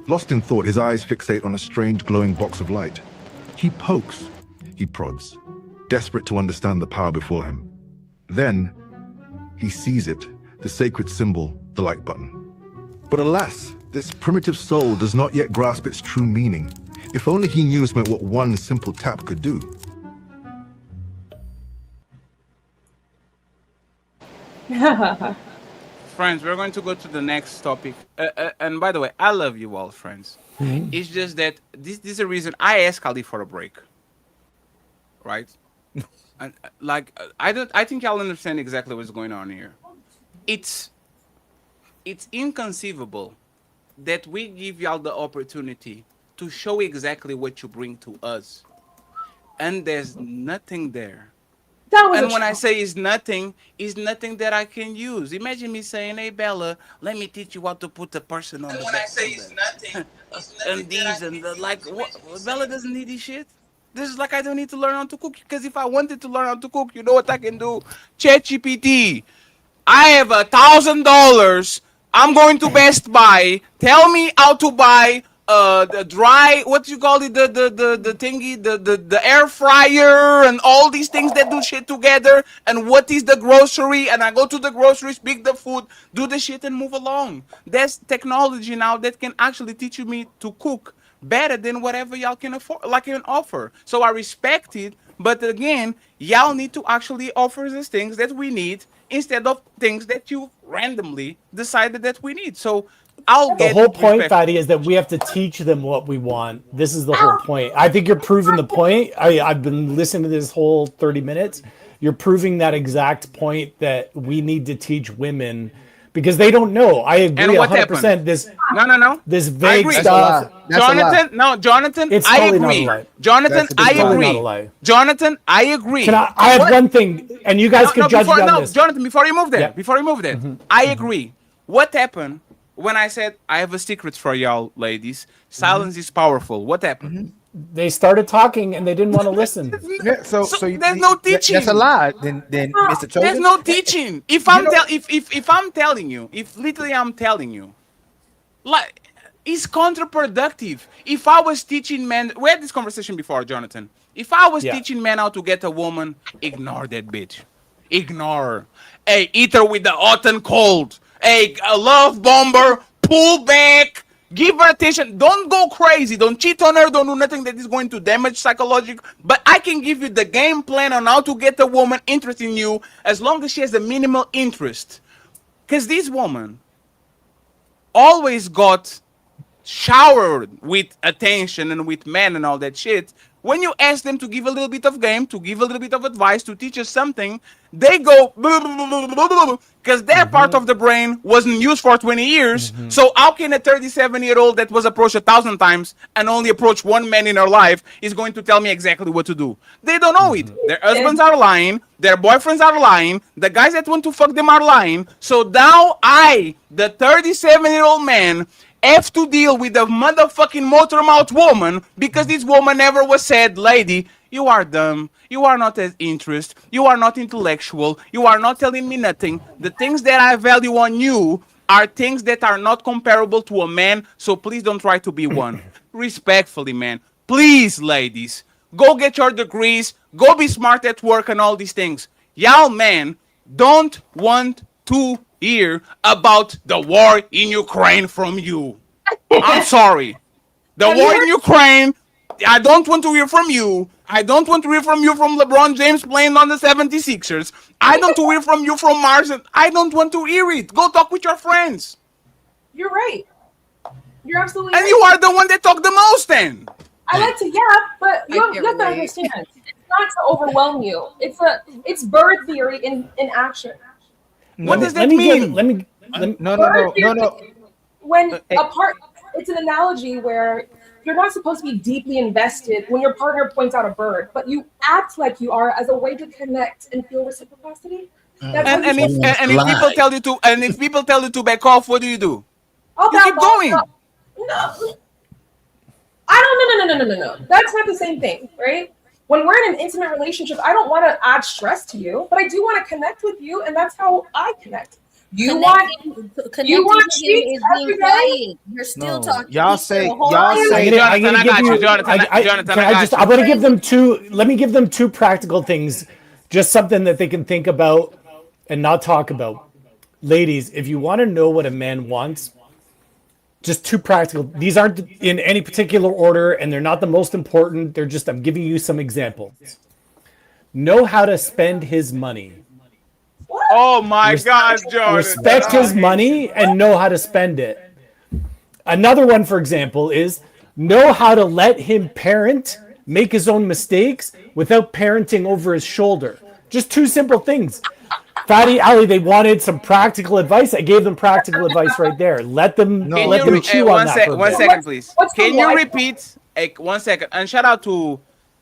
Lost in thought, his eyes fixate on a strange glowing box of light. He pokes, he prods, desperate to understand the power before him. Then, he sees it, the sacred symbol, the like button. But alas, this primitive soul does not yet grasp its true meaning. If only he knew what one simple tap could do. Friends, we're going to go to the next topic. And by the way, I love you all, friends. It's just that this is the reason I asked Ali for a break. Right? And I think y'all understand exactly what's going on here. It's inconceivable that we give y'all the opportunity to show exactly what you bring to us. And there's nothing there. And when I say it's nothing that I can use. Imagine me saying, hey, Bella, let me teach you how to put the person on the back. It's nothing. And these and the, like, what? Bella doesn't need this shit. This is like I don't need to learn how to cook. Because if I wanted to learn how to cook, you know what I can do? ChatGPT. I have $1,000. I'm going to Best Buy. Tell me how to buy the dry, what you call it, the thingy, the air fryer and all these things that do shit together, and what is the grocery, and I go to the groceries, pick the food, do the shit and move along. There's technology now that can actually teach me to cook better than whatever y'all can afford, like can offer. So I respect it, but again, y'all need to actually offer the things that we need instead of things that you randomly decided that we need. So I'll get the whole point, Fatty, is that we have to teach them what we want. This is the whole point. I think you're proving the point. I've been listening to this whole 30 minutes. You're proving that exact point that we need to teach women because they don't know. I agree 100%. This vague stuff. Jonathan, it's I totally agree. Not a lie. Jonathan, I totally agree. Not a lie. Jonathan, I agree. I have one thing, and you guys can judge me on this. Jonathan, before you move there, I agree. What happened when I said I have a secret for y'all, ladies? Silence is powerful. What happened? They started talking and they didn't want to listen. So there's no teaching. That's a lie. Then Mr. Chosen. There's no teaching. If I'm telling you, if literally I'm telling you, like, it's counterproductive. If I was teaching men, we had this conversation before, Jonathan. If I was teaching men how to get a woman, ignore that bitch. Ignore her. Hey, eat her with the hot and cold. Hey, a love bomber, pull back, give her attention. Don't go crazy. Don't cheat on her. Don't do nothing that is going to damage psychological. But I can give you the game plan on how to get a woman interested in you as long as she has a minimal interest. Because this woman always got showered with attention and with men and all that shit. When you ask them to give a little bit of game, to give a little bit of advice, to teach us something, they go because their part of the brain wasn't used for 20 years. So how can a 37-year-old that was approached 1,000 times and only approached one man in her life is going to tell me exactly what to do? They don't know it. Their husbands are lying. Their boyfriends are lying. The guys that want to fuck them are lying. So now I, the 37-year-old man, have to deal with a motherfucking motor mouth woman because this woman never was said, lady, you are dumb, you are not as interest, you are not intellectual, you are not telling me nothing. The things that I value on you are things that are not comparable to a man, so please don't try to be one. Respectfully, man. Please, ladies, go get your degrees, go be smart at work and all these things. Y'all, man, don't want to hear about the war in Ukraine from you. I'm sorry. The war in Ukraine, I don't want to hear from you. I don't want to hear from you from LeBron James playing on the 76ers. I don't want to hear from you from Mars. I don't want to hear it. Go talk with your friends. You're right. You're absolutely And right. you are the one that talk the most then. I like to, but you have to understand. It's not to overwhelm you. It's bird theory in action. What does that mean? No. When a part, it's an analogy where you're not supposed to be deeply invested when your partner points out a bird, but you act like you are as a way to connect and feel reciprocity. And if people tell you to back off, what do? You keep going. No. No. That's not the same thing, right? When we're in an intimate relationship, I don't want to add stress to you, but I do want to connect with you, and that's how I connect. You want cheeks every day? You're still talking. Y'all say. I'm gonna give them two. Let me give them two practical things, just something that they can think about and not talk about. Ladies, if you want to know what a man wants, just two practical. These aren't in any particular order, and they're not the most important. They're just, I'm giving you some examples. Know how to spend his money. Oh my God, Jordan. Respect his money and know how to spend it. Another one, for example, is know how to let him parent, make his own mistakes without parenting over his shoulder. Just two simple things. Fatty, Ali, they wanted some practical advice. I gave them practical advice right there. Let them chew on that. One second, please. Can you repeat? 1 second. And shout out to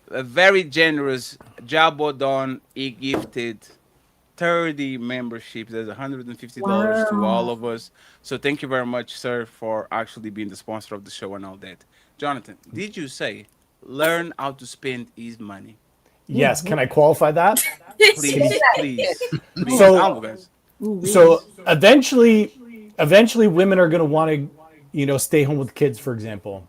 a very generous Jabodon. He gifted 30 memberships. There's $150 to all of us. So thank you very much, sir, for actually being the sponsor of the show and all that. Jonathan, did you say learn how to spend his money? Yes. Can I qualify that? Please. So eventually women are going to want to, stay home with kids, for example.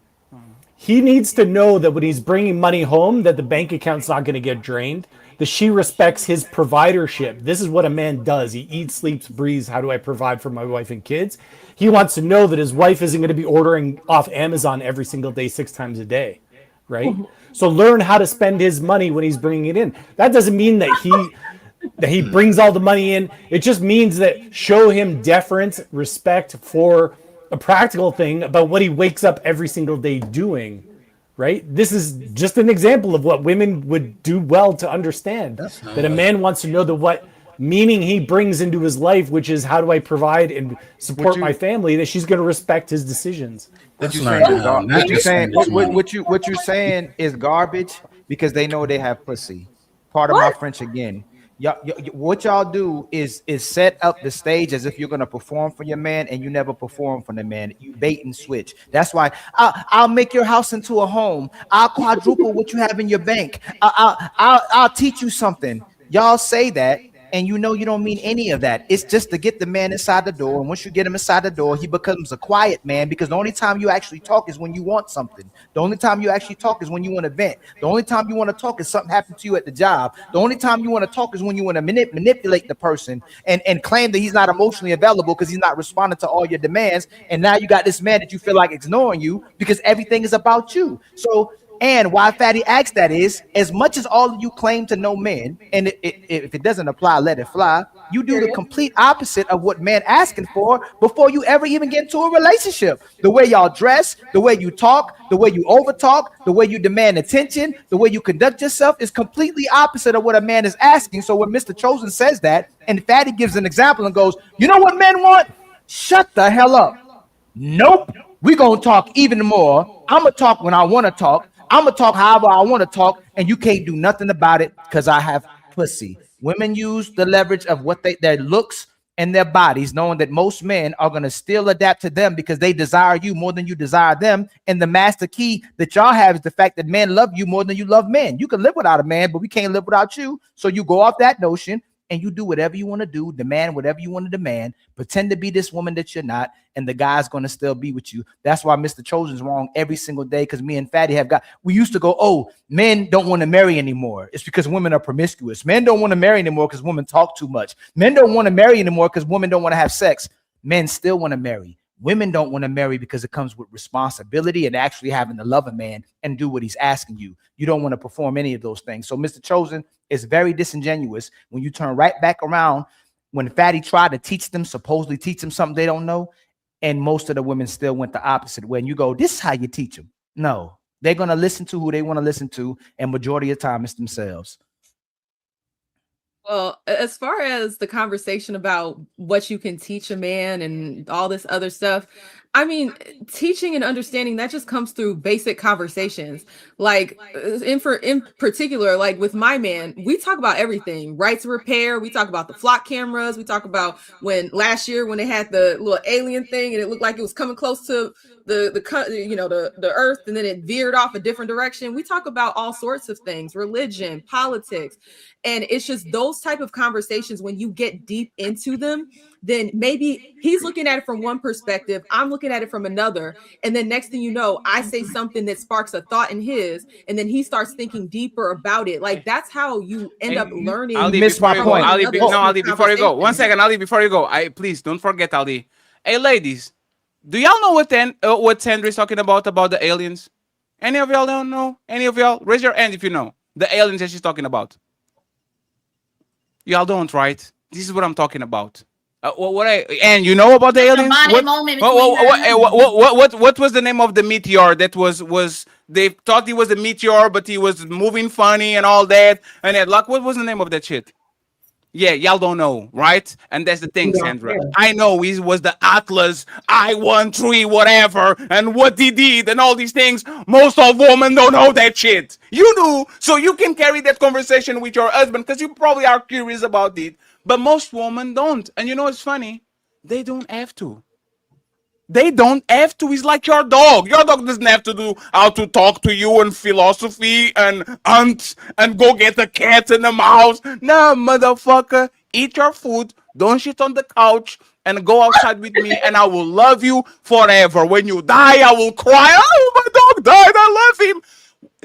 He needs to know that when he's bringing money home, that the bank account's not going to get drained, that she respects his providership. This is what a man does. He eats, sleeps, breathes. How do I provide for my wife and kids? He wants to know that his wife isn't going to be ordering off Amazon every single day, 6 times a day, right? So learn how to spend his money when he's bringing it in. That doesn't mean that he brings all the money in. It just means that show him deference, respect for a practical thing about what he wakes up every single day doing, right? This is just an example of what women would do well to understand. That a man wants to know what meaning he brings into his life, which is how do I provide and support my family, that she's going to respect his decisions. What you're saying is garbage because they know they have pussy. Part of my French again. What y'all do is set up the stage as if you're going to perform for your man, and you never perform for the man. You bait and switch. That's why I'll make your house into a home. I'll quadruple what you have in your bank. I'll teach you something. Y'all say that, and you don't mean any of that. It's just to get the man inside the door. And once you get him inside the door, he becomes a quiet man, because the only time you actually talk is when you want something. The only time you actually talk is when you want to vent. The only time you want to talk is something happened to you at the job. The only time you want to talk is when you want to manipulate the person and claim that he's not emotionally available because he's not responding to all your demands. And now you got this man that you feel like ignoring you because everything is about you. So, and why Fatty asked that is, as much as all of you claim to know men, and if it doesn't apply, let it fly, you do the complete opposite of what men asking for before you ever even get into a relationship. The way y'all dress, the way you talk, the way you overtalk, the way you demand attention, the way you conduct yourself is completely opposite of what a man is asking. So when Mr. Chosen says that, and Fatty gives an example and goes, you know what men want? Shut the hell up. Nope. We're going to talk even more. I'm going to talk when I want to talk. I'm going to talk however I want to talk, and you can't do nothing about it because I have pussy. Women use the leverage of what their looks and their bodies, knowing that most men are going to still adapt to them because they desire you more than you desire them. And the master key that y'all have is the fact that men love you more than you love men. You can live without a man, but we can't live without you. So you go off that notion and you do whatever you want to do, demand whatever you want to demand, pretend to be this woman that you're not, and the guy's going to still be with you. That's why Mr. Chosen's wrong every single day, because me and Fatty we used to go, oh, men don't want to marry anymore. It's because women are promiscuous. Men don't want to marry anymore because women talk too much. Men don't want to marry anymore because women don't want to have sex. Men still want to marry. Women don't want to marry because it comes with responsibility and actually having to love a man and do what he's asking you. You don't want to perform any of those things. So Mr. Chosen is very disingenuous when you turn right back around when Fatty tried to teach them, supposedly teach them something they don't know. And most of the women still went the opposite way. And you go, this is how you teach them. No, they're going to listen to who they want to listen to. And majority of the time it's themselves. Well, as far as the conversation about what you can teach a man and all this other stuff, I mean, teaching and understanding that just comes through basic conversations. Like in particular, like with my man, we talk about everything, rights repair. We talk about the flock cameras. We talk about when last year when they had the little alien thing and it looked like it was coming close to the earth and then it veered off a different direction. We talk about all sorts of things, religion, politics. And it's just those type of conversations when you get deep into them, then maybe he's looking at it from one perspective, I'm looking at it from another. And then next thing you know, I say something that sparks a thought in his, and then he starts thinking deeper about it. Like that's how you end up learning. Ali, before you go, Ali, before you go, 1 second, Ali, before you go, please don't forget, Ali. Hey, ladies, do y'all know what Sandra is talking about the aliens? Any of y'all don't know? Any of y'all? Raise your hand if you know the aliens that she's talking about. Y'all don't, right? This is what I'm talking about. And you know about the aliens? What was the name of the meteor that was they thought he was a meteor, but he was moving funny and all that? And then, like, what was the name of that shit? Yeah, y'all don't know, right? And that's the thing, Sandra. I know he was the Atlas I-13 whatever, and what he did and all these things. Most of women don't know that shit. You do, so you can carry that conversation with your husband because you probably are curious about it. But most women don't. And you know what's funny? They don't have to. They don't have to. It's like your dog. Your dog doesn't have to do how to talk to you and philosophy and hunt and go get a cat and a mouse. No, motherfucker. Eat your food. Don't shit on the couch and go outside with me and I will love you forever. When you die, I will cry. Oh, my dog died. I love him.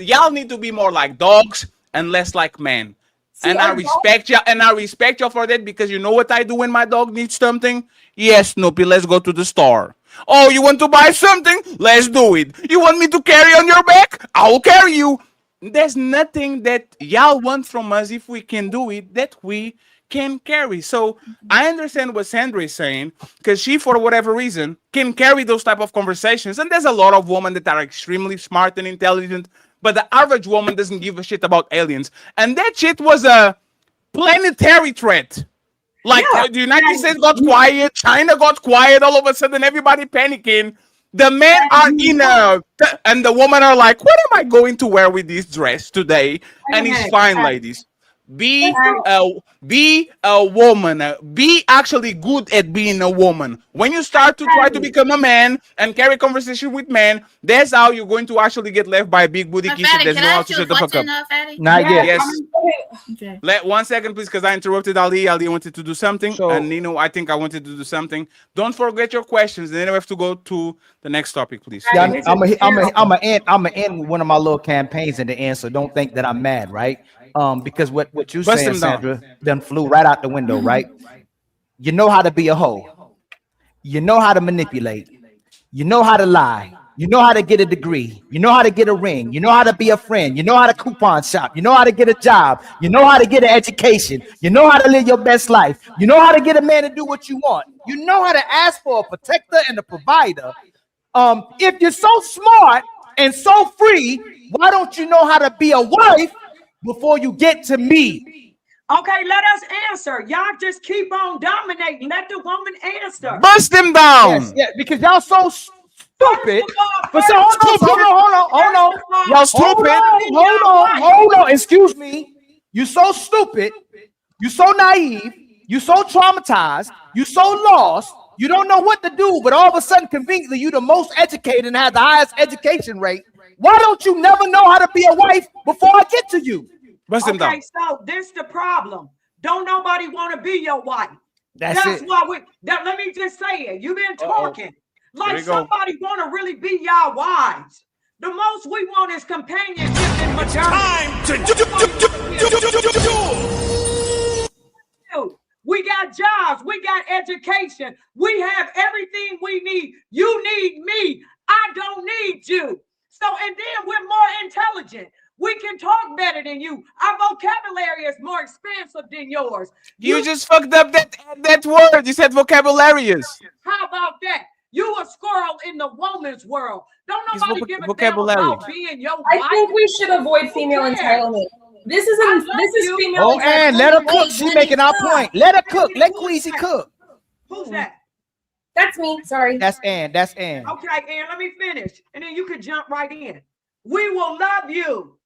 Y'all need to be more like dogs and less like men. And I respect you, and I respect you for that because you know what I do when my dog needs something? Yes, Snoopy, let's go to the store. Oh, you want to buy something? Let's do it. You want me to carry on your back? I will carry you. There's nothing that y'all want from us if we can do it that we can carry. So I understand what Sandra is saying because she, for whatever reason, can carry those type of conversations. And there's a lot of women that are extremely smart and intelligent. But the average woman doesn't give a shit about aliens. And that shit was a planetary threat. Like the United States got quiet, China got quiet, all of a sudden everybody panicking. The men are in and the women are like, what am I going to wear with this dress today? And it's fine, ladies. Be a woman. Be actually good at being a woman. When you start to try to become a man and carry conversation with men, that's how you're going to actually get left by a big booty kid that doesn't know how to shut the fuck up. Not yet. Yes. Okay. Let 1 second, please, because I interrupted Ali. Ali wanted to do something, and Nino, I think I wanted to do something. Don't forget your questions. Then we have to go to the next topic, please. Yeah, I'm gonna end one of my little campaigns in the end, so don't think that I'm mad, right? Because what you saying, Sandra, then flew right out the window, right? You know how to be a hoe. You know how to manipulate. You know how to lie. You know how to get a degree. You know how to get a ring. You know how to be a friend. You know how to coupon shop. You know how to get a job. You know how to get an education. You know how to live your best life. You know how to get a man to do what you want. You know how to ask for a protector and a provider. If you're so smart and so free, why don't you know how to be a wife before you get to me? Okay, let us answer. Y'all just keep on dominating. Let the woman answer. Bust them down. Yes, yeah, because y'all so stupid. But so hold on. Y'all stupid. Hold on. Excuse me. You so stupid. You so naive. You so traumatized. You so lost. You don't know what to do. But all of a sudden, conveniently, you the most educated and have the highest education rate. Why don't you never know how to be a wife before I get to you? Okay, so this the problem. Don't nobody want to be your wife. That's why let me just say it. You've been talking like somebody want to really be y'all wives. The most we want is companionship and maternity. Time to do. We got jobs. We got education. We have everything we need. You need me. I don't need you. So, and then we're more intelligent. We can talk better than you. Our vocabulary is more expansive than yours. You just fucked up that word. You said vocabularious. How about that? You a squirrel in the woman's world. Don't nobody give a vocabulary. damn about being your wife. I think we should avoid female entitlement. This is female. Oh, and let her cook. She making our point. Let her cook. Let Queasy cook. Who's that? That's me. Sorry. That's Ann. That's Ann. Okay, Ann, let me finish. And then you can jump right in. We will love you.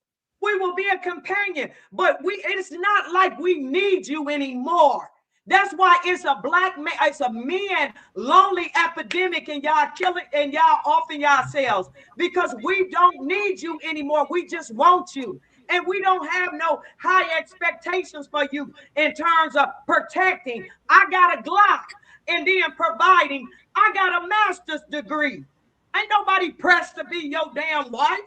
We will be a companion. But it's not like we need you anymore. That's why it's a men lonely epidemic, and y'all killing and y'all offing yourselves because we don't need you anymore. We just want you. And we don't have no high expectations for you in terms of protecting. I got a Glock and then providing. I got a master's degree. Ain't nobody pressed to be your damn wife.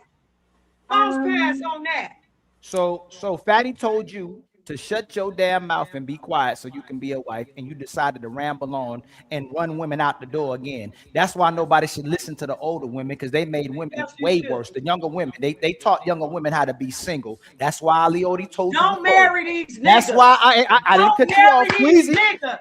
Bounce pass on that. So Fatty told you to shut your damn mouth and be quiet so you can be a wife, and you decided to ramble on and run women out the door again. That's why nobody should listen to the older women, because they made women way worse. The younger women, they taught younger women how to be single. That's why Leody told you. Don't marry these niggas. That's why I didn't cut you off, Queasy.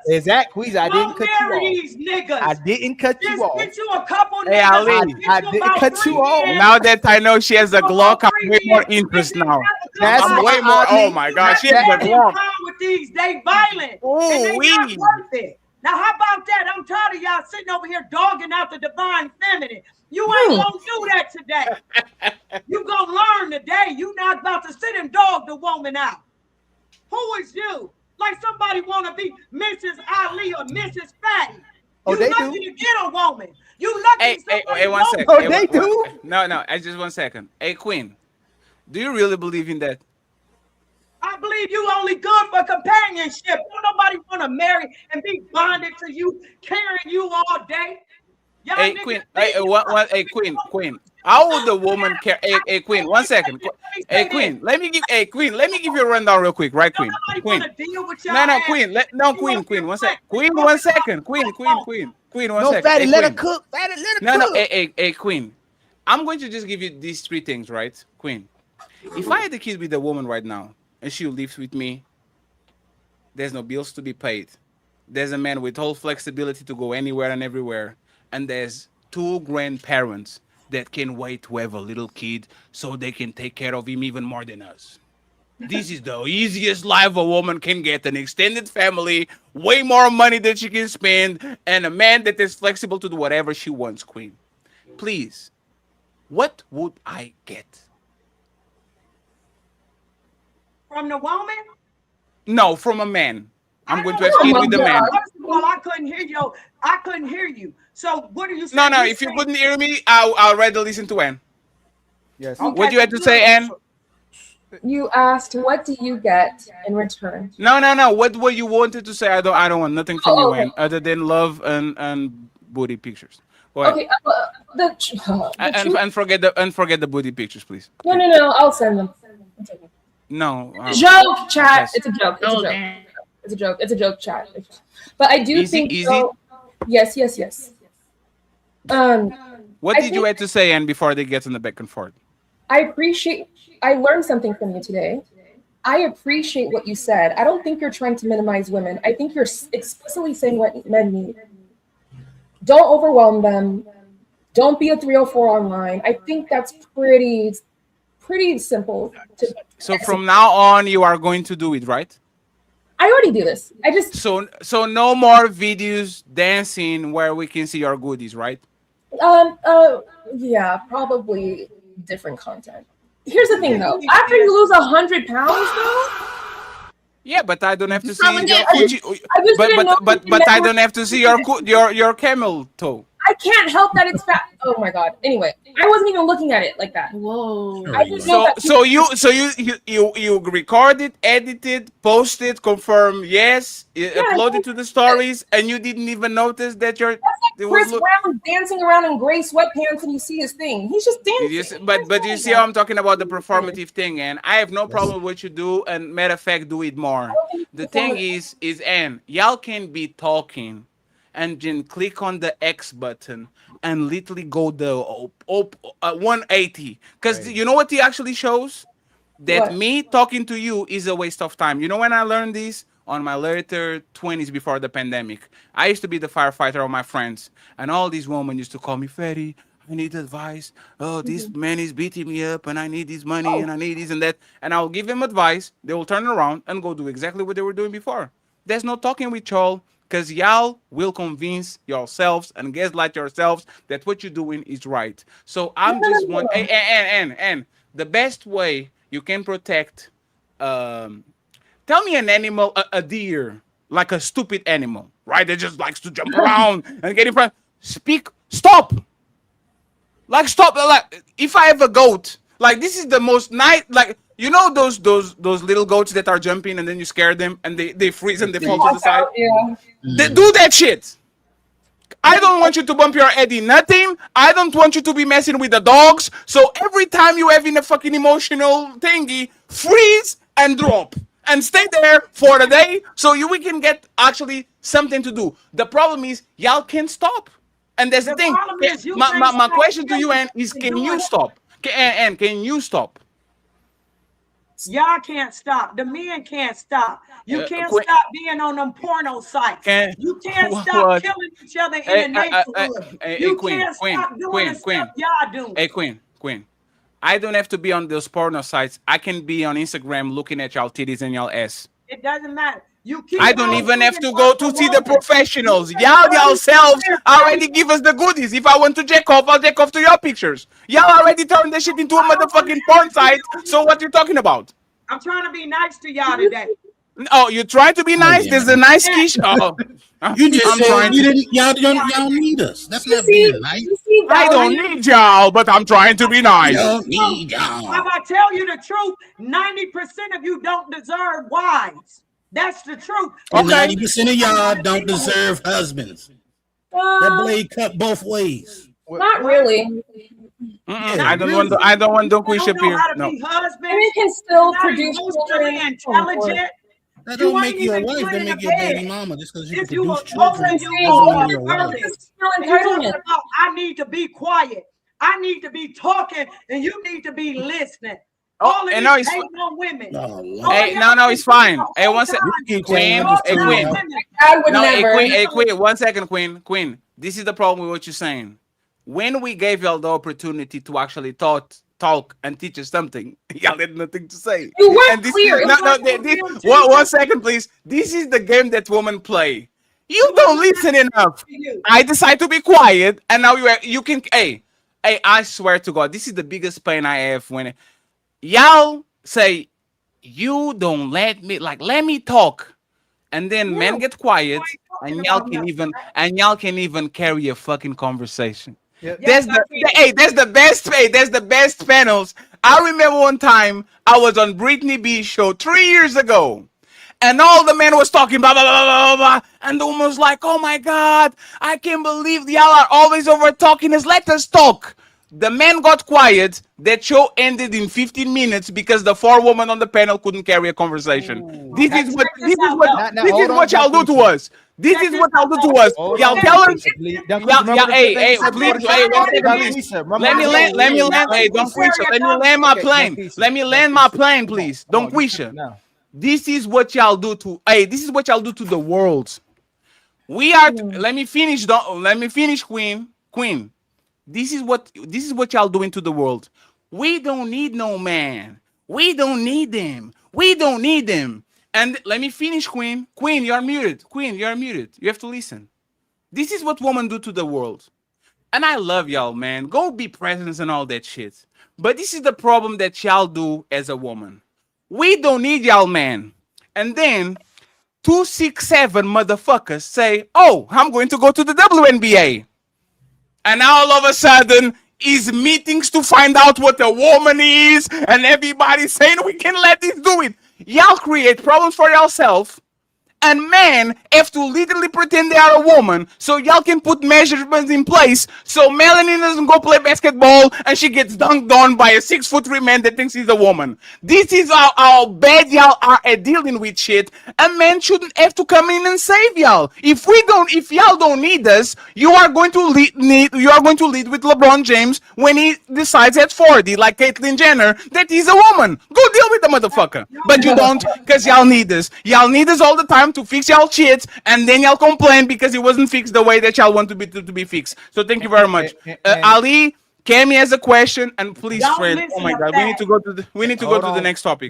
Exactly, Queasy. I didn't cut you off. These niggas. I didn't cut you off. Get you a couple Hey, Ali. I didn't cut you off. Now that I know she has a Glock, I'm way more interest now. That's I'm way more. Oh my God, she has a Glock. With these, they violent. And they not worth it. Now, how about that? I'm tired of y'all sitting over here dogging out the divine feminine. You ain't gonna do that today. You gonna learn today. You not about to sit and dog the woman out. Who is you? Like somebody want to be Mrs. Ali or Mrs. Fatty. Oh, you they lucky do. to get a woman. You lucky. Hey, 1 second. Oh, they do. No, just 1 second. Hey, Queen, do you really believe in that? I believe you only good for companionship. Don't nobody want to marry and be bonded to you, carrying you all day. Y'all Hey, Queen. Hey, Queen. How would the woman care? Hey, Queen. 1 second. Hey, Queen. Let me give you a rundown real quick, right, Queen? Queen. No, Queen. Queen. 1 second. Queen. 1 second. Queen. 1 No, second. Fatty, Hey, let her Queen. cook. Fatty, let her No, cook. hey, Queen. I'm going to just give you these 3 things, right, Queen? If I had a kid with a woman right now, and she lives with me, there's no bills to be paid. There's a man with whole flexibility to go anywhere and everywhere. And there's 2 grandparents that can wait to have a little kid so they can take care of him even more than us. This is the easiest life a woman can get: an extended family, way more money that she can spend, and a man that is flexible to do whatever she wants, Queen. Please, what would I get? From the woman? No, from a man. I'm going to have kids with the man. First of all, I couldn't hear you. So what are you saying? No, if you couldn't hear me, I'll rather listen to Ann. Yes. Okay, what do you have to say, Ann? You asked, what do you get in return? No. What were you wanted to say? I don't want nothing from you, Ann, other than love and booty pictures. Go ahead. Okay. And forget the booty pictures, please. No. I'll send them. No. Joke, chat. Yes. It's a joke. It's a joke. It's a joke, chat. But I do think. Easy? So, yes. What did you have to say, Ann, before they get in the back and forth? I learned something from you today. I appreciate what you said. I don't think you're trying to minimize women. I think you're explicitly saying what men need. Don't overwhelm them. Don't be a 304 online. I think that's pretty simple. So from now on, you are going to do it, right? I already do this. So no more videos dancing where we can see your goodies, right? Yeah, probably different content. Here's the thing, though. After you lose 100 pounds, though. Yeah, but I don't have to see probably your get- I just didn't know but you I never- don't have to see your camel toe. I can't help that it's fat. Oh my god. Anyway, I wasn't even looking at it like that. Whoa. I just know that So you record it, edit it, post it, confirm yes, upload it to the stories, and you didn't even notice that you're. Chris Brown dancing around in gray sweatpants and you see his thing. He's just dancing. But you see how I'm talking about the performative thing, and I have no problem with what you do, and matter of fact, do it more. The thing is and y'all can be talking and then click on the X button and literally go the 180. Because you know what he actually shows? That What? me talking to you is a waste of time. You know when I learned this? On my later 20s before the pandemic. I used to be the firefighter of my friends. And all these women used to call me, Fatty, I need advice. Oh, this man is beating me up and I need this money and I need this and that. And I'll give them advice. They will turn around and go do exactly what they were doing before. There's no talking with y'all because y'all will convince yourselves and gaslight yourselves that what you're doing is right. So I'm just one. And the best way you can protect, tell me an animal, a deer, like a stupid animal, right? That just likes to jump around and get in front. Stop. Like stop. Like if I have a goat, like this is the most nice. Like you know those little goats that are jumping and then you scare them and they freeze and they fall to the side. Yeah. They do that shit. I don't want you to bump your head in nothing. I don't want you to be messing with the dogs. So every time you have in a fucking emotional thingy, freeze and drop. And stay there for the day so we can get actually something to do. The problem is y'all can't stop. And that's the thing. My question to you, Ann, is can you stop? Ann, can you stop? Y'all can't stop. The men can't stop. You can't stop being on them porno sites. You can't stop killing each other in the neighborhood. You can't stop doing the stuff y'all do. Hey, Queen. I don't have to be on those porno sites. I can be on Instagram looking at y'all titties and y'all ass. It doesn't matter. I don't even have to go to see the professionals. Y'all yourselves already give us the goodies. If I want to jack off, I'll jack off to your pictures. Y'all already turned this shit into a motherfucking porn site. So what you talking about? I'm trying to be nice to y'all today. Oh, you're trying to be nice? There's a nice quiche. Oh, you just said y'all need us. That's not being nice. I don't need y'all, but I'm trying to be nice. Don't need y'all. If I tell you the truth, 90% of you don't deserve wives. That's the truth. And 90% of y'all don't deserve husbands. That blade cut both ways. Not really. I don't want Don Quish up here. No. Women can still produce children. Intelligent. That don't make you a wife. That make you a baby mama. Just because you produce children doesn't mean you're a wife. I need to be quiet. I need to be talking, and you need to be listening. Oh, and now it's women. Hey, no, it's fine. Hey, one second, Queen. Queen. 1 second, Queen. This is the problem with what you're saying. When we gave y'all the opportunity to actually talk and teach us something, y'all had nothing to say. You weren't and this clear. Is, one second, please. This is the game that women play. You don't listen enough. I decide to be quiet, and now you can. Hey, I swear to God, this is the biggest pain I have when y'all say you don't let me talk, and then men get quiet, and y'all can even carry a fucking conversation. Yeah. That's the best panels. I remember one time I was on Brittany B's show 3 years ago, and all the men was talking blah blah blah blah blah, and the woman was like, "Oh my God, I can't believe y'all are always over talking us. Let us talk." The men got quiet. That show ended in 15 minutes because the 4 women on the panel couldn't carry a conversation. This is what y'all do to us. This is what y'all do to us. Y'all tell us. Hey, please, let me land. Hey, don't quit. Let me land my plane. Let me land my plane, please. Don't quit. This is what y'all do to. Hey, this is what y'all do to the world. We are. Let me finish. Let me finish, Queen. This is what y'all doing to the world. We don't need no man. We don't need them. And let me finish, Queen. Queen, you're muted. You have to listen. This is what women do to the world. And I love y'all, man. Go be presidents and all that shit. But this is the problem that y'all do as a woman. We don't need y'all, man. And then 267 motherfuckers say, "Oh, I'm going to go to the WNBA." And now all of a sudden, is meetings to find out what a woman is, and everybody's saying we can let this do it. Y'all create problems for yourself. And men have to literally pretend they are a woman so y'all can put measurements in place so Melanie doesn't go play basketball and she gets dunked on by a 6'3" man that thinks he's a woman. This is how bad y'all are at dealing with shit, and men shouldn't have to come in and save y'all. If y'all don't need us, you are going to lead with LeBron James when he decides at 40, like Caitlyn Jenner, that he's a woman. Go deal with the motherfucker. But you don't, because y'all need us. Y'all need us all the time to fix y'all shit, and then y'all complain because it wasn't fixed the way that y'all want to be fixed. So thank you very much. Ali, Cammy has a question, and please, friend. Oh my God, we need to go to the next topic.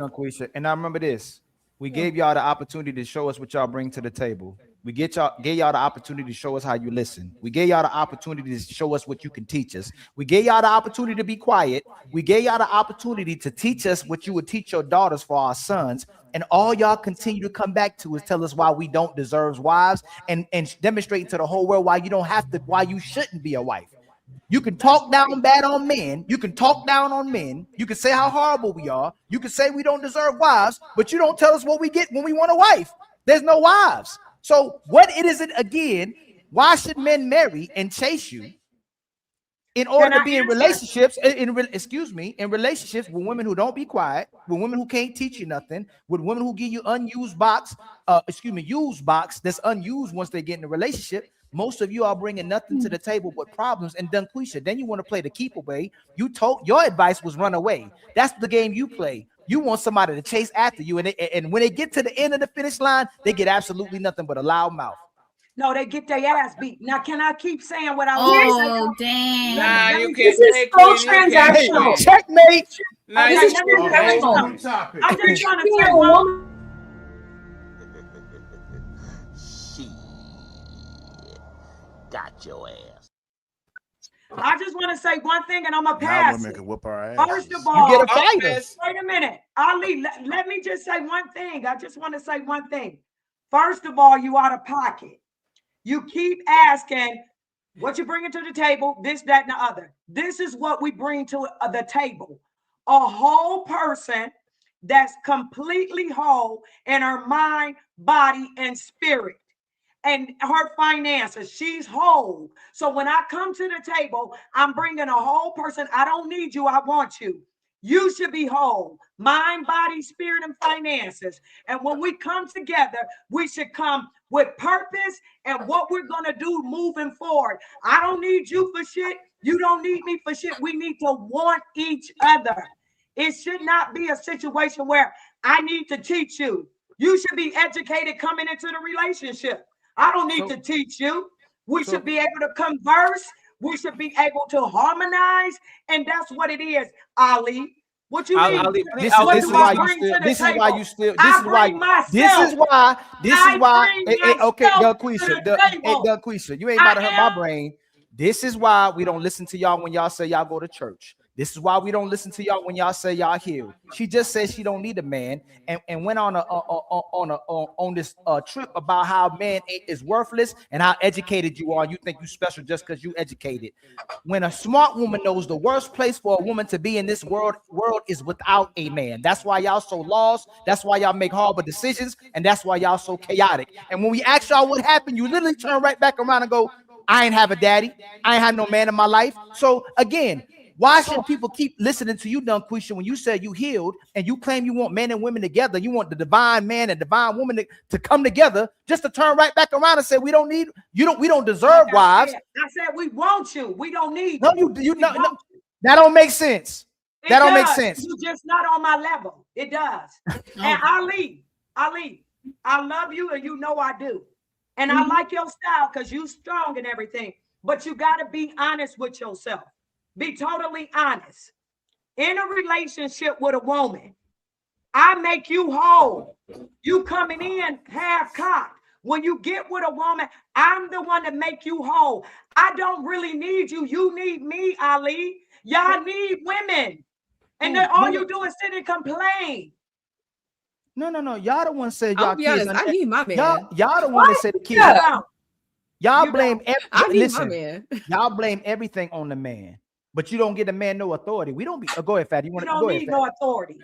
And I remember this. We gave y'all the opportunity to show us what y'all bring to the table. We gave y'all the opportunity to show us how you listen. We gave y'all the opportunity to show us what you can teach us. We gave y'all the opportunity to be quiet. We gave y'all the opportunity to teach us what you would teach your daughters for our sons. And all y'all continue to come back to is tell us why we don't deserve wives and demonstrate to the whole world why you shouldn't be a wife. You can talk down bad on men. You can talk down on men. You can say how horrible we are. You can say we don't deserve wives, but you don't tell us what we get when we want a wife. There's no wives. So what it is it again? Why should men marry and chase you in order to be in relationships? In relationships with women who don't be quiet, with women who can't teach you nothing, with women who give you used box that's unused once they get in a relationship. Most of you are bringing nothing to the table but problems and Dunquisha. Then you want to play the keep away. Your advice was run away. That's the game you play. You want somebody to chase after you, and when they get to the end of the finish line, they get absolutely nothing but a loud mouth. No, they get their ass beat. Now, can I keep saying what I want to say? Damn. Nah, you This can't. is so transactional. Checkmate. Nah, I'm just trying to say one. Got your ass. I just want to say one thing, and I'm gonna Now pass. women can whoop our ass. First of all, you get a fighter. Wait a minute, Ali. Let me just say one thing. I just want to say one thing. First of all, you out of pocket. You keep asking what you bringing to the table, this, that, and the other. This is what we bring to the table. A whole person that's completely whole in her mind, body, and spirit. And her finances, she's whole. So when I come to the table, I'm bringing a whole person. I don't need you, I want you. You should be whole, mind, body, spirit, and finances. And when we come together, we should come with purpose and what we're going to do moving forward. I don't need you for shit. You don't need me for shit. We need to want each other. It should not be a situation where I need to teach you. You should be educated coming into the relationship. I don't need to teach you. We should be able to converse. We should be able to harmonize. And that's what it is, Ali. What you mean? Ali, this is why you still. Okay, Dunquisha, you ain't about to hurt my brain. This is why we don't listen to y'all when y'all say y'all go to church. This is why we don't listen to y'all when y'all say y'all healed. She just said she don't need a man, and went on this trip about how man is worthless and how educated you are. You think you special just because you educated. When a smart woman knows the worst place for a woman to be in this world is without a man. That's why y'all so lost. That's why y'all make horrible decisions, and that's why y'all so chaotic. And when we ask y'all what happened, you literally turn right back around and go, I ain't have a daddy. I ain't have no man in my life. So again, why should people keep listening to you, Dunquisha, when you say you healed and you claim you want men and women together? You want the divine man and divine woman to come together, just to turn right back around and say we don't deserve wives. I said we want you. We don't need you. No, that don't make sense. That don't make sense. You're just not on my level. It does. And Ali, I love you, and you know I do. And I like your style because you're strong and everything. But you got to be honest with yourself. Be totally honest. In a relationship with a woman, I make you whole. You coming in half cocked. When you get with a woman, I'm the one to make you whole. I don't really need you. You need me, Ali. Y'all need women. And then all you do is sit and complain. No. Y'all the one said y'all I'll be honest, I need my man. Y'all the one that said the kids. Y'all blame I need my listen, man. y'all blame everything on the man, but you don't give the man no authority. We don't be go ahead, Fatty. You want to don't go need ahead? no authority.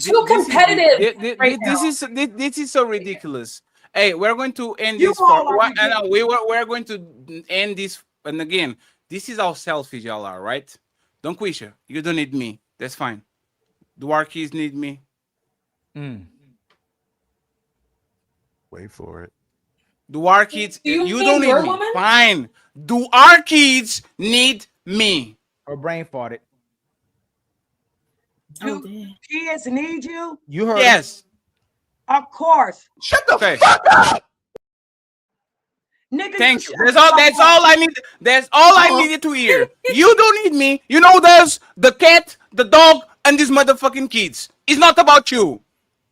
Too competitive right now. This is so ridiculous. Hey, we're going to end You this all for are we're going to end this. And again, this is how selfish y'all are, right? Don't Quisha, you don't need me. That's fine. Do our kids need me? Wait for it. Do our kids? Do you You need don't need your me. woman? Fine. Do our kids need me? Her brain farted. Do kids need you? You heard? Yes. Of course. Shut the Okay. fuck up. Nigga, Thank you. shut That's the all. fuck That's up. all I need. That's all I needed to hear. You don't need me. You know there's the cat, the dog, and these motherfucking kids. It's not about you,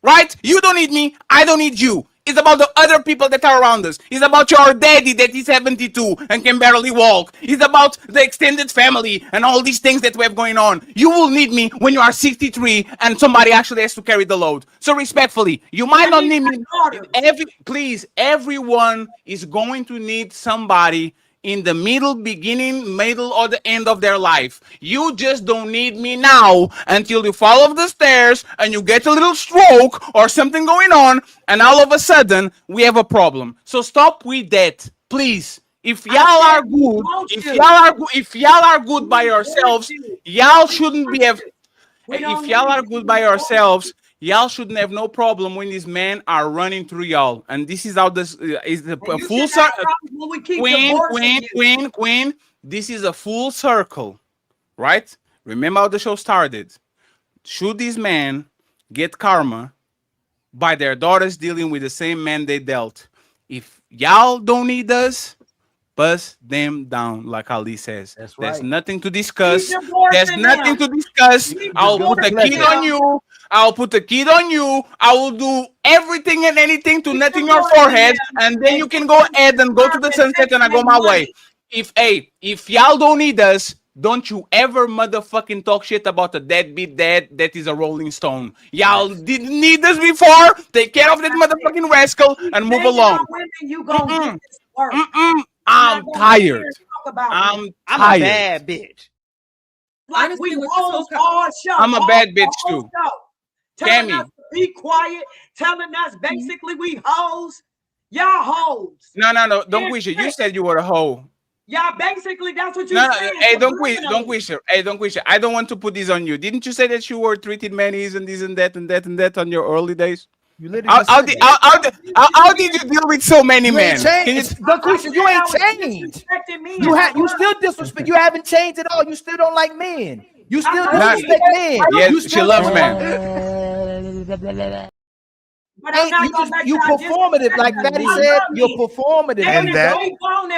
right? You don't need me. I don't need you. It's about the other people that are around us. It's about your daddy that is 72 and can barely walk. It's about the extended family and all these things that we have going on. You will need me when you are 63 and somebody actually has to carry the load. So respectfully, you might not need me. Please, everyone is going to need somebody in the beginning, middle, or the end of their life. You just don't need me now until you fall off the stairs and you get a little stroke or something going on, and all of a sudden we have a problem. So stop with that, please. If y'all are good, if y'all are good by yourselves, y'all shouldn't be have. If y'all are good by yourselves, y'all shouldn't have no problem when these men are running through y'all. And this is how this is the full circle. Queen. This is a full circle, right? Remember how the show started. Should these men get karma by their daughters dealing with the same man they dealt? If y'all don't need us, bust them down, like Ali says. There's nothing to discuss. There's nothing to discuss. I'll put a kid on you. I'll put a kid on you. I will do everything and anything to nut in your forehead, and then you can go ahead and go to the sunset, and I go my way. If y'all don't need us, don't you ever motherfucking talk shit about a deadbeat dad that is a Rolling Stone. Y'all didn't need us before. Take care of that motherfucking rascal and move along. I'm tired. I'm a bad bitch. Like Honestly, we with hoes all show. I'm a bad bitch too. Telling Cammy. us to be quiet, telling us basically we hoes. Y'all hoes. No. Don't wish it. You said you were a hoe. Y'all basically that's what you No. said. Hey, don't quit. Don't wish it. Hey, don't wish it. I don't want to put this on you. Didn't you say that you were treated manis and this and that and that and that on your early days? You literally How did you deal with so many men? You ain't changed. You still disrespect. You haven't changed at all. You still don't like men. You still disrespect men. Yes, she loves men. You performative, like Fatty said. You're performative. And that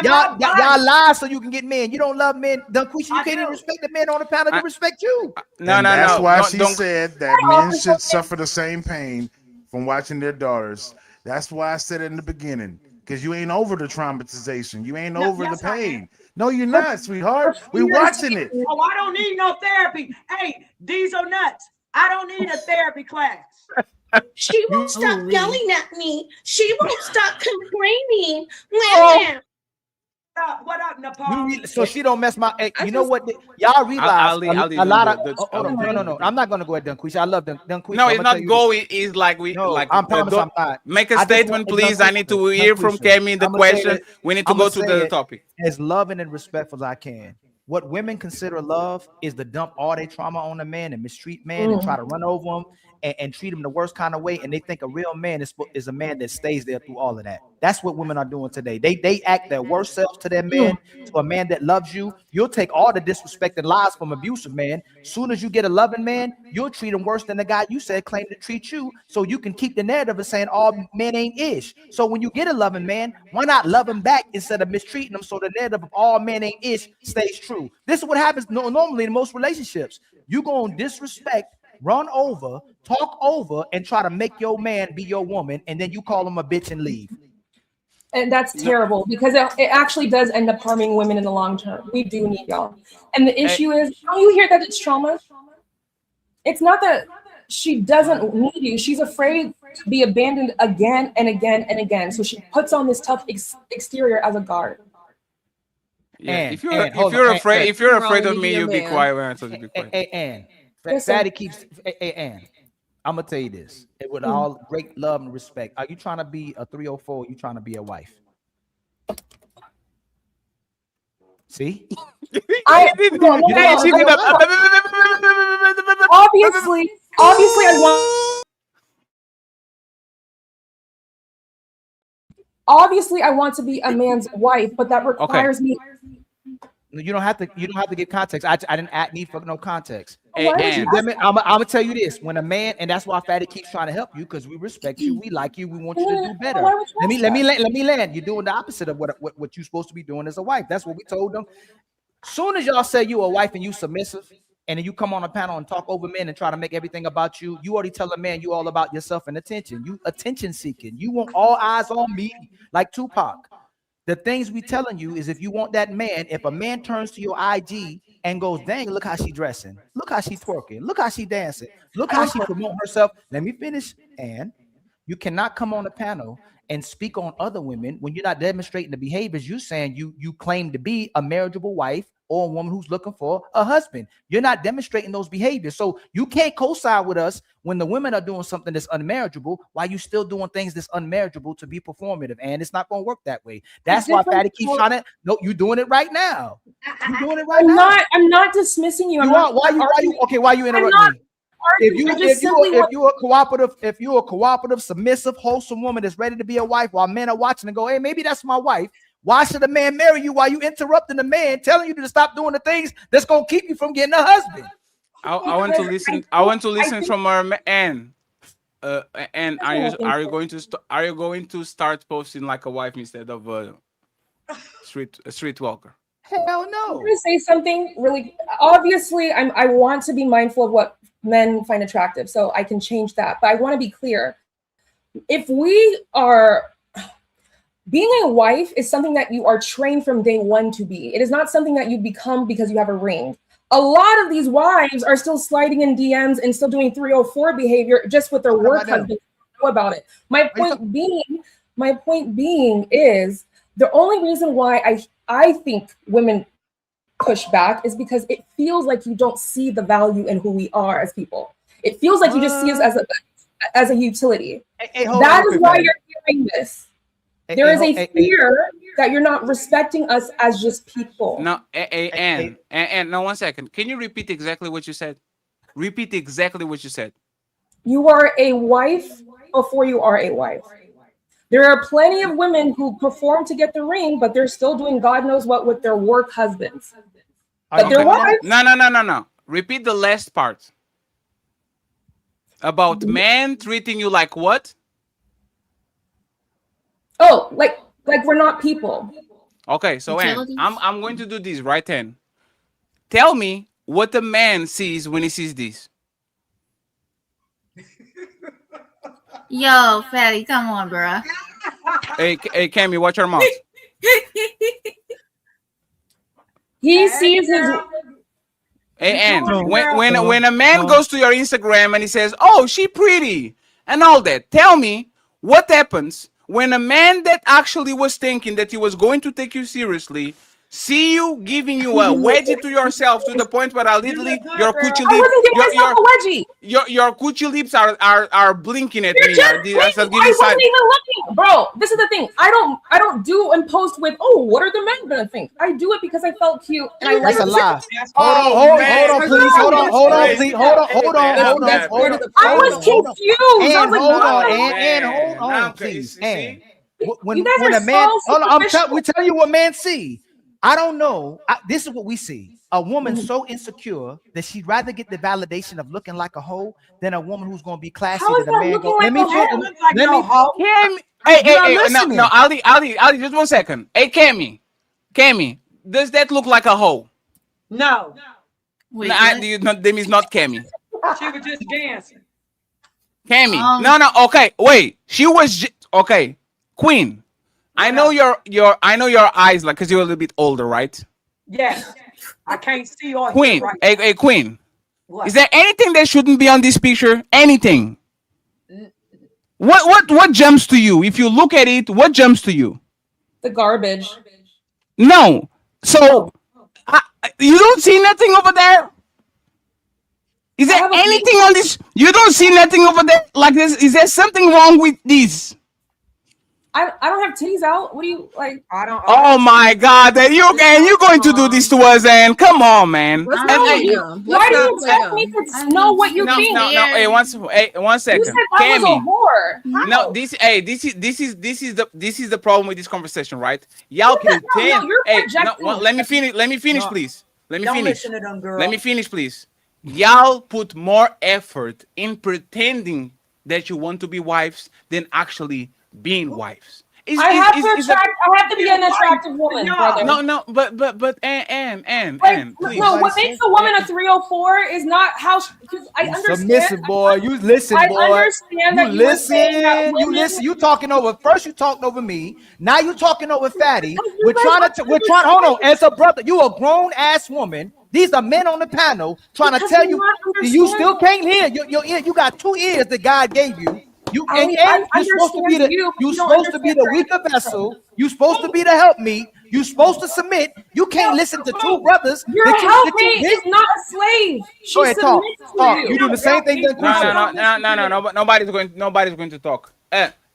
y'all lie so you can get men. You don't love men. Dunquisha, you can't even respect the men on the panel. They respect you. That's why she said that men should suffer the same pain from watching their daughters. That's why I said it in the beginning. Because you ain't over the traumatization. You ain't over the pain. No, you're not, sweetheart. We're watching it. Oh, I don't need no therapy. Hey, these are nuts. I don't need a therapy class. She won't stop yelling at me. She won't stop complaining. What up, Nepal? So she don't mess my. You know what? Y'all realize a lot of. No. I'm not gonna go at Dunquisha. I love Dunquisha. No, it's not go. It's like we. No, like I promise I'm not. Make a statement, please. I need to hear from Cammy the question. We need to go to the topic. As loving and respectful as I can. What women consider love is to dump all their trauma on a man and mistreat man and try to run over him and treat him the worst kind of way. And they think a real man is a man that stays there through all of that. That's what women are doing today. They act their worst selves to their man, to a man that loves you. You'll take all the disrespect and lies from abusive man. Soon as you get a loving man, you'll treat him worse than the guy you said claimed to treat you. So you can keep the narrative of saying all men ain't ish. So when you get a loving man, why not love him back instead of mistreating him so the narrative of all men ain't ish stays true? This is what happens normally in most relationships. You gonna disrespect, run over, talk over, and try to make your man be your woman, and then you call him a bitch and leave. And that's terrible because it actually does end up harming women in the long term. We do need y'all. And the issue is, don't you hear that it's trauma? It's not that she doesn't need you. She's afraid to be abandoned again and again and again. So she puts on this tough exterior as a guard. Yeah, if you're afraid of me, you be quiet when I told you to be quiet. And Fatty keeps. And I'm gonna tell you this, with all great love and respect. Are you trying to be a 304? Or you trying to be a wife? See? Obviously, I want. Obviously, I want to be a man's wife, but that requires me. You don't have to. You don't have to give context. I didn't need for no context. And I'm gonna tell you this: when a man, and that's why Fatty keeps trying to help you, because we respect you, we like you, we want you to do better. Let me land. You're doing the opposite of what you're supposed to be doing as a wife. That's what we told them. Soon as y'all say you a wife and you submissive, and then you come on a panel and talk over men and try to make everything about you, you already tell a man you all about yourself and attention. You attention seeking. You want all eyes on me, like Tupac. The things we telling you is if you want that man, if a man turns to your IG and goes, dang, look how she dressing. Look how she twerking. Look how she dancing. Look how she promoting herself. Let me finish. And you cannot come on a panel and speak on other women when you're not demonstrating the behaviors. You saying you claim to be a marriageable wife or a woman who's looking for a husband. You're not demonstrating those behaviors. So you can't co-sign with us when the women are doing something that's unmarriageable while you still doing things that's unmarriageable to be performative. And it's not going to work that way. That's why Fatty keeps trying to, no, you're doing it right now. You're doing it right now. I'm not dismissing you. Why you interrupt me? If you're a cooperative, submissive, wholesome woman that's ready to be a wife while men are watching and go, hey, maybe that's my wife. Why should a man marry you while you interrupting the man, telling you to stop doing the things that's gonna keep you from getting a husband? I want to listen. I want to listen from our Anne. And are you going to start posting like a wife instead of a street walker? Hell no. I'm gonna say something really. Obviously, I want to be mindful of what men find attractive, so I can change that. But I want to be clear. If we are being a wife is something that you are trained from day one to be. It is not something that you become because you have a ring. A lot of these wives are still sliding in DMs and still doing 304 behavior just with their work husband. Know about it. My point being is the only reason why I think women push back is because it feels like you don't see the value in who we are as people. It feels like you just see us as a utility. That is why you're hearing this. There is a fear that you're not respecting us as just people. No, and no, 1 second. Can you repeat exactly what you said? Repeat exactly what you said. You are a wife before you are a wife. There are plenty of women who perform to get the ring, but they're still doing God knows what with their work husbands. But they're wives. No. Repeat the last part. About men treating you like what? Oh, like we're not people. Okay, so Anne, I'm going to do this right then. Tell me what a man sees when he sees this. Yo, Fatty, come on, bro. Hey, Cammy, watch your mouth. He sees his. Hey, Anne, when a man goes to your Instagram and he says, "Oh, she pretty," and all that, tell me what happens when a man that actually was thinking that he was going to take you seriously see you giving you a wedgie to yourself to the point where literally your coochie lips, your coochie lips are blinking at me. I wasn't even looking, bro. This is the thing. I don't do and post with, oh, what are the men gonna think? I do it because I felt cute and I like. That's a lie. Hold on, please. Hold on. I was confused. And hold on, please. And when a man, hold on, we tell you what men see. I don't know. This is what we see. A woman so insecure that she'd rather get the validation of looking like a hoe than a woman who's going to be classy. How is that looking like a hoe? Hey, no, Ali, just 1 second. Hey, Cammy, does that look like a hoe? No. That means not Cammy. She was just dancing. Cammy, no, okay, wait. She was okay. Queen. I know your eyes, like, because you're a little bit older, right? Yes. I can't see all. Queen, right. hey, Queen. What? Is there anything that shouldn't be on this picture? Anything? What jumps to you? If you look at it, what jumps to you? The garbage. No. So you don't see nothing over there? Is there anything on this? You don't see nothing over there like this? Is there something wrong with this? I don't have titties out. What do you like? Oh my God! That you're going to do this to us, and come on, man. Why do you expect me to know what you think? No. Hey, one second. You said I was a whore. No, this is the problem with this conversation, right? Y'all pretend. Let me finish, please. Let me Don't finish. listen to them, girl. Let me finish, please. Y'all put more effort in pretending that you want to be wives than actually being wives. I have to be an attractive woman, brother. No, but and please. No, what makes a woman a 304 is not how. Because I understand. Submissive boy, you listen, boy. I understand that you listen. You talking over. First, you talking over me. Now you talking over Fatty. We're trying. Hold on. As a brother, you a grown ass woman. These are men on the panel trying to tell you. You still can't hear. You got 2 ears that God gave you. You're supposed to be the weaker vessel. You're supposed to be the help me. You're supposed to submit. You can't listen to 2 brothers. Your helpmate is not a slave. Go ahead, talk. You do the same thing that No. Nobody's going to talk.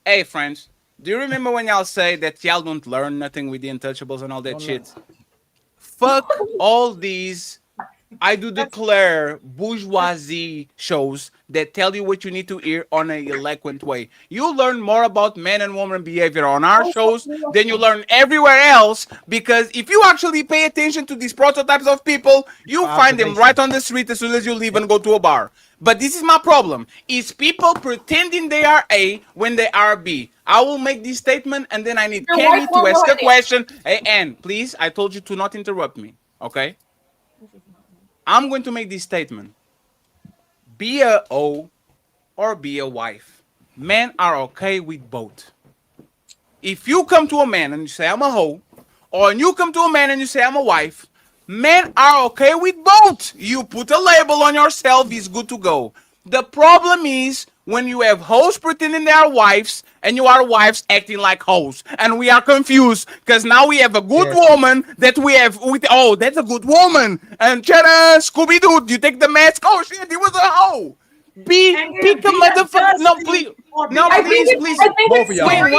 Hey, friends, do you remember when y'all say that y'all don't learn nothing with the Untouchables and all that shit? Fuck all these. I do declare bourgeoisie shows that tell you what you need to hear on an eloquent way. You learn more about men and women behavior on our shows than you learn everywhere else, because if you actually pay attention to these prototypes of people, you find them right on the street as soon as you leave and go to a bar. But this is my problem, is people pretending they are A when they are B. I will make this statement and then I need Kenny to ask a question. Hey, Ann, please, I told you to not interrupt me, okay? I'm going to make this statement. Be a O or be a wife. Men are okay with both. If you come to a man and you say, I'm a hoe, or you come to a man and you say, I'm a wife, men are okay with both. You put a label on yourself, it's good to go. The problem is when you have hoes pretending they are wives and you are wives acting like hoes. And we are confused because now we have a good woman that we have with, oh, that's a good woman. And Scooby-Doo, you take the mask, oh shit, he was a hoe. Pick a motherfucker. No, please. No, please. Wait,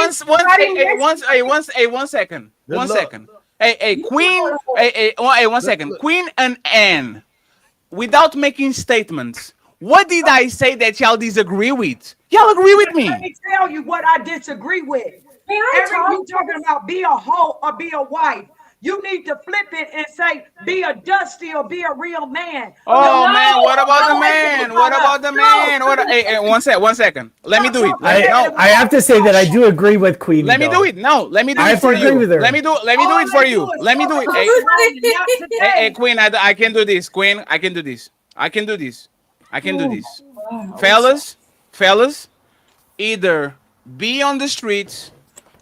one second. Hey, Queen. Hey, 1 second. Queen and Anne, without making statements, what did I say that y'all disagree with? Y'all agree with me? Let me tell you what I disagree with. You talking about be a hoe or be a wife. You need to flip it and say, be a Dusty or be a real man. Man, what about the man? What about the man? Hey, 1 second. Let me do it. I have to say that I do agree with Queen. Let me do it. No, let me do it for you. Let me do it for you. Let me do it. Hey, Queen, I can do this. Queen, I can do this. I can do this. Fellas, either be on the streets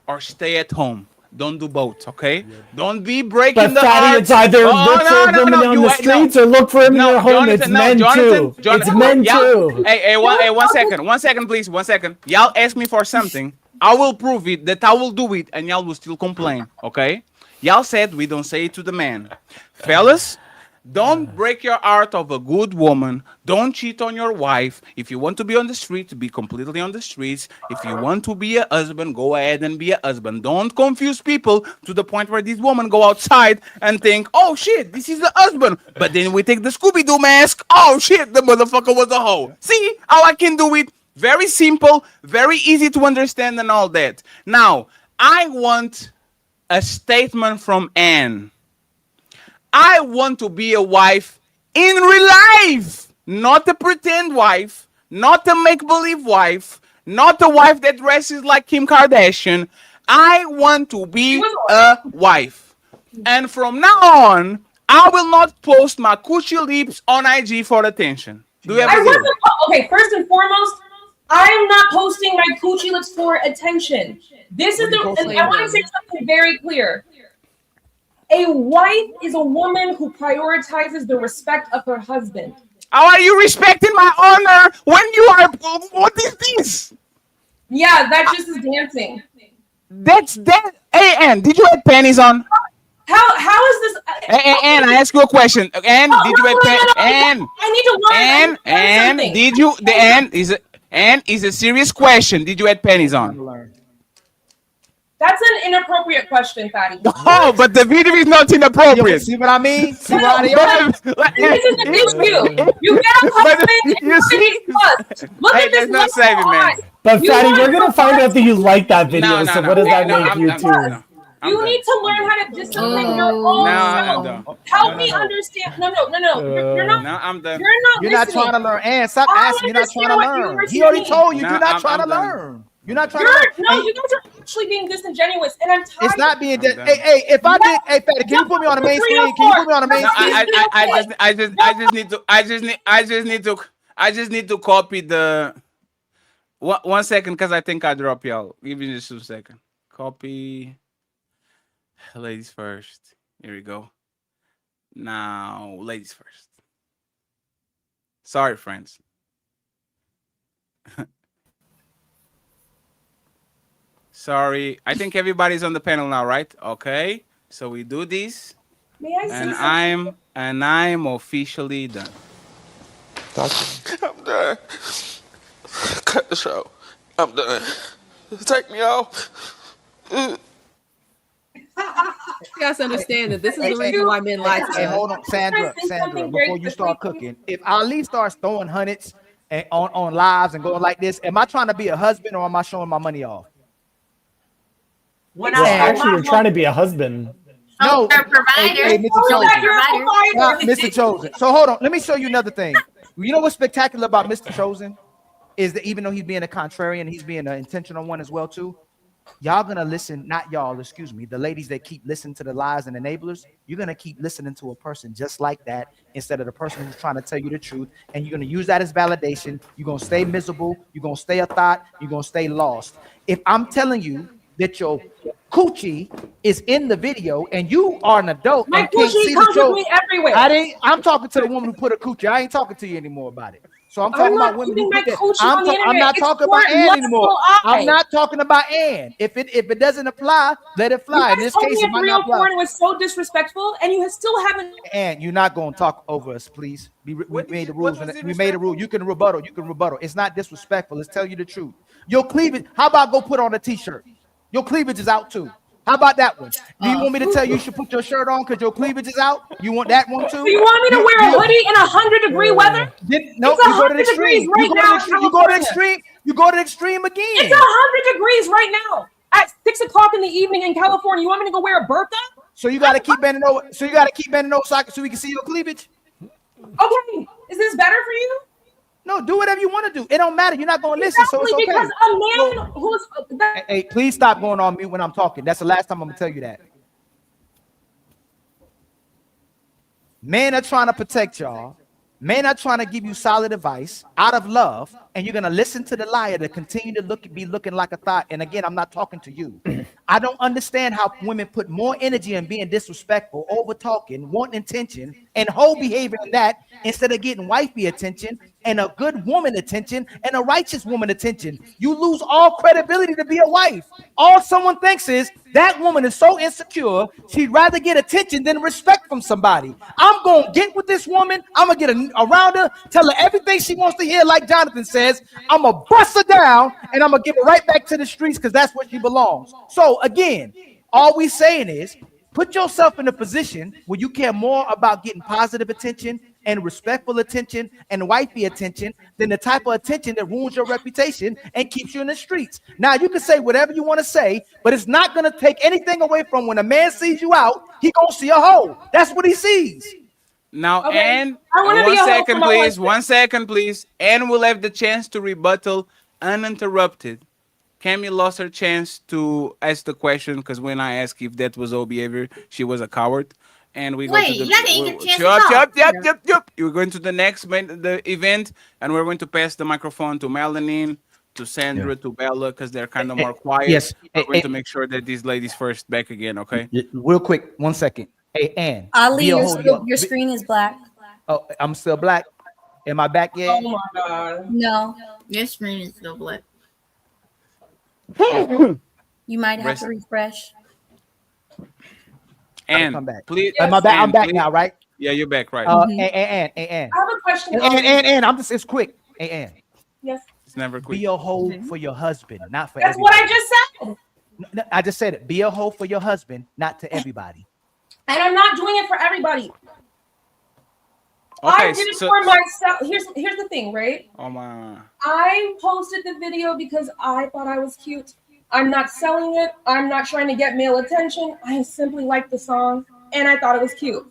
or stay at home. Don't do both, okay? Don't be breaking the heart. It's either look for women on the streets or look for them in their home. It's men too. It's men too. Hey, 1 second, please. 1 second. Y'all ask me for something. I will prove it that I will do it, and y'all will still complain, okay? Y'all said we don't say it to the man. Fellas, don't break your heart of a good woman. Don't cheat on your wife. If you want to be on the streets, be completely on the streets. If you want to be a husband, go ahead and be a husband. Don't confuse people to the point where these women go outside and think, oh shit, this is the husband. But then we take the Scooby-Doo mask. Oh shit, the motherfucker was a hoe. See how I can do it? Very simple, very easy to understand and all that. Now, I want a statement from Anne. I want to be a wife in real life, not a pretend wife, not a make-believe wife, not a wife that dresses like Kim Kardashian. I want to be a wife. And from now on, I will not post my coochie lips on IG for attention. Okay, first and foremost, I am not posting my coochie lips for attention. This is I want to say something very clear. A wife is a woman who prioritizes the respect of her husband. How are you respecting my honor when you are... What is this? Yeah, that just is dancing. That's that. Hey, Ann, did you have panties on? How is this? And I ask you a question. And did you and I need to learn. And did you is a serious question? Did you add pennies on? That's an inappropriate question, Fatty. Oh, but the video is not inappropriate. See what I mean? See No, what I mean? This is an issue. You get a husband. You see? Look Hey, at this. there's no saving, man. But You Fatty, want we're gonna to find out that you like that video. No, so no, what does that no, make I'm you done. too? You need to learn how to discipline your own self. Help me understand. No. You're not. No, I'm done. You're not You're not listening. trying to learn. And stop I asking. You're not trying to understand what you learn. were He already saying. told you. No, You're not I'm trying to done. learn. You're not trying to learn. No, you guys are actually being disingenuous, and I'm tired. It's not being. I'm done. Hey, if I did, hey, Fatty, can you put me on the main screen? Can you put me on the main No, screen? I just need to copy the 1 second because I think I dropped y'all. Give me just 2 seconds. Copy. Ladies first. Here we go. Now, ladies first. Sorry, friends. Sorry. I think everybody's on the panel now, right? Okay. So we do this. May I say And something? I'm officially done. I'm done. Cut the show. I'm done. Take me off. You guys understand that this is the reason why men lie to Hey, us. hold on, Sandra, before you start cooking, if Ali starts throwing hundreds and on lives and going like this, am I trying to be a husband or am I showing my money off? When Well, I actually, you're trying to be a husband. No, provider. hey, Mr. You're Chosen. provider. Nah, Mr. Chosen. So hold on, let me show you another thing. You know what's spectacular about Mr. Chosen is that even though he's being a contrarian, he's being an intentional one as well too. Y'all gonna listen, not y'all, excuse me, the ladies that keep listening to the lies and enablers, you're gonna keep listening to a person just like that instead of the person who's trying to tell you the truth, and you're gonna use that as validation. You're gonna stay miserable, you're gonna stay a thought, you're gonna stay lost. If I'm telling you that your coochie is in the video and you are an adult My and can't coochie see comes the show, with me everywhere. I'm talking to the woman who put a coochie. I ain't talking to you anymore about it. So I'm talking not about women putting who my put that. coochie on the I'm internet. not It's talking for about Ann lustful anymore. I'm eyes. not talking about Ann. If it doesn't apply, let it fly. You In guys this told case, me it if might real not apply. porn was so disrespectful, and you still haven't. And you're not going to talk over us, please. We made the rules. We made a rule. You can rebuttal. You can rebuttal. It's not disrespectful. Let's tell you the truth. Your cleavage. How about go put on a t-shirt? Your cleavage is out too. How about that one? Do you want me to tell you should put your shirt on because your cleavage is out? You want that one too? Do you want me to wear a hoodie in 100-degree weather? No, It's you go to the 100 degrees extreme. right You go to now the in extreme. You go to the California. extreme. You go to the extreme again. It's 100 degrees right now at 6 o'clock in the evening in California. You want me to go wear a burqa? So you got to keep bending over. So you got to keep bending over so we can see your cleavage. Okay, is this better for you? No, do whatever you want to do. It don't matter. You're not going to listen, so it's Exactly, okay. because a man who's Hey, please stop going on mute when I'm talking. That's the last time I'm gonna tell you that. Men are trying to protect y'all. Men are trying to give you solid advice out of love, and you're gonna listen to the liar to continue to be looking like a thought. And again, I'm not talking to you. I don't understand how women put more energy in being disrespectful, over talking, wanting attention, and whole behavior in that instead of getting wifey attention and a good woman attention and a righteous woman attention. You lose all credibility to be a wife. All someone thinks is that woman is so insecure, she'd rather get attention than respect from somebody. I'm gonna get with this woman. I'm gonna get around her, tell her everything she wants to hear, like Jonathan says. I'm gonna bust her down and I'm gonna give her right back to the streets because that's where she belongs. So again, all we saying is put yourself in a position where you care more about getting positive attention and respectful attention and wifey attention than the type of attention that ruins your reputation and keeps you in the streets. Now, you can say whatever you want to say, but it's not going to take anything away from when a man sees you out, he going to see a hoe. That's what he sees. Now, Okay, and I wanna be 1 a hoe second, for my please. husband. 1 second, please. And we'll have the chance to rebuttal uninterrupted. Cammy lost her chance to ask the question because when I asked if that was old behavior, she was a coward. And we Wait, go to the you didn't get a chance to talk. We're going to the next the event, and we're going to pass the microphone to Melanin, to Sandra, to Bella, because they're kind of more quiet. Yes. We're going to make sure that these ladies first back again, okay? Real quick, 1 second. Hey, Ann. Ali, be a hoe. your screen is black. Oh, I'm still black. Am I back yet? Oh my god. No, Your screen is still black. you might have to refresh. And come back. Please, I'm back please. now, right? Yeah, you're back, right? And I have a question. and I'm just, it's quick. And Yes. It's never quick. be a hoe for your husband, not for That's everybody. what I just said. No, I just said it. Be a hoe for your husband, not to everybody. And I'm not doing it for everybody. Okay, I did it for myself. Here's the thing, right? Oh my. I posted the video because I thought I was cute. I'm not selling it. I'm not trying to get male attention. I simply liked the song and I thought it was cute.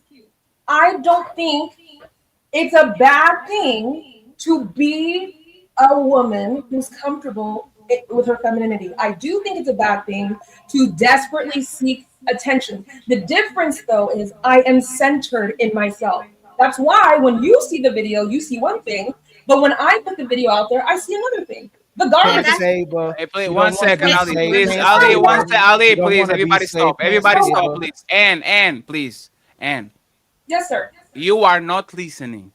I don't think it's a bad thing to be a woman who's comfortable with her femininity. I do think it's a bad thing to desperately seek attention. The difference, though, is I am centered in myself. That's why when you see the video, you see one thing, but when I put the video out there, I see another thing. The garbage. Hey, please, 1 second, Ali. Please, Ali, 1 second, Ali, please. Everybody stop. Everybody stop, please. Anne, please. Anne. Yes, sir. You are not listening.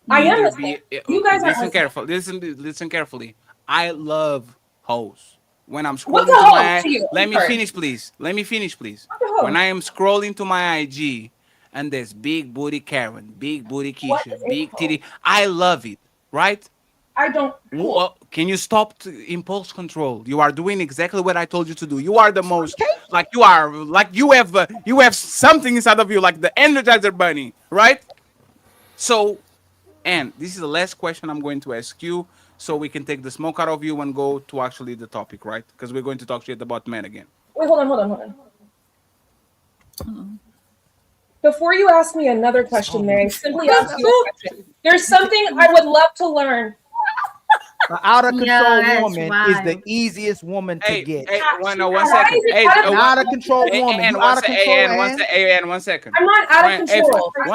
I am listening. You guys are listen carefully. Listen carefully. I love hoes. When I'm scrolling What's to a hoe my, to you? let me Sorry. finish, please. Let me finish, please. What's a hoe? When I am scrolling to my IG, and there's big booty Karen, big booty What Keisha, is a big hoe? titty. I love it, right? I don't. Well, can you stop impulse control? You are doing exactly what I told you to do. You are the most like you have something inside of you, like the Energizer Bunny, right? So, and this is the last question I'm going to ask you, so we can take the smoke out of you and go to actually the topic, right? Because we're going to talk shit about men again. Wait, hold on. Before you ask me another question, Mary, simply ask you a question. There's something I would love to learn. An out of control that's woman is the easiest woman to get. Hey, one second. Hey, An out of control woman. You out of control, Ann? 1 second. I'm not out of control. Hey,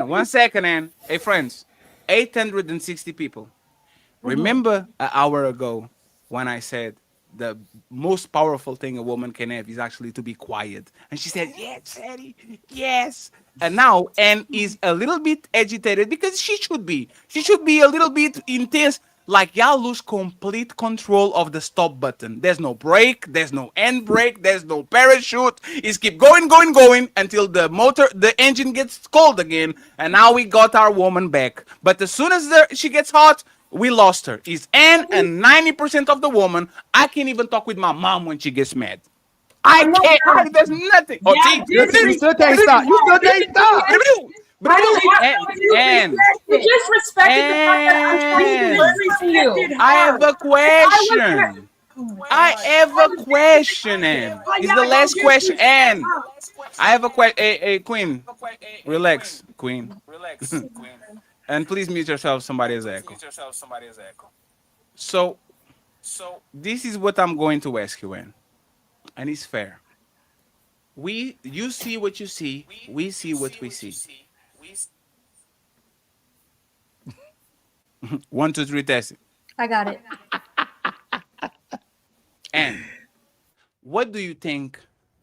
1 second, Ann. Hey, friends. 860 people. Remember an hour ago when I said the most powerful thing a woman can have is actually to be quiet. And she said, yes, Eddie, yes. And now Anne is a little bit agitated because she should be. She should be a little bit intense. Like y'all lose complete control of the stop button. There's no brake, there's no end brake, there's no parachute. It's keep going until the engine gets cold again. And now we got our woman back. But as soon as she gets hot, we lost her. It's Anne and 90% of the woman. I can't even talk with my mom when she gets mad. I can't. There's nothing. Oh, Yeah, you still can't stop. You still can't stop. And You just respected the fact that I'm trying to do everything to you. I have a question. I have a question, Anne. It's the last question, Anne. I have a question. Hey, Queen. Relax, Queen. And please mute yourself. Somebody has echo. So this is what I'm going to ask you, Anne. And it's fair. You see what you see. We see what we see. 1, 2, 3, test it. I got it. And what do you think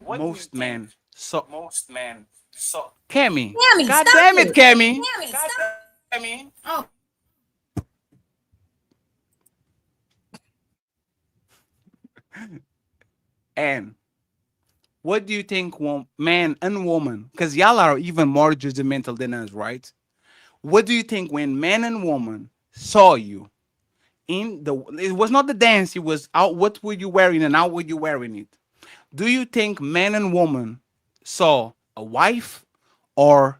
most men saw? Cammy. God damn it, Cammy. Oh. And what do you think man and woman, because y'all are even more judgmental than us, right? What do you think when man and woman saw you it was not the dance, it was out, what were you wearing and how were you wearing it? Do you think man and woman saw a wife or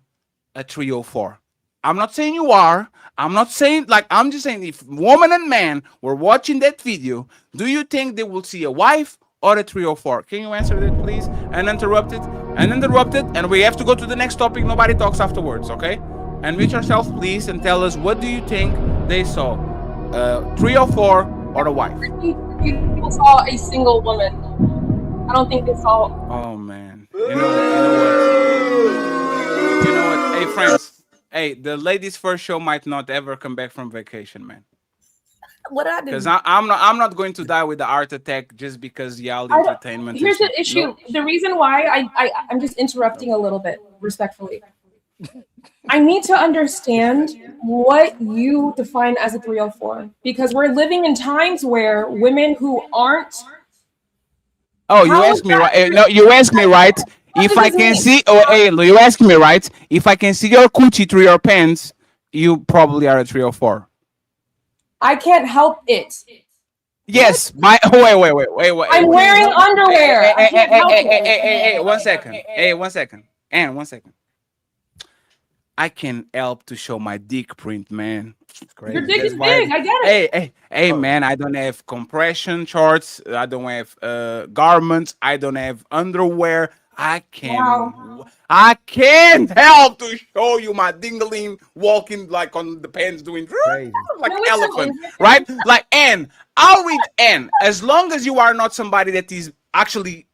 a 304? I'm not saying you are. I'm not saying, I'm just saying if woman and man were watching that video, do you think they will see a wife or a 304? Can you answer that, please? And interrupt it, and we have to go to the next topic. Nobody talks afterwards, okay? And mute yourself, please, and tell us, what do you think they saw? 304 or a wife? People saw a single woman. I don't think they saw. Oh, man. You know what? Hey, friends. Hey, the ladies' first show might not ever come back from vacation, man. What did I do? Because I'm not going to die with the heart attack just because y'all entertainment. Here's the issue. No. The reason why I'm just interrupting a little bit, respectfully. I need to understand what you define as a 304, because we're living in times where women who aren't. Oh, you asked me right. No, you asked me right. if I can see, oh, hey, you asking me, right? If I can see your coochie through your pants, you probably are a 304. I can't help it. Yes, wait. I'm wearing underwear. I can't help it. Hey, 1 second. Hey, 1 second. And 1 second. I can help to show my dick print, man. Your dick is big. I get it. Hey, man, I don't have compression shorts. I don't have garments. I don't have underwear. I can't help to show you my dingling walking like on the pants doing like elephant, right? Like, and I'll read N. As long as you are not somebody that is actually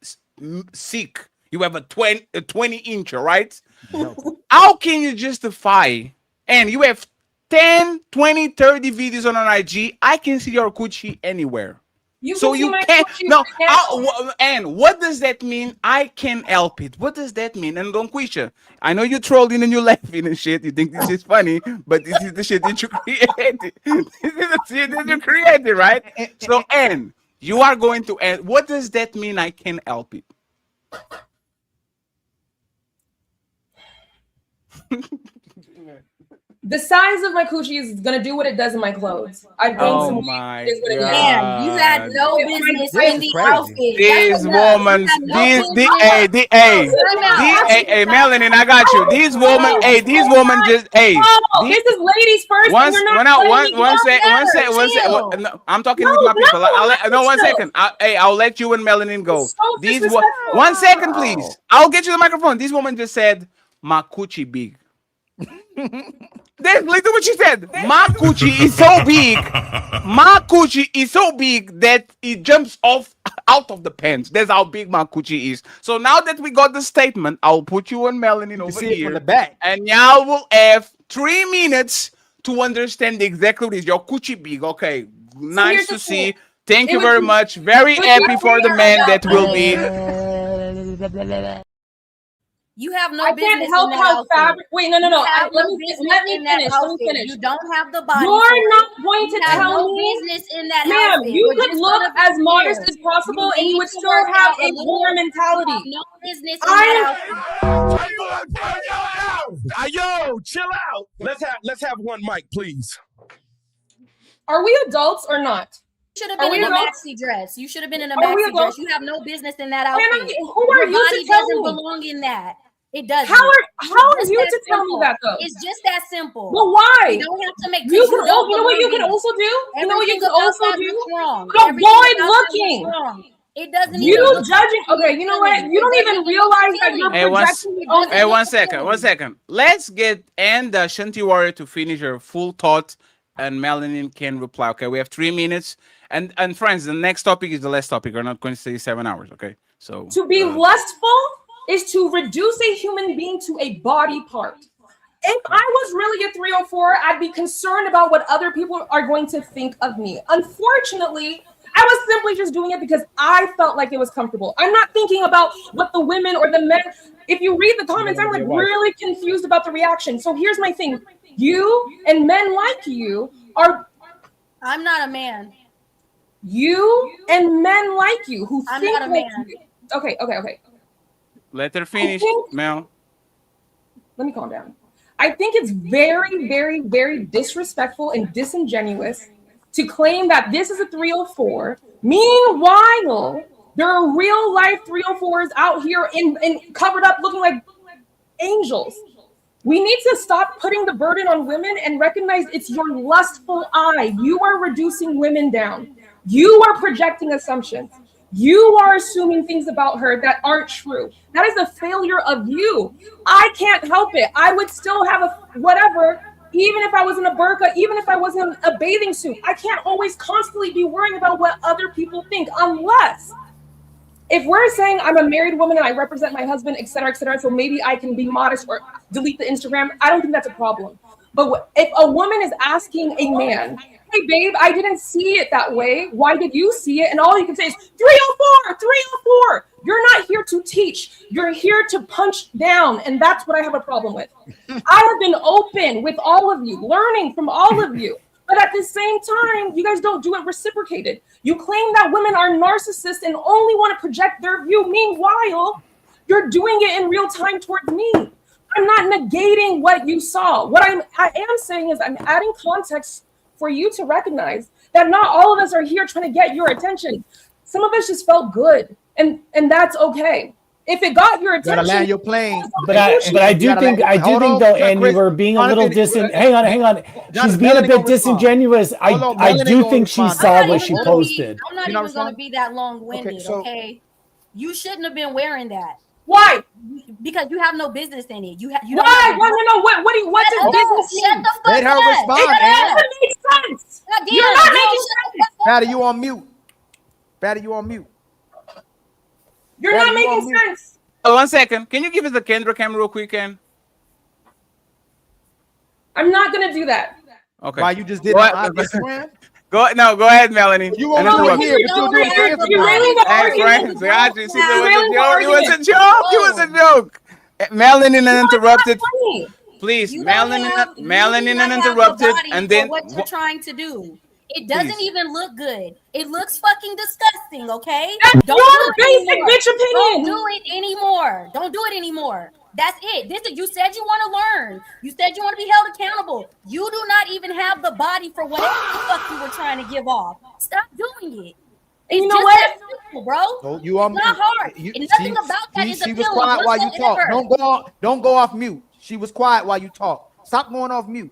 sick, you have a 20 incher, right? No. How can you justify, and you have 10, 20, 30 videos on an IG, I can see your coochie anywhere. So you can't. No, and what does that mean? I can help it. What does that mean? And Don Quisha, I know you're trolling and you're laughing and shit. You think this is funny, but this is the shit that you created. This is the shit that you created, right? So, and you are going to end. What does that mean? I can help it. The size of my coochie is gonna do what it does in my clothes. I think oh my is what it does. Man, you had no business in the outfit. This woman, hey, Melanie, I got you. These woman just, this is ladies first. I'm talking with my people. 1 second. I'll let you and Melanie go. These 1 second, please. I'll get you the microphone. This woman just said, my coochie big. Listen to what she said. My coochie is so big. My coochie is so big that it jumps out of the pants. That's how big my coochie is. So now that we got the statement, I'll put you and Melanie over here. From the back. And y'all will have 3 minutes to understand exactly what is your coochie big. Okay. Nice to see. Thank you very much. Very happy for the man that will be. You have no I business. Can't help how fabric. Wait, no. Let me finish. You don't have the body. You're not going to tell me, business in that ma'am. outfit. You could look as modest as possible, and you would still have a whore mentality. No business in that outfit. Yo, chill out. Let's have one mic, please. Are we adults or not? You should have been in a maxi dress. You should have been in a maxi dress. You have no business in that outfit. Who are you to tell doesn't me? belong in that. It doesn't. How are you to tell me that though? It's just that simple. Well, why? You don't have to make. You know what you can also do? You know what you can also do? Wrong. Avoid looking. It doesn't. You judging? Okay, you know what? You don't even realize that you're projecting. Hey, 1 second. 1 second. Let's get Shanti Warrior to finish her full thought, and Melanie can reply. Okay, we have 3 minutes. And friends, the next topic is the last topic. We're not going to say 7 hours. Okay, so to be lustful is to reduce a human being to a body part. If I was really a 304, I'd be concerned about what other people are going to think of me. Unfortunately, I was simply just doing it because I felt like it was comfortable. I'm not thinking about what the women or the men. If you read the comments, I'm like really confused about the reaction. So here's my thing. You and men like you are. I'm not a man. You and men like you who I'm think not a like man. you. Okay. Let her finish, Mel. Let me calm down. I think it's very, very, very disrespectful and disingenuous to claim that this is a 304. Meanwhile, there are real life 304s out here in covered up looking like angels. We need to stop putting the burden on women and recognize it's your lustful eye. You are reducing women down. You are projecting assumptions. You are assuming things about her that aren't true. That is a failure of you. I can't help it. I would still have a whatever, even if I was in a burqa, even if I was in a bathing suit. I can't always constantly be worrying about what other people think, unless if we're saying I'm a married woman and I represent my husband, et cetera, so maybe I can be modest or delete the Instagram. I don't think that's a problem. But if a woman is asking a man, hey, babe, I didn't see it that way. Why did you see it? And all you can say is 304, 304. You're not here to teach. You're here to punch down. And that's what I have a problem with. I have been open with all of you, learning from all of you. But at the same time, you guys don't do it reciprocated. You claim that women are narcissists and only want to project their view. Meanwhile, You're doing it in real time towards me. I'm not negating what you saw. What I am saying is I'm adding context for you to recognize that not all of us are here trying to get your attention. Some of us just felt good, and that's okay. If it got your attention, gotta land your plane. But I do think though, and you were being a little Hang on. She's being a bit disingenuous. I do think she saw what she posted. I'm not even going to be that long-winded. Okay, you shouldn't have been wearing that. Why? Because you have no business in it. You why? No. What's his business mean? Let her respond. That makes sense. You're not making sense. Patty, you on mute. Patty, you on mute. You're not making sense. Oh, 1 second. Can you give us the Kendra cam real quick, Ken? I'm not gonna do that. Okay. Why you just did that? Go ahead, Melanie. You won't do it here. You're railing the argument. It was a joke. Melanie interrupted. Please, Melanie interrupted, and then what you're trying to do. It doesn't even look good. It looks fucking disgusting, okay? That's your basic bitch opinion. Don't do it anymore. Don't do it anymore. That's it. You said you want to learn. You said you want to be held accountable. You do not even have the body for whatever the fuck you were trying to give off. Stop doing it. It's you know what, simple, bro? So you are it's not hard. And nothing about that is she appealing. was quiet while you talk. Don't go off mute. She was quiet while you talk. Stop going off mute.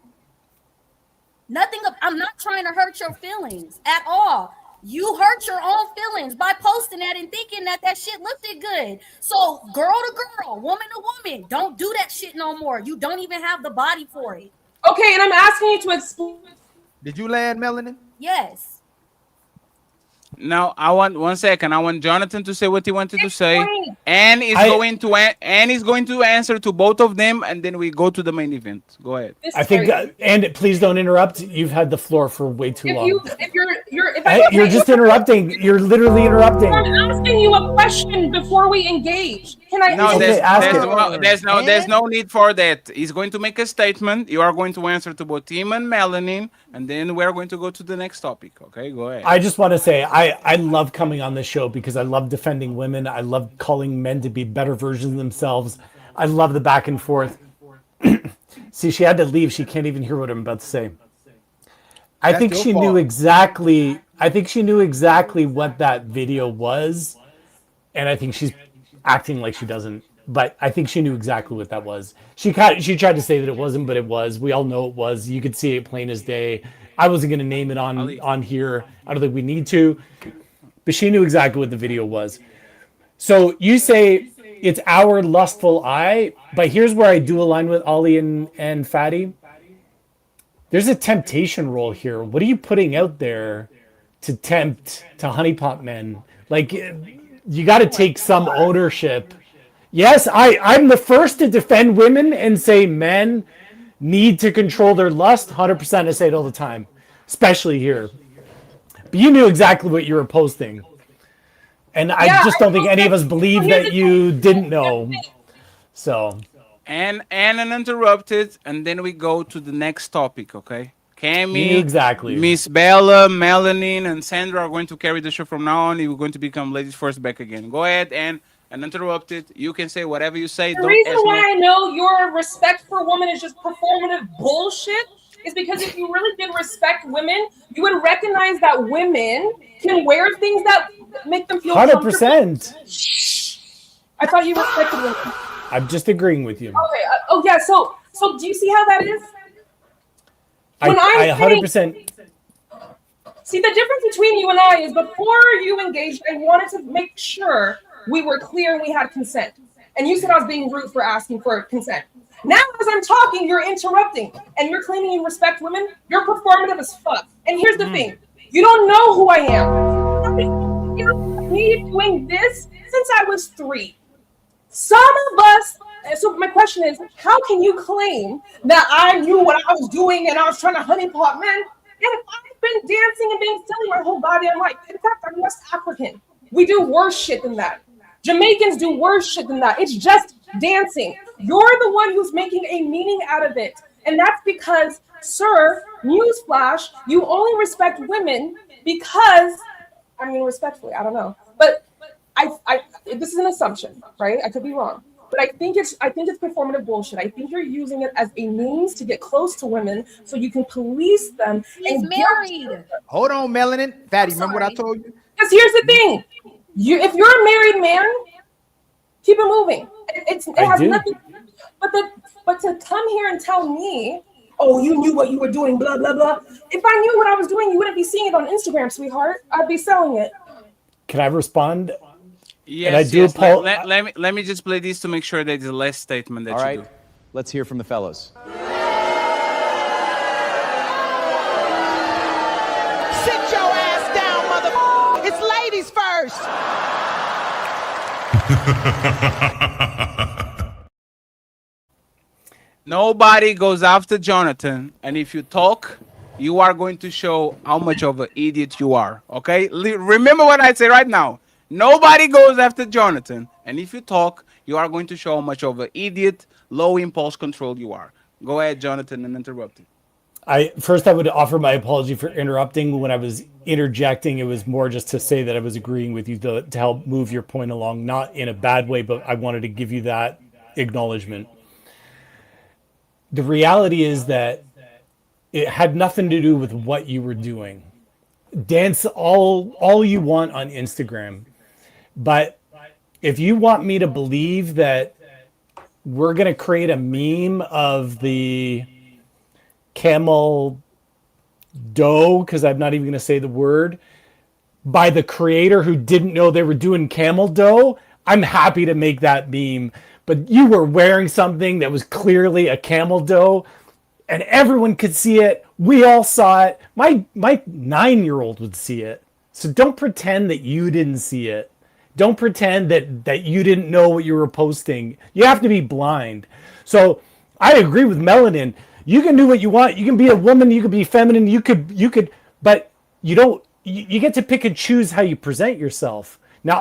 I'm not trying to hurt your feelings at all. You hurt your own feelings by posting that and thinking that shit looked good. So girl to girl, woman to woman, don't do that shit no more. You don't even have the body for it. Okay, and I'm asking you to explain. Did you land, Melanin? Yes. Now I want 1 second. I want Jonathan to say what he wanted to say, and he's going to answer to both of them, and then we go to the main event. Go ahead. I think, and please don't interrupt. You've had the floor for way too long. You're just interrupting. You're literally interrupting. I'm asking you a question before we engage. Can I? No, there's no need for that. He's going to make a statement. You are going to answer to both him and Melanin, and then we're going to go to the next topic. Okay, go ahead. I just want to say I love coming on this show because I love defending women. I love calling men to be better versions of themselves. I love the back and forth. See, she had to leave. She can't even hear what I'm about to say. I think she knew exactly what that video was, and I think she's acting like she doesn't. But I think she knew exactly what that was. She tried to say that it wasn't, but it was. We all know it was. You could see it plain as day. I wasn't going to name it on here. I don't think we need to. But she knew exactly what the video was. So you say it's our lustful eye, but here's where I do align with Ollie and Fatty. There's a temptation role here. What are you putting out there to tempt to honeypot men? Like, you got to take some ownership. Yes, I'm the first to defend women and say men need to control their lust. 100%, I say it all the time, especially here. But you knew exactly what you were posting. And I just don't think any of us believe that you didn't know. So. And uninterrupted, and then we go to the next topic, okay? Cammy, exactly. Miss Bella, Melanin, and Sandra are going to carry the show from now on. You're going to become ladies first back again. Go ahead and uninterrupted. You can say whatever you say. The reason why I know your respect for women is just performative bullshit is because if you really did respect women, you would recognize that women can wear things that make them feel 100%. I thought you respected women. I'm just agreeing with you. Okay. So do you see how that is? When I 100%. See, the difference between you and I is before you engaged, I wanted to make sure we were clear and we had consent. And you said I was being rude for asking for consent. Now, as I'm talking, you're interrupting and you're claiming you respect women. You're performative as fuck. And here's the thing. You don't know who I am. You've been doing this since I was 3. Some of us, so my question is, how can you claim that I knew what I was doing and I was trying to honeypot men? And I've been dancing and being silly my whole goddamn life. In fact, I'm West African. We do worse shit than that. Jamaicans do worse shit than that. It's just dancing. You're the one who's making a meaning out of it. And that's because, sir, newsflash, you only respect women because, I mean, respectfully, I don't know. But this is an assumption, right? I could be wrong, but I think it's performative bullshit. I think you're using it as a means to get close to women so you can police them. He's married. Hold on, Melanin. Fatty, remember what I told you? Because here's the thing, if you're a married man, keep it moving. It has nothing. But to come here and tell me, oh, you knew what you were doing, blah blah blah. If I knew what I was doing, you wouldn't be seeing it on Instagram, sweetheart. I'd be selling it. Can I respond? Yes, and I do let me just play this to make sure that it's the last statement that All right, you do. let's hear from the fellows. Sit your ass down, mother. It's ladies first. Nobody goes after Jonathan, and if you talk, you are going to show how much of an idiot you are. Okay, remember what I say right now. Nobody goes after Jonathan, and if you talk, you are going to show how much of an idiot, low impulse control you are. Go ahead, Jonathan, and interrupt him. I would offer my apology for interrupting. When I was interjecting, it was more just to say that I was agreeing with you to help move your point along, not in a bad way, but I wanted to give you that acknowledgement. The reality is that it had nothing to do with what you were doing. Dance all you want on Instagram. But if you want me to believe that we're going to create a meme of the camel dough, because I'm not even going to say the word, by the creator who didn't know they were doing camel dough, I'm happy to make that meme. But you were wearing something that was clearly a camel dough, and everyone could see it. We all saw it. My 9-year-old would see it. So don't pretend that you didn't see it. Don't pretend that you didn't know what you were posting. You have to be blind. So I agree with Melanin. You can do what you want. You can be a woman. You can be feminine. You could, but you don't. You get to pick and choose how you present yourself. Now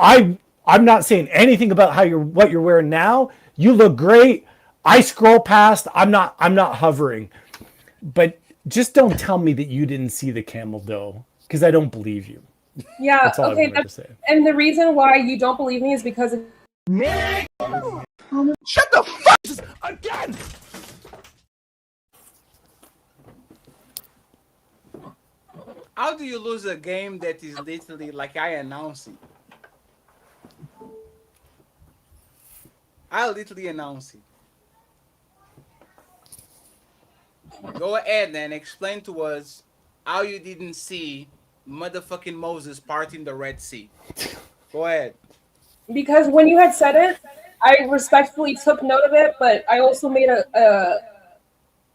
I'm not saying anything about what you're wearing now. You look great. I scroll past. I'm not hovering. But just don't tell me that you didn't see the camel dough, because I don't believe you. Yeah, that's all okay. I wanted to say. And the reason why you don't believe me is because Shut the fuck again. How do you lose a game that is literally like I announce it? I literally announce it. Go ahead and explain to us how you didn't see motherfucking Moses parting the Red Sea. Go ahead. Because when you had said it, I respectfully took note of it, but I also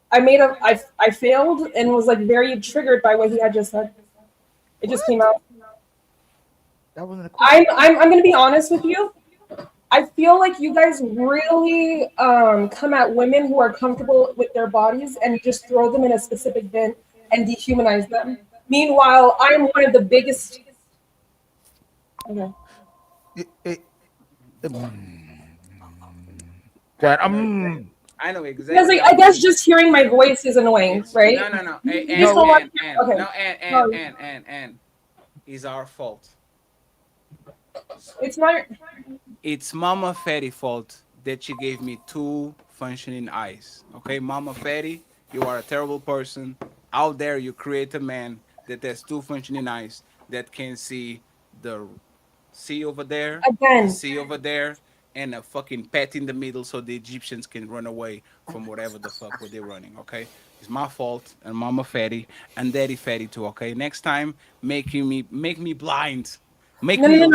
I failed and was like very triggered by what he had just said. It just came out. That wasn't a question. I'm gonna be honest with you. I feel like you guys really come at women who are comfortable with their bodies and just throw them in a specific bin and dehumanize them. Meanwhile, I'm one of the biggest. Okay. I know exactly. Because I guess just hearing my voice is annoying, right? No. And it's our fault. It's not. It's Mama Fatty fault that she gave me 2 functioning eyes. Okay, Mama Fatty, you are a terrible person. Out there, you create a man that has 2 functioning eyes that can see the sea over there, Again. the sea over there, and a fucking pet in the middle so the Egyptians can run away from whatever the fuck were they running, okay? It's my fault, and Mama Fatty, and Daddy Fatty too, okay? Next time, make me blind. Make me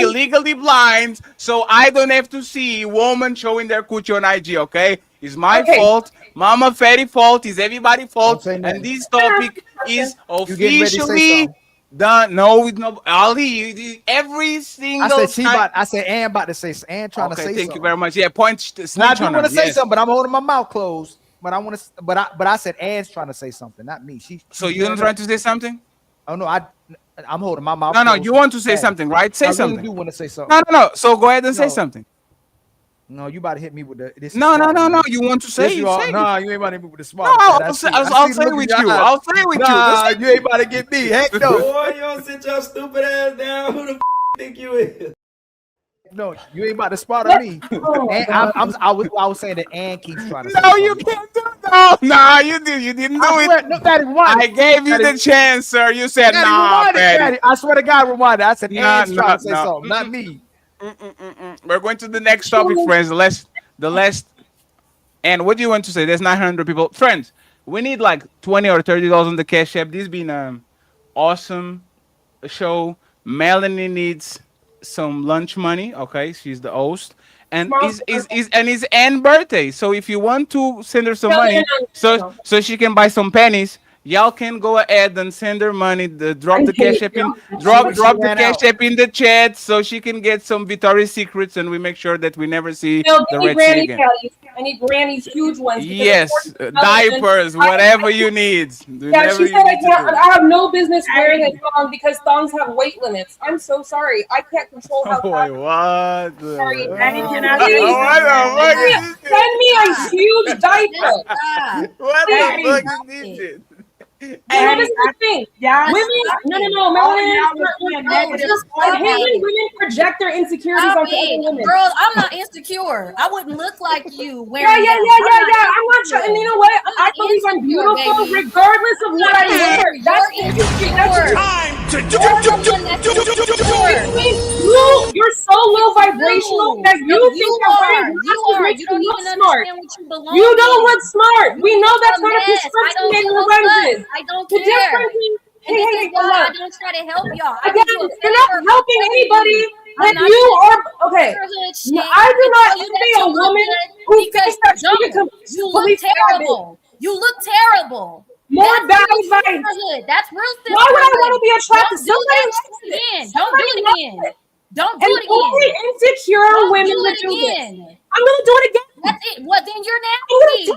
legally blind so I don't have to see women showing their coochie on IG, okay? It's my fault, Mama Fatty fault, it's everybody's fault, and this topic is officially done. No, Ali, every single I said Ann about to say, Ann trying to say something. Thank you very much. Yeah, point. Now I do want to say something, but I'm holding my mouth closed. But I want to, but I said Ann's trying to say something, not me. So you're trying to say something? Oh no, I'm holding my mouth. No, you want to say something, right? Say something. I really do want to say something. No. So go ahead and say something. No, you about to hit me with this. No. You want to say? No, you ain't about to hit me with the smart. No, I'll say with you. I'll say with you. Nah, you ain't about to get me. Heck no. Boy, you don't sit your stupid ass down. Who the think you is? No, you ain't about to spot on me. And I was saying that Ann keeps trying to. No, you can't do no. Nah, you didn't do it. No, Daddy, rewind. I gave you the chance, sir. You said Daddy, nah, rewind it, Daddy. Daddy. I swear to God, rewind it. I said Ann's trying to say no. something, not me. We're going to the next topic, friends. The last. And what do you want to say? There's 900 people, friends. We need like $20 or $30 on the Cash App. This has been awesome show. Melanie needs some lunch money. Okay, she's the host, and it's Anne's birthday. So if you want to send her some money, so she can buy some pennies, y'all can go ahead and send her money. Drop the Cash App in, drop the Cash App in the chat, so she can get some Victoria's Secrets, and we make sure that we never see the Red Sea again. I need Granny's huge ones. Yes, diapers, whatever you need. Yeah, she said I have no business wearing a thong because thongs have weight limits. I'm so sorry. I can't control how fast. What? Sorry. Send me a huge diaper. What the fuck is this? And this is the thing. Yeah, women, no, Melanie. I hate when women project their insecurities onto other women. Girl, I'm not insecure. I wouldn't look like you wearing Yeah. I'm not sure. And you know what? I believe I'm beautiful regardless of what I wear. That's insecure. You're so low vibrational that you think that wearing glasses makes you look smart. You don't look smart. We know that's not a prescription in the lenses. I don't care. Hey, I don't try to help y'all. Again, you're not helping anybody. When you are okay, I do not say a woman who thinks that she becomes you look terrible. You look terrible. More bad advice. That's real sisterhood. Why would I want to be attracted to somebody? Don't do it again. Don't do it again. Only insecure women would do this. I'm gonna do it again. That's it. Well, then you're nasty.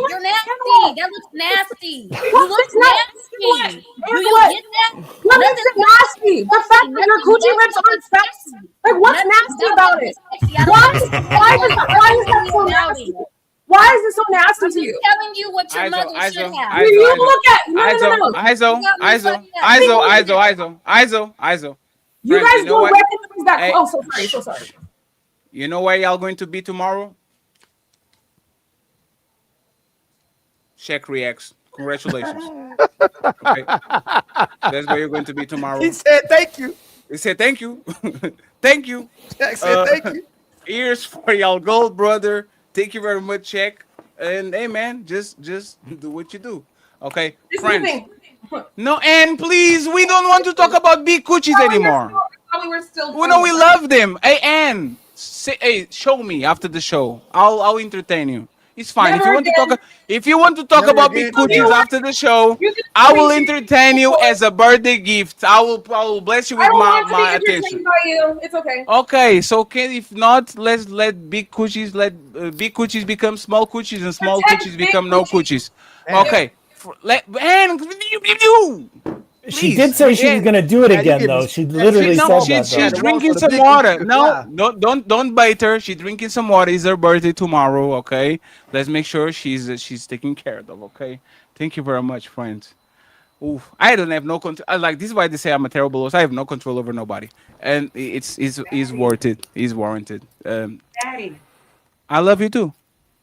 You're nasty. That looks nasty. You look nasty. Do you get that? What makes it nasty? The fact that your coochie lips aren't sexy. Like, what's nasty about it? Why is that so nasty? Why is it so nasty to you? I'm telling you what your mother should have. Do you look at ISO. You guys go recognize that. Oh, so sorry. You know where y'all going to be tomorrow? Check reacts. Congratulations. Okay. That's where you're going to be tomorrow. He said thank you. He said thank you. Thank you. Jack said thank you. Ears for y'all gold, brother. Thank you very much, Check. And hey man, just do what you do. Okay. Friends. No, and please, we don't want to talk about big coochies anymore. We know we love them. Hey, Ann, show me after the show. I'll entertain you. It's fine. If you want to talk about big coochies after the show, I will entertain you as a birthday gift. I will bless you with my attention. It's okay. Okay, so if not, let's let big coochies become small coochies and small coochies become no coochies. Okay. She did say she was going to do it again, though. She literally said that. She's drinking some water. No, don't bite her. She's drinking some water. It's her birthday tomorrow. Okay, let's make sure she's taken care of. Okay, thank you very much, friends. Oof, I don't have no control. Like this is why they say I'm a terrible host. I have no control over nobody, and it's worth it. It's warranted. Daddy, I love you too.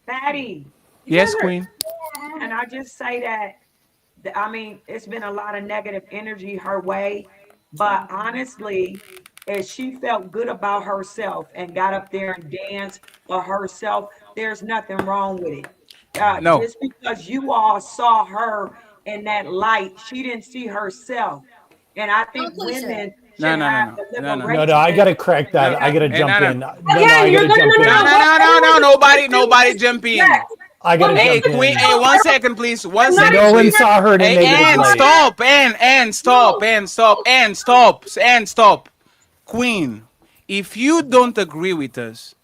Daddy. Yes, Queen. And I just say that, I mean, it's been a lot of negative energy her way, but honestly, if she felt good about herself and got up there and danced for herself, there's nothing wrong with it. No. Just because you all saw her in that light, she didn't see herself. And I think women No, I gotta crack that. I gotta jump in. No, nobody jump in. I gotta jump in. Queen, hey, 1 second, please. 1 second. No one saw her in a negative stop. Queen, if you don't agree with us,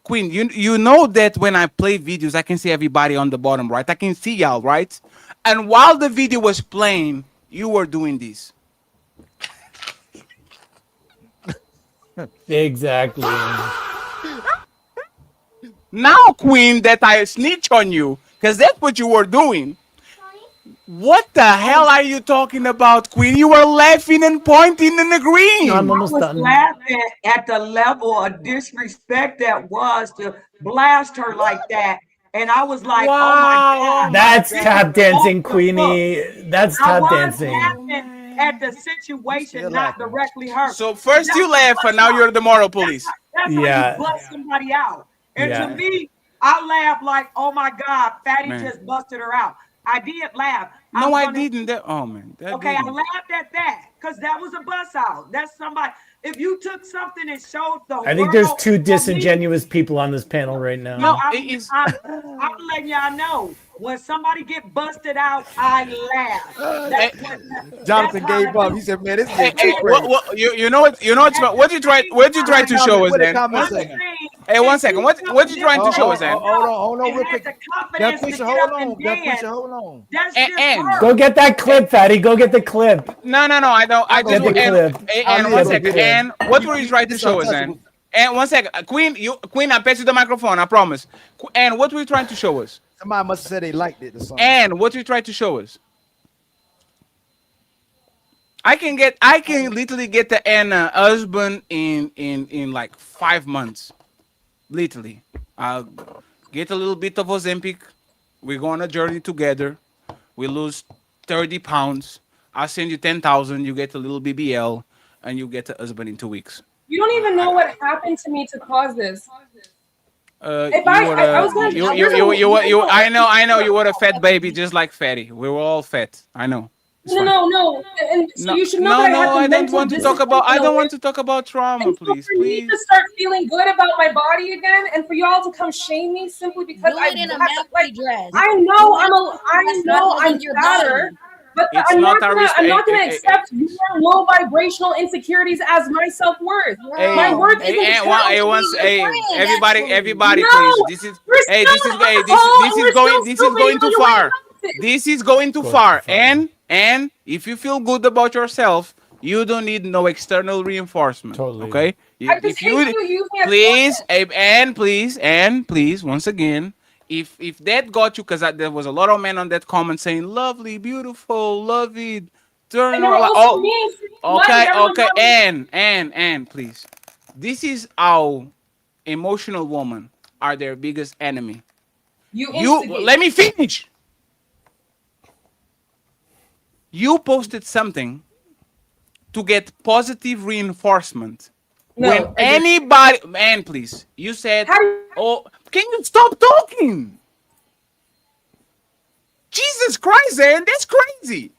Queen, you know that when I play videos, I can see everybody on the bottom right. I can see y'all, right? And while the video was playing, you were doing this. Exactly. Now, Queen, that I snitch on you, because that's what you were doing. What the hell are you talking about, Queen? You were laughing and pointing and agreeing. I'm I almost was done. laughing at the level of disrespect that was to blast her like that. And I was like, oh my God. That's this tap is dancing, off the Queenie. hook. That's I tap was dancing. laughing at the situation, not directly her. So first you laugh, and now you're the moral police. That's how Yeah. you bust somebody out. And Yeah. to me, I laughed like, oh my God, Fatty Man. just busted her out. I did laugh. No, I didn't. Oh man. Okay, I laughed at that because that was a bust out. That's somebody. If you took something and showed the I think there's world two or me- disingenuous people on this panel right now. No, I'm letting y'all know. When somebody get busted out, I laugh. That's what, Jonathan gave up. He said, "Man, this is Hey, you know what? You know what you try to show us then? Hey, 1 second. What you trying to show us then? Hold on, real quick. confidence to Quisha, get up and hold dance. on. That's And- just and- her. Go get that clip, Fatty. Go get the clip. No, I don't. I just Get the clip. and I'll 1 leave it second. there. And what were you trying to show us then? And 1 second, Queen, I pass you the microphone. I promise. And what were you trying to show us? Somebody must have said they liked it or something. And what you tried to show us? I can literally get the Anna husband in like 5 months. Literally. I'll get a little bit of Ozempic. We go on a journey together. We lose 30 pounds. I'll send you 10,000. You get a little BBL, and you get a husband in 2 weeks. You don't even know what happened to me to cause this. I know you were a fat baby, just like Fatty. We were all fat. I know. It's fine. No. And so you should know that I had the I don't mental want to talk discipline about. I to don't know want to talk about trauma, And so please. for me to start feeling good about my body again, and for y'all to come shame me simply because Do I it in a had to, maxi dress. I know That's not I'm holding your fatter, body. but It's I'm not not a gonna risk- I'm not gonna hey, accept your low vibrational insecurities as my self-worth. My worth isn't Everybody, No, please. This is going too you're far. right. This is going too far. And if you feel good about yourself, you don't need no external reinforcement. Totally. Okay. I just hate you use me as Please, once again, if that got you, because there was a lot of men on that comment saying lovely, beautiful, love it, turn And there were also mean okay, money, and please, this is how emotional women are their biggest enemy. You Let me finish. You posted something to get positive reinforcement. No, When I didn't. anybody, man, please, you said, "Oh, can you stop talking?" Jesus Christ, man, that's crazy.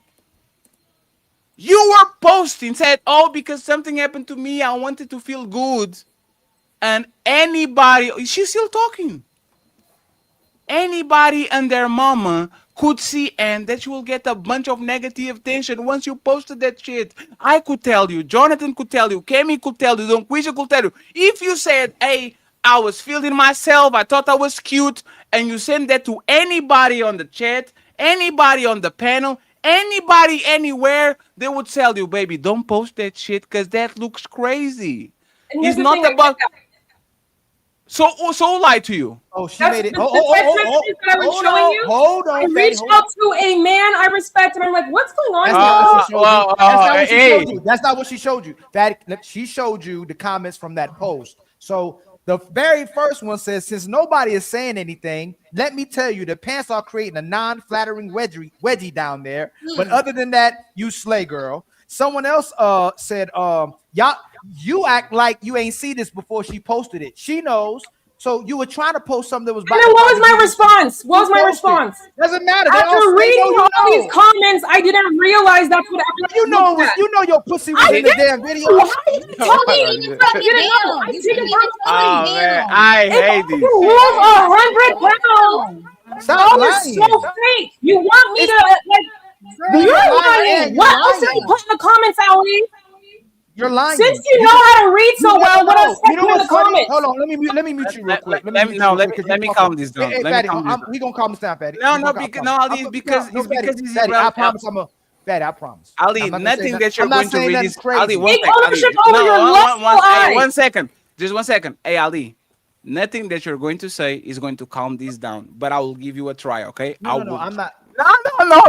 You were posting, said, "Oh, because something happened to me, I wanted to feel good," and she's still talking. Anybody and their mama could see, and that you will get a bunch of negative attention once you posted that shit. I could tell you, Jonathan could tell you, Kemi could tell you, Don Quisha could tell you. If you said, "Hey, I was feeling myself, I thought I was cute," and you send that to anybody on the chat, anybody on the panel, anybody anywhere, they would tell you, "Baby, don't post that shit because that looks crazy." And here's It's the not thing, I about. get that. So lie to you. Oh, she That's made it. the text messages that I was showing you. Hold on, I Fatty, reached hold out to a man I respect, and I'm like, "What's going on?" That's here?" not what she showed you. That's not what she showed you. Fatty, she showed you the comments from that post. So the very first one says, "Since nobody is saying anything, let me tell you, the pants are creating a non-flattering wedgie down there. But other than that, you slay, girl." Someone else said, "Y'all, you act like you ain't see this before she posted it. She knows." So you were trying to post something that was. And then what was my response? What was my response? Doesn't matter. After reading all these comments, I didn't realize that's what you know. You know your pussy was in the damn video. Oh man, I hate these. You lose 100 pounds. Stop That was lying. so fake. You want me to like? You're lying. What else did you put in the comments, Ali? You're lying. Since you know how to read so well, what else You know in the what's funny? comments? Hold on, let me mute you real quick. Let me calm this down. Hey, Let me Fatty, calm this down. we gonna calm this down, Fatty. Ali, because he's Fatty, I promise I'm a Fatty. I promise. Ali, nothing that you're going to read is Ali. One Take second. ownership over your lustful eyes. Hey, 1 second. Just 1 second. Hey, Ali. Nothing that you're going to say is going to calm this down, but I will give you a try, okay? No, I'm not.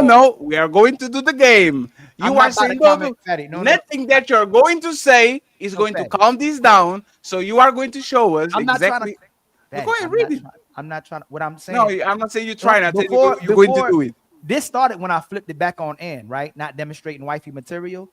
No. We are going to do the game. You are saying nothing that you're going to say is going to calm this down. So you are going to show us exactly. Go ahead, read it. I'm not trying to. What I'm saying. No, I'm not saying you're trying. I'm saying you're going to do it. This started when I flipped it back on Ann, right? Not demonstrating wifey material.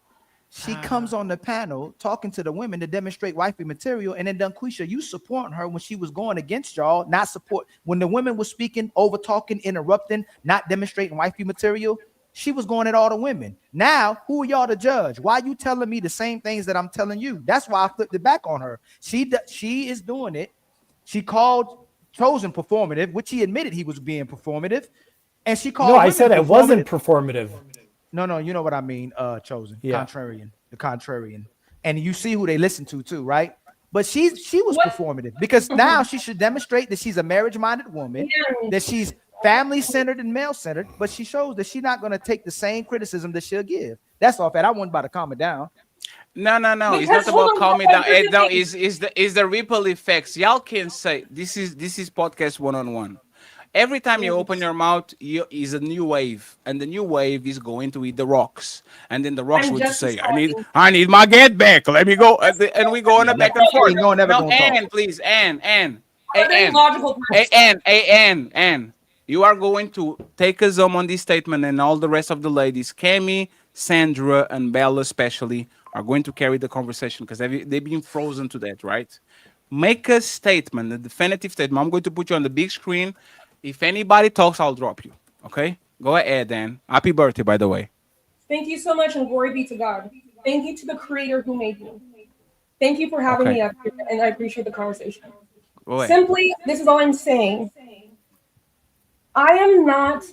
She comes on the panel talking to the women to demonstrate wifey material, and then Dunquisha, you supporting her when she was going against y'all, not support when the women were speaking, over talking, interrupting, not demonstrating wifey material. She was going at all the women. Now, who are y'all to judge? Why are you telling me the same things that I'm telling you? That's why I flipped it back on her. She is doing it. She called Chosen performative, which he admitted he was being performative, and she called. No, I said it wasn't performative. No, you know what I mean, Chosen. Yeah. The contrarian. And you see who they listen to too, right? But she was performative because now she should demonstrate that she's a marriage-minded woman, that she's family-centered and male-centered, but she shows that she's not going to take the same criticism that she'll give. That's all, Fat. I wasn't about to calm it down. No. It's not about calming down. It's the ripple effects. Y'all can say this is podcast 1-on-1. Every time you open your mouth, is a new wave, and the new wave is going to eat the rocks, and then the rocks will just say, "I need my get back. Let me go," and we go on a back and forth. No, Ann, please, Ann. Ann. You are going to take a zoom on this statement, and all the rest of the ladies, Kemi, Sandra, and Bella especially, are going to carry the conversation because they've been frozen to that, right? Make a statement, a definitive statement. I'm going to put you on the big screen. If anybody talks, I'll drop you. Okay? Go ahead, Dan. Happy birthday, by the way. Thank you so much, and glory be to God. Thank you to the Creator who made me. Thank you for having me up here, and I appreciate the conversation. Go ahead. Simply, this is all I'm saying. I am not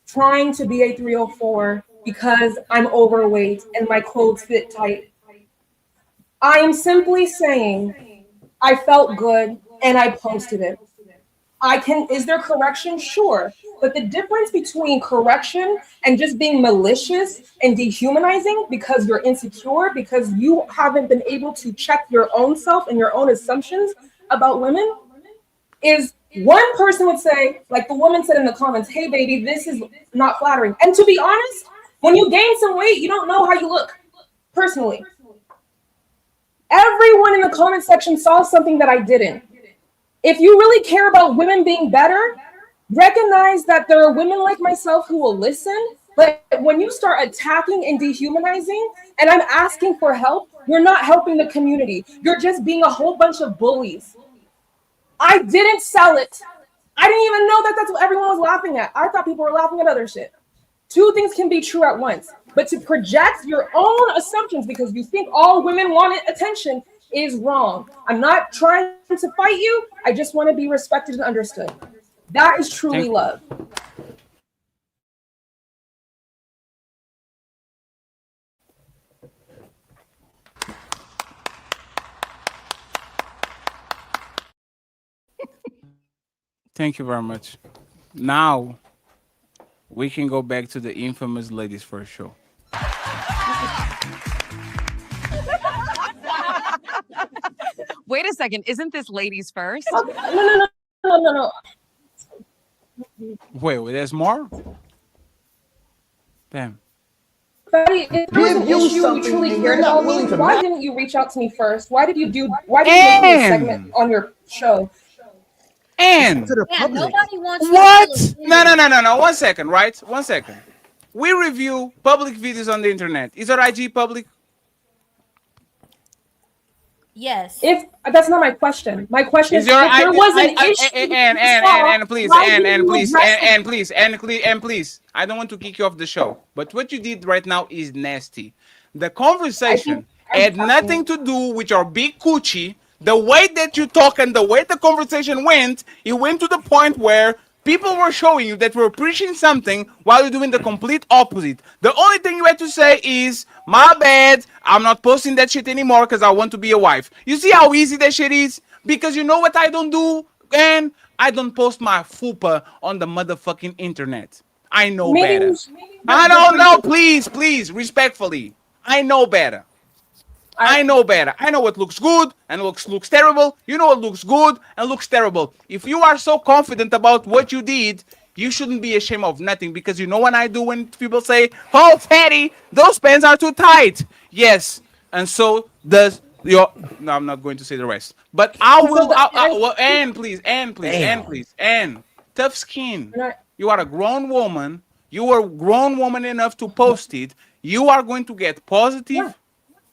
trying to be a 304 because I'm overweight and my clothes fit tight. I am simply saying I felt good and I posted it. Is there correction? Sure. But the difference between correction and just being malicious and dehumanizing because you're insecure, because you haven't been able to check your own self and your own assumptions about women, is one person would say, like the woman said in the comments, "Hey baby, this is not flattering." And to be honest, when you gain some weight, you don't know how you look personally. Everyone in the comment section saw something that I didn't. If you really care about women being better, recognize that there are women like myself who will listen. But when you start attacking and dehumanizing, and I'm asking for help, you're not helping the community. You're just being a whole bunch of bullies. I didn't sell it. I didn't even know that that's what everyone was laughing at. I thought people were laughing at other shit. Two things can be true at once. But to project your own assumptions because you think all women want attention is wrong. I'm not trying to fight you. I just want to be respected and understood. That is truly love. Thank you very much. Now we can go back to the infamous Ladies First show. Wait a second, isn't this Ladies First? No. Wait, there's more? Damn. Fatty, if there was an issue you truly cared about me, why didn't you reach out to me first? Why didn't you make a segment on your show? And nobody wants what? No. 1 second, right? 1 second. We review public videos on the internet. Is our IG public? Yes. If that's not my question. My question is if there was an issue. And please. I don't want to kick you off the show, but what you did right now is nasty. The conversation had nothing to do with your big coochie. The way that you talk and the way the conversation went, it went to the point where people were showing you that we're preaching something while you're doing the complete opposite. The only thing you had to say is, my bad, I'm not posting that shit anymore because I want to be a wife. You see how easy that shit is? Because you know what I don't do? And I don't post my fupa on the motherfucking internet. I know better. I don't know, please, respectfully. I know better. I know better. I know what looks good and looks terrible. You know what looks good and looks terrible. If you are so confident about what you did, You shouldn't be ashamed of nothing, because you know what I do when people say, "Oh, fatty, those pants are too tight." Yes, and so does your. No, I'm not going to say the rest, but I will. Well, Anne, please, Anne. Tough skin. You are a grown woman. You are a grown woman enough to post it. You are going to get positive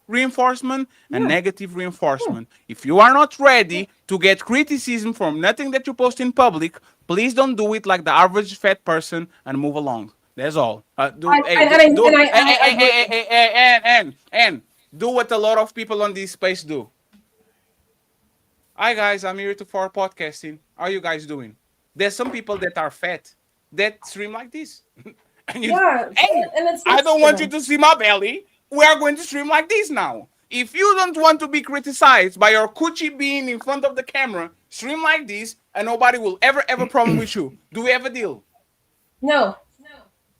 reinforcement and negative reinforcement. If you are not ready to get criticism from nothing that you post in public, please don't do it like the average fat person and move along. That's all. Do what a lot of people on this space do. Hi guys, I'm here for podcasting. How are you guys doing? There's some people that are fat that stream like this. And you, and it's I don't want you to see my belly. We are going to stream like this now. If you don't want to be criticized by your coochie being in front of the camera, stream like this, and nobody will ever have a problem with you. Do we have a deal? No.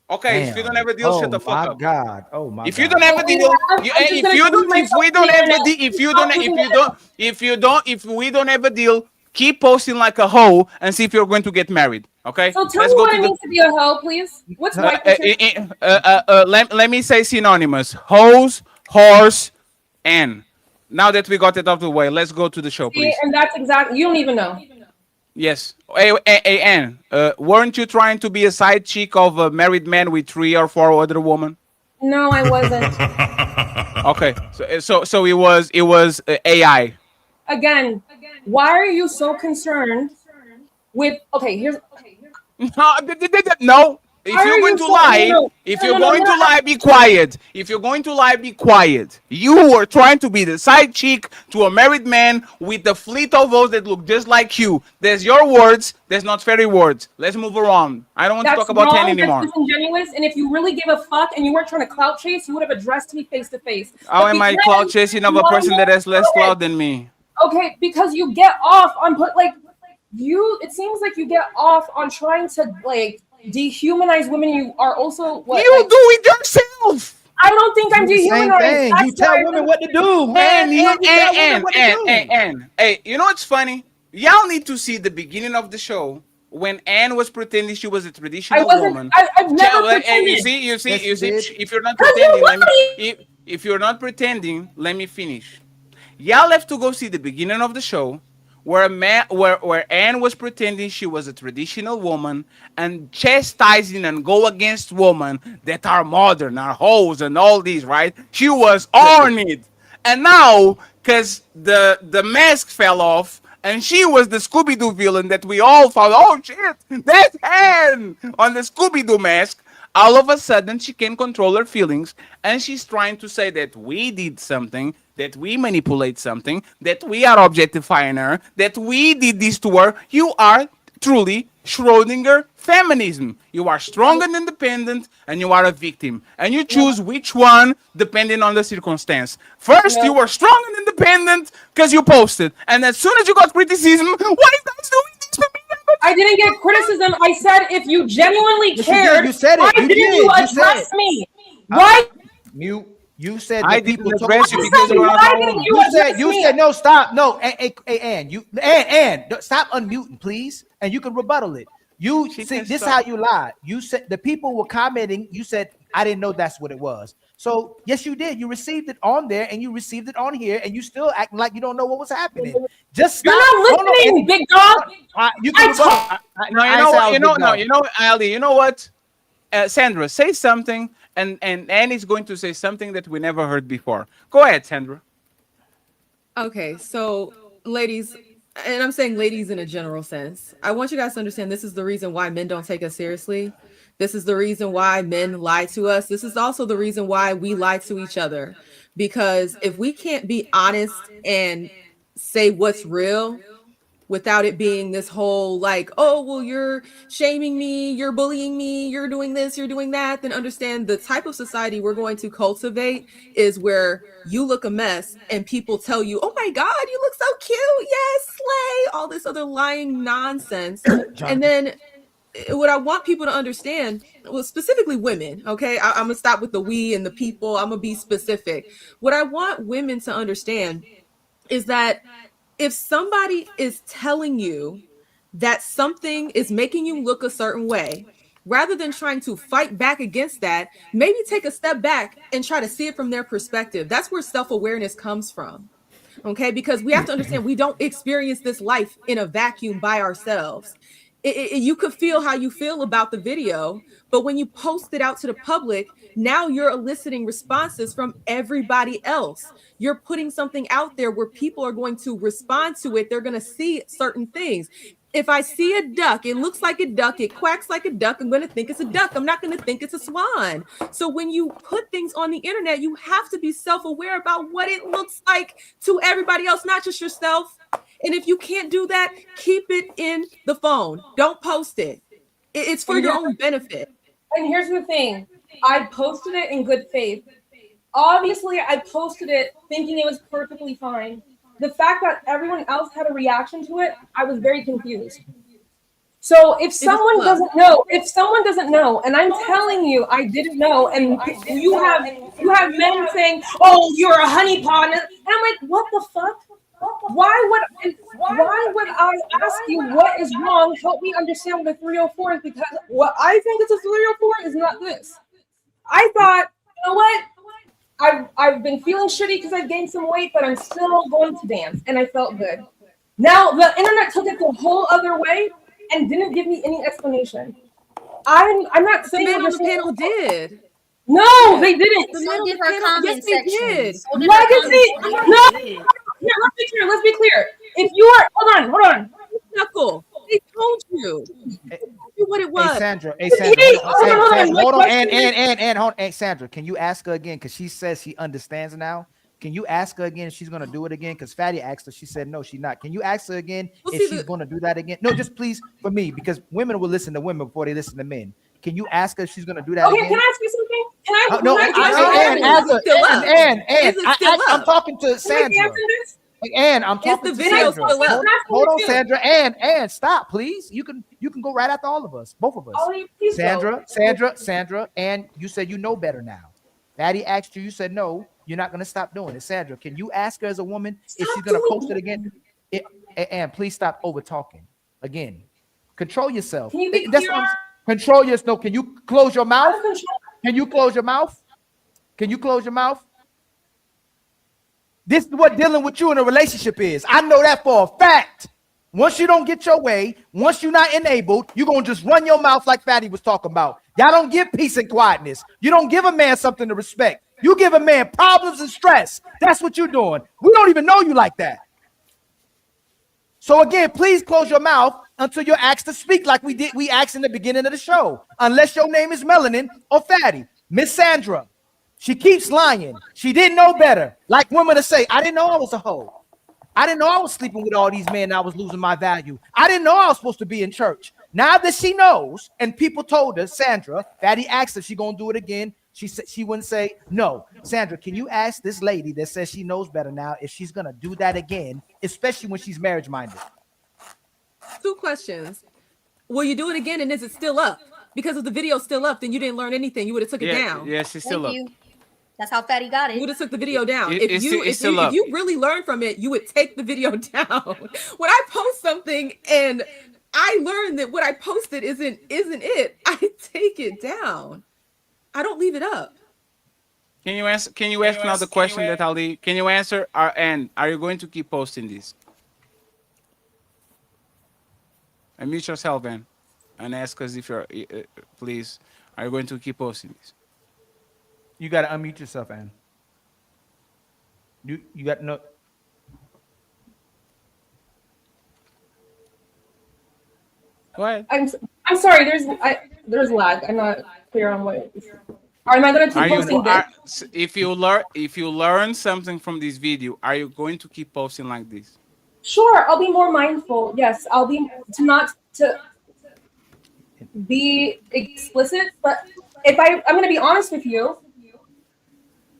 Okay, Damn. if you don't have a deal, shut the fuck up. God. Oh my If you don't have a deal, if we don't have a deal, keep posting like a hoe and see if you're going to get married. Okay. So tell me what it means to be a hoe, please. What's white? Let me say synonymous: hoes, horse, and. Now that we got it out of the way, let's go to the show, please. And that's exactly. You don't even know. Yes. Hey, Anne, weren't you trying to be a side chick of a married man with 3 or 4 other women? No, I wasn't. Okay. So it was AI. Again, why are you so concerned with? Okay, here's. No. If you're going to lie, be quiet. If you're going to lie, be quiet. You were trying to be the side chick to a married man with a fleet of those that look just like you. There's your words. There's not fairy words. Let's move around. I don't want to talk about 10 anymore. That's disingenuous. And if you really give a fuck and you weren't trying to clout chase, you would have addressed me face to face. How am I clout chasing of a person that has less clout than me? Okay, because you get off on it seems like you get off on trying to dehumanize women. You are also do it yourself. I don't think I'm dehumanized. You tell women what to do, man. Hey, you know what's funny? Y'all need to see the beginning of the show when Anne was pretending she was a traditional woman. I've never pretended. You see. If you're not pretending, if you're not pretending, let me finish. Y'all have to go see the beginning of the show where Anne was pretending she was a traditional woman and chastising and go against women that are modern, are hoes and all these, right? She was on it. And now, because the mask fell off and she was the Scooby-Doo villain that we all found, oh shit, that's Anne on the Scooby-Doo mask. All of a sudden, she can control her feelings, and she's trying to say that we did something, that we manipulate something, that we are objectifying her, that we did this to her. You are truly Schrodinger feminism. You are strong and independent, and you are a victim. And you choose which one depending on the circumstance. First, you were strong and independent because you posted. And as soon as you got criticism, what are you guys doing this to me? I didn't get criticism. I said if you genuinely cared, you said it. Why didn't you address me? Why? You said I didn't address you because you were on. You said no. Stop. No, Anne, stop unmuting, please, and you can rebuttal it. You see, this is how you lied. You said the people were commenting. You said I didn't know that's what it was. So yes, you did. You received it on there, and you received it on here, and you still acting like you don't know what was happening. Just stop. You're not listening, big dog. You can you know, Ali. You know what? Sandra, say something, and Annie's going to say something that we never heard before. Go ahead, Sandra. Okay, so ladies, and I'm saying ladies in a general sense, I want you guys to understand this is the reason why men don't take us seriously. This is the reason why men lie to us. This is also the reason why we lie to each other. Because if we can't be honest and say what's real without it being this whole oh, well, you're shaming me, you're bullying me, you're doing this, you're doing that, then understand the type of society we're going to cultivate is where you look a mess and people tell you, oh my God, you look so cute. Yes, slay, all this other lying nonsense. And then what I want people to understand, well, specifically women, okay? I'm gonna stop with the we and the people. I'm gonna be specific. What I want women to understand is that if somebody is telling you that something is making you look a certain way, rather than trying to fight back against that, maybe take a step back and try to see it from their perspective. That's where self-awareness comes from. Okay, because we have to understand we don't experience this life in a vacuum by ourselves. You could feel how you feel about the video, but when you post it out to the public, now you're eliciting responses from everybody else. You're putting something out there where people are going to respond to it. They're going to see certain things. If I see a duck, it looks like a duck, it quacks like a duck, I'm going to think it's a duck. I'm not going to think it's a swan. So when you put things on the internet, you have to be self-aware about what it looks like to everybody else, not just yourself. And if you can't do that, keep it in the phone. Don't post it. It's for your own benefit. And here's the thing. I posted it in good faith. Obviously, I posted it thinking it was perfectly fine. The fact that everyone else had a reaction to it, I was very confused. So if someone doesn't know, and I'm telling you, I didn't know, and you have men saying, "Oh, you're a honeypot," and I'm like, what the fuck? Why would I ask you what is wrong? Help me understand what a 304 is, because what I think is a 304 is not this. I thought, you know what? I've been feeling shitty because I've gained some weight, but I'm still going to dance, and I felt good. Now the internet took it the whole other way and didn't give me any explanation. I'm not saying the man on the panel did. No, they didn't. So did her comment section. Legacy. No. Yeah, let's be clear. If you are, hold on. Knuckle. They told you. What it was. Hey, Sandra. Hold on. And hold on. Hey, Sandra, can you ask her again? Because she says she understands now. Can you ask her again if she's going to do it again? Because Fatty asked her. She said no, she's not. Can you ask her again if she's going to do that again? No, just please for me, because women will listen to women before they listen to men. Can you ask her if she's going to do that again? Okay, can I ask you something? I'm talking to Sandra. And I'm talking to Sandra. Hold on, Sandra. And stop, please. You can go right after all of us, both of us. Sandra, and you said you know better now. Fatty asked you, you said no, you're not going to stop doing it. Sandra, can you ask her as a woman if she's going to post it again? And please stop over talking again. Control yourself. Can you be control yourself. No, can you close your mouth? Can you close your mouth? Can you close your mouth? This is what dealing with you in a relationship is. I know that for a fact. Once you don't get your way, once you're not enabled, you're going to just run your mouth like Fatty was talking about. Y'all don't give peace and quietness. You don't give a man something to respect. You give a man problems and stress. That's what you're doing. We don't even know you like that. So again, please close your mouth until you're asked to speak like we asked in the beginning of the show. Unless your name is Melanin or Fatty. Miss Sandra, she keeps lying. She didn't know better. Like women to say, I didn't know I was a hoe. I didn't know I was sleeping with all these men and I was losing my value. I didn't know I was supposed to be in church. Now that she knows, and people told her, Sandra, Fatty asked if she gonna do it again. She said she wouldn't say no. Sandra, can you ask this lady that says she knows better now if she's gonna do that again, especially when she's marriage minded? 2 questions. Will you do it again, and is it still up? Because if the video's still up, then you didn't learn anything. You would have took it down. Yeah, she's still up. That's how Fatty got it. You would have took the video down. If you really learned from it, you would take the video down. When I post something and I learned that what I posted isn't it, I take it down. I don't leave it up. Can you ask now the question that I'll leave? Can you answer? And are you going to keep posting this? Unmute yourself, Ann, and ask us if you're, please, are you going to keep posting this? You got to unmute yourself, Ann. You got no. Go ahead. I'm sorry. There's lag. I'm not clear on what. Am I going to keep posting this? If you learn something from this video, are you going to keep posting like this? Sure, I'll be more mindful. Yes, I'll be not to be explicit, but if I'm going to be honest with you,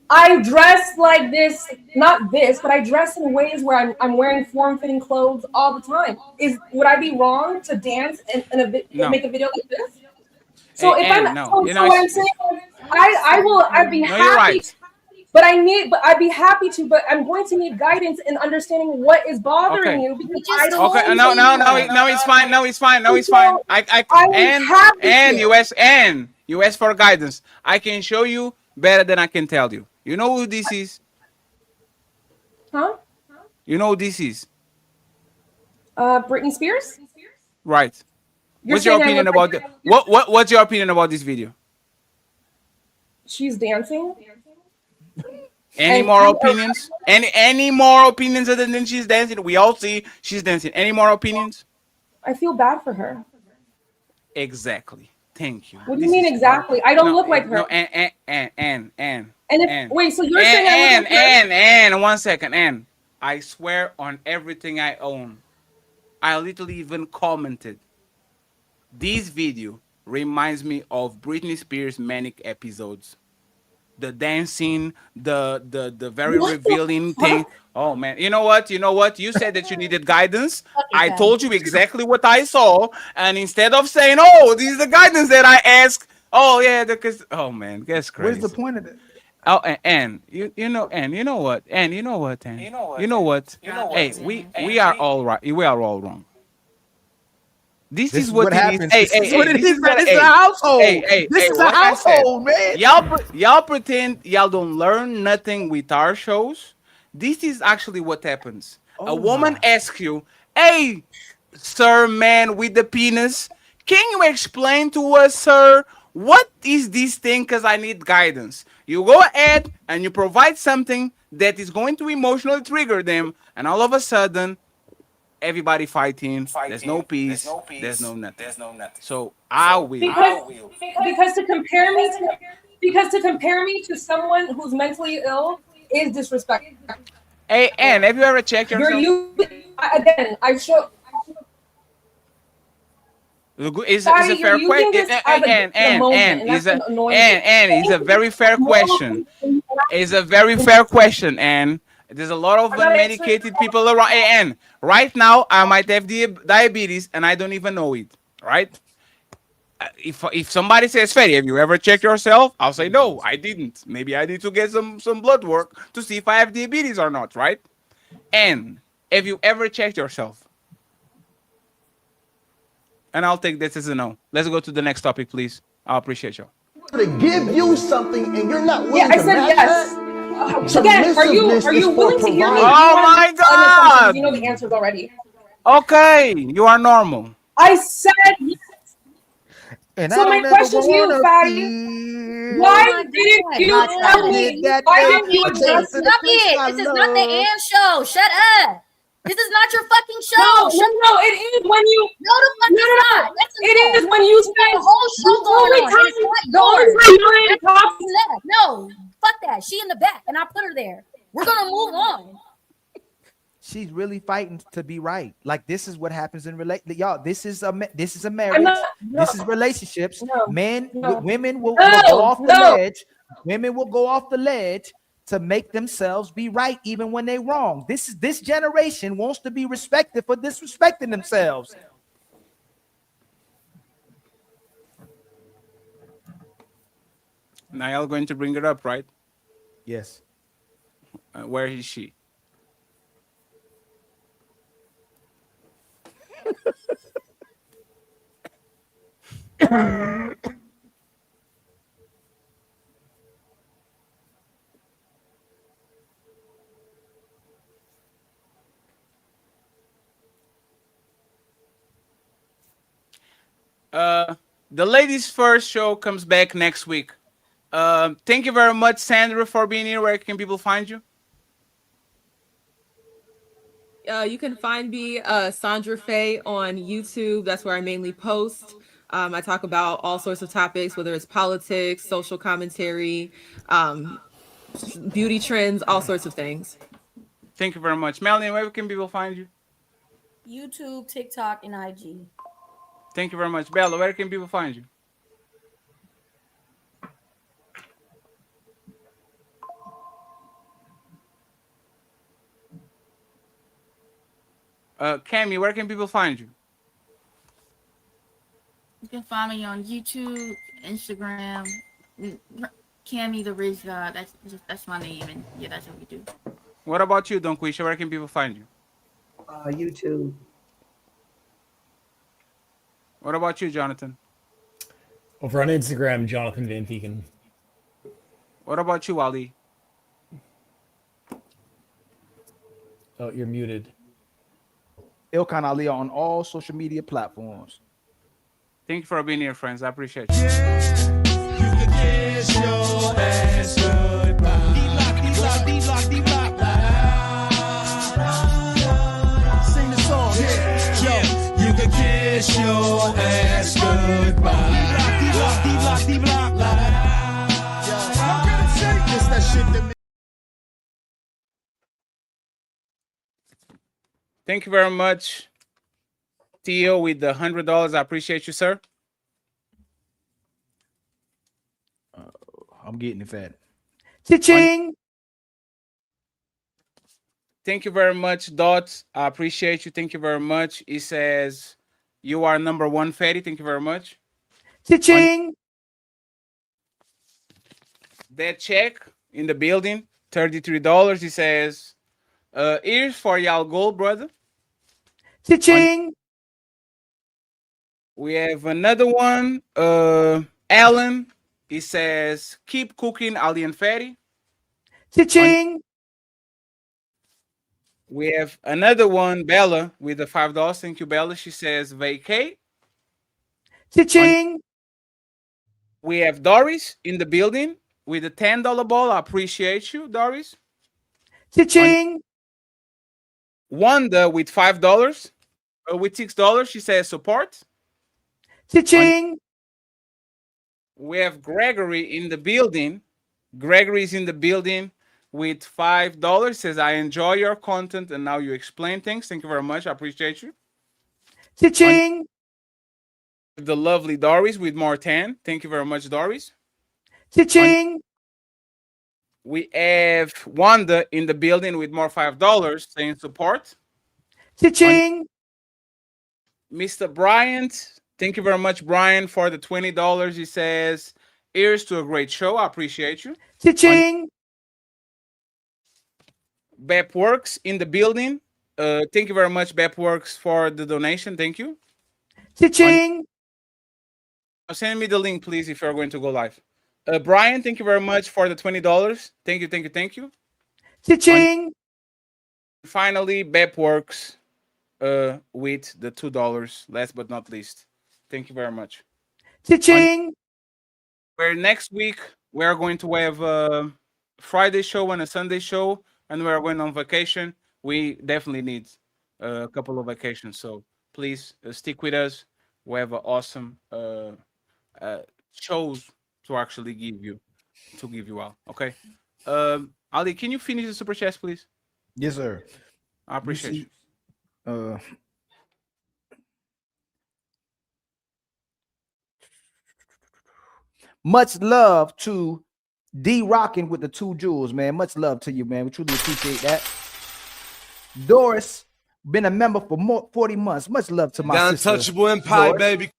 I dress like this, not this, but I dress in ways where I'm wearing form-fitting clothes all the time. Would I be wrong to dance and make a video like this? So hey, if Ann, I'm, so what I'm saying, I'd be happy. You're right. But I'd be happy to, but I'm going to need guidance in understanding what is bothering you because I don't Okay, no, it's fine. No, it's fine. No, it's fine. You ask for guidance. I can show you better than I can tell you. You know who this is? Huh? You know who this is? Britney Spears? Right. You're What's your saying I opinion look about like what's your opinion about this video? She's dancing. Any more opinions? Any more opinions other than she's dancing? We all see she's dancing. Any more opinions? I feel bad for her. Exactly. Thank you. What do you mean exactly? I don't look like her. No, and wait, so you're saying I look like her? and 1 second, and I swear on everything I own, I literally even commented. This video reminds me of Britney Spears' manic episodes. The dancing, the very revealing thing. Oh man, you know what? You said that you needed guidance. I told you exactly what I saw, and instead of saying, "Oh, this is the guidance that I asked," oh yeah, because oh man, that's crazy. Where's the point of it? Oh, and you know what? Hey, we are all right. We are all wrong. This is what happens. Hey, this is what it is, man. This is a household. This is a household, man. Y'all pretend y'all don't learn nothing with our shows. This is actually what happens. A woman asks you, "Hey, sir, man with the penis, can you explain to us, sir, what is this thing? Because I need guidance." You go ahead and you provide something that is going to emotionally trigger them, and all of a sudden, everybody fighting. There's no peace. There's no nothing. So I will. Because to compare me to someone who's mentally ill is disrespectful. Hey, Ann, have you ever checked yourself? I show. It's a fair question. And it's a very fair question. It's a very fair question, and there's a lot of unmedicated people around. And right now, I might have diabetes, and I don't even know it. Right? If somebody says, "Fetty, have you ever checked yourself?" I'll say, "No, I didn't. Maybe I need to get some blood work to see if I have diabetes or not." Right? And have you ever checked yourself? And I'll take this as a no. Let's go to the next topic, please. I appreciate you. To give you something and you're not willing I to said match yes. that? Again, are you willing to hear me? Oh my God! You know the answers already. Okay, you are normal. I said yes. And so my question to you, Fatty, why didn't you tell me? Why didn't you address it? Stop it! This is not the Ann show. Shut up. This is not your fucking show. No, it is when you. No, the fuck not. It is when you spend the whole show going on. No, fuck that. She in the back, and I put her there. We're gonna move on. She's really fighting to be right. Like this is what happens in y'all. This is a marriage. This is relationships. Women will go off the ledge. Women will go off the ledge to make themselves be right even when they're wrong. This generation wants to be respected for disrespecting themselves. Now y'all going to bring it up, right? Yes. Where is she? The Ladies First show comes back next week. Thank you very much, Sandra, for being here. Where can people find you? You can find me, Sandra Faye, on YouTube. That's where I mainly post. I talk about all sorts of topics, whether it's politics, social commentary, beauty trends, all sorts of things. Thank you very much. Melanie, where can people find you? YouTube, TikTok, and IG. Thank you very much. Bella, where can people find you? Cammy, where can people find you? You can find me on YouTube, Instagram, Cammy the Riz God. That's my name, and yeah, that's what we do. What about you, Don Quisha? Where can people find you? YouTube. What about you, Jonathan? Over on Instagram, Jonathan Van Veeken. What about you, Ali? Oh, you're muted. Ilkan Ali on all social media platforms. Thank you for being here, friends. I appreciate you. You can kiss your ass goodbye. D-Lock. Sing the song. Yeah. You can kiss your ass goodbye. D-Lock. Just that shit that Thank you very much, Theo, with the $100. I appreciate you, sir. I'm getting it fat. Cha-ching! Thank you very much, Dot. I appreciate you. Thank you very much. He says, you are number one, Fatty. Thank you very much. Cha-ching! That check in the building, $33. He says, here's for y'all gold, brother. Cha-ching! We have another one. Alan, he says, keep cooking, Ali and Fatty. Cha-ching! We have another one, Bella, with the $5. Thank you, Bella. She says, vacate. Cha-ching! We have Doris in the building with a $10 ball. I appreciate you, Doris. Cha-ching! Wanda with $5. With $6, she says support. Cha-ching! We have Gregory in the building. Gregory is in the building with $5. Says, I enjoy your content and now you explain things. Thank you very much. I appreciate you. Cha-ching! The lovely Doris with more 10. Thank you very much, Doris. Cha-ching! We have Wanda in the building with more $5 saying support. Cha-ching! Mr. Bryant, thank you very much, Brian, for the $20. He says, here's to a great show. I appreciate you. Cha-ching! Bepworks in the building. Thank you very much, Bepworks, for the donation. Thank you. Cha-ching! Send me the link, please, if you're going to go live. Brian, thank you very much for the $20. Thank you. Cha-ching! Finally, Bepworks with the $2. Last but not least. Thank you very much. Cha-ching! Where next week we are going to have a Friday show and a Sunday show, and we are going on vacation. We definitely need a couple of vacations, so please stick with us. We have awesome shows to actually give you all. Okay, Ali, can you finish the super chats, please? Yes, sir. I appreciate you. Much love to D Rockin' with the 2 jewels, man. Much love to you, man. We truly appreciate that. Doris, been a member for 40 months. Much love to my sister. Untouchable Empire, Doris. baby.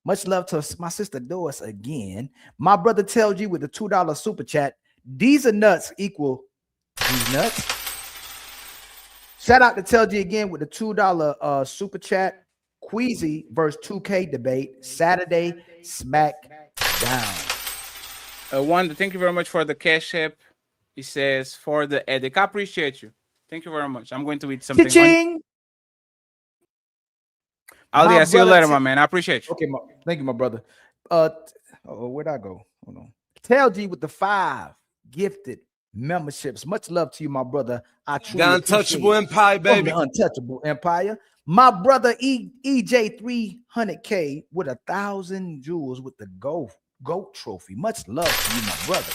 Much love to my sister Doris again. My brother tells you with the $2 super chat, these are nuts equal these nuts. Shout out to Tell G again with the $2 super chat. Queasy versus 2K debate Saturday smack down. Wanda, thank you very much for the cash app. He says for the edit. I appreciate you. Thank you very much. I'm going to eat something. Cha-ching! Ali, I see you later, my man. I appreciate you. Okay, thank you, my brother. Where'd I go? Hold on. Tell G with the 5 gifted memberships. Much love to you, my brother. I truly The Untouchable Empire, baby. The Untouchable Empire. My brother EJ 300K with 1,000 jewels with the GOAT trophy. Much love to you, my brother.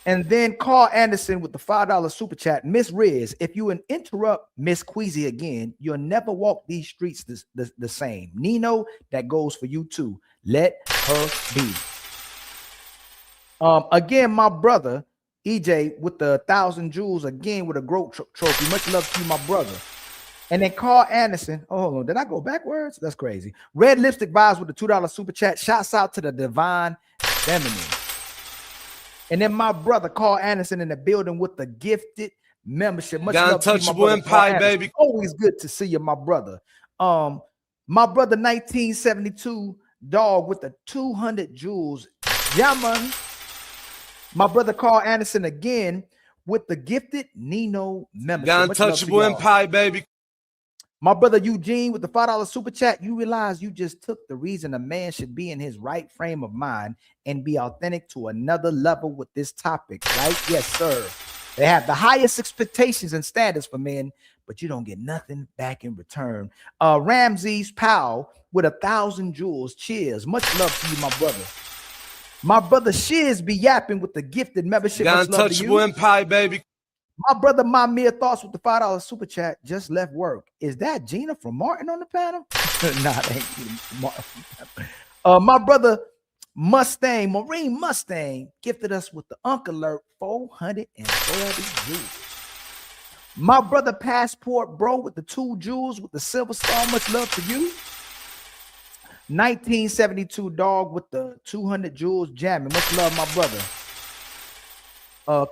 And then Carl Anderson with the $5 super chat. Miss Riz, if you interrupt Miss Queasy again, you'll never walk these streets the same. Nino, that goes for you too. Let her be. Again, my brother EJ with the 1,000 jewels again with a GOAT trophy. Much love to you, my brother. And then Carl Anderson. Oh, hold on. Did I go backwards? That's crazy. Red Lipstick Vibes with the $2 super chat. Shouts out to the Divine Feminine. And then my brother Carl Anderson in the building with the gifted membership. Much Got love to you, my untouchable brother, Carl empire, Anderson. baby. Always good to see you, my brother. My brother 1972 dog with the 200 jewels. Yeah, man. My brother Carl Anderson again with the gifted Nino membership. Got untouchable empire, baby. My brother Eugene with the $5 super chat. You realize you just took the reason a man should be in his right frame of mind and be authentic to another level with this topic, right? Yes, sir. They have the highest expectations and standards for men, but you don't get nothing back in return. Ramses Powell with 1,000 jewels. Cheers. Much love to you, my brother. My brother Shiz be yapping with the gifted membership. Got untouchable empire, baby. My brother, my mere thoughts with the $5 super chat just left work. Is that Gina from Martin on the panel? Nah, that ain't Gina from Martin. My brother Mustang, Marine Mustang, gifted us with the Uncle Alert 440 jewels. My brother Passport Bro with the 2 jewels with the silver star. Much love to you. 1972 dog with the 200 jewels jamming. Much love, my brother.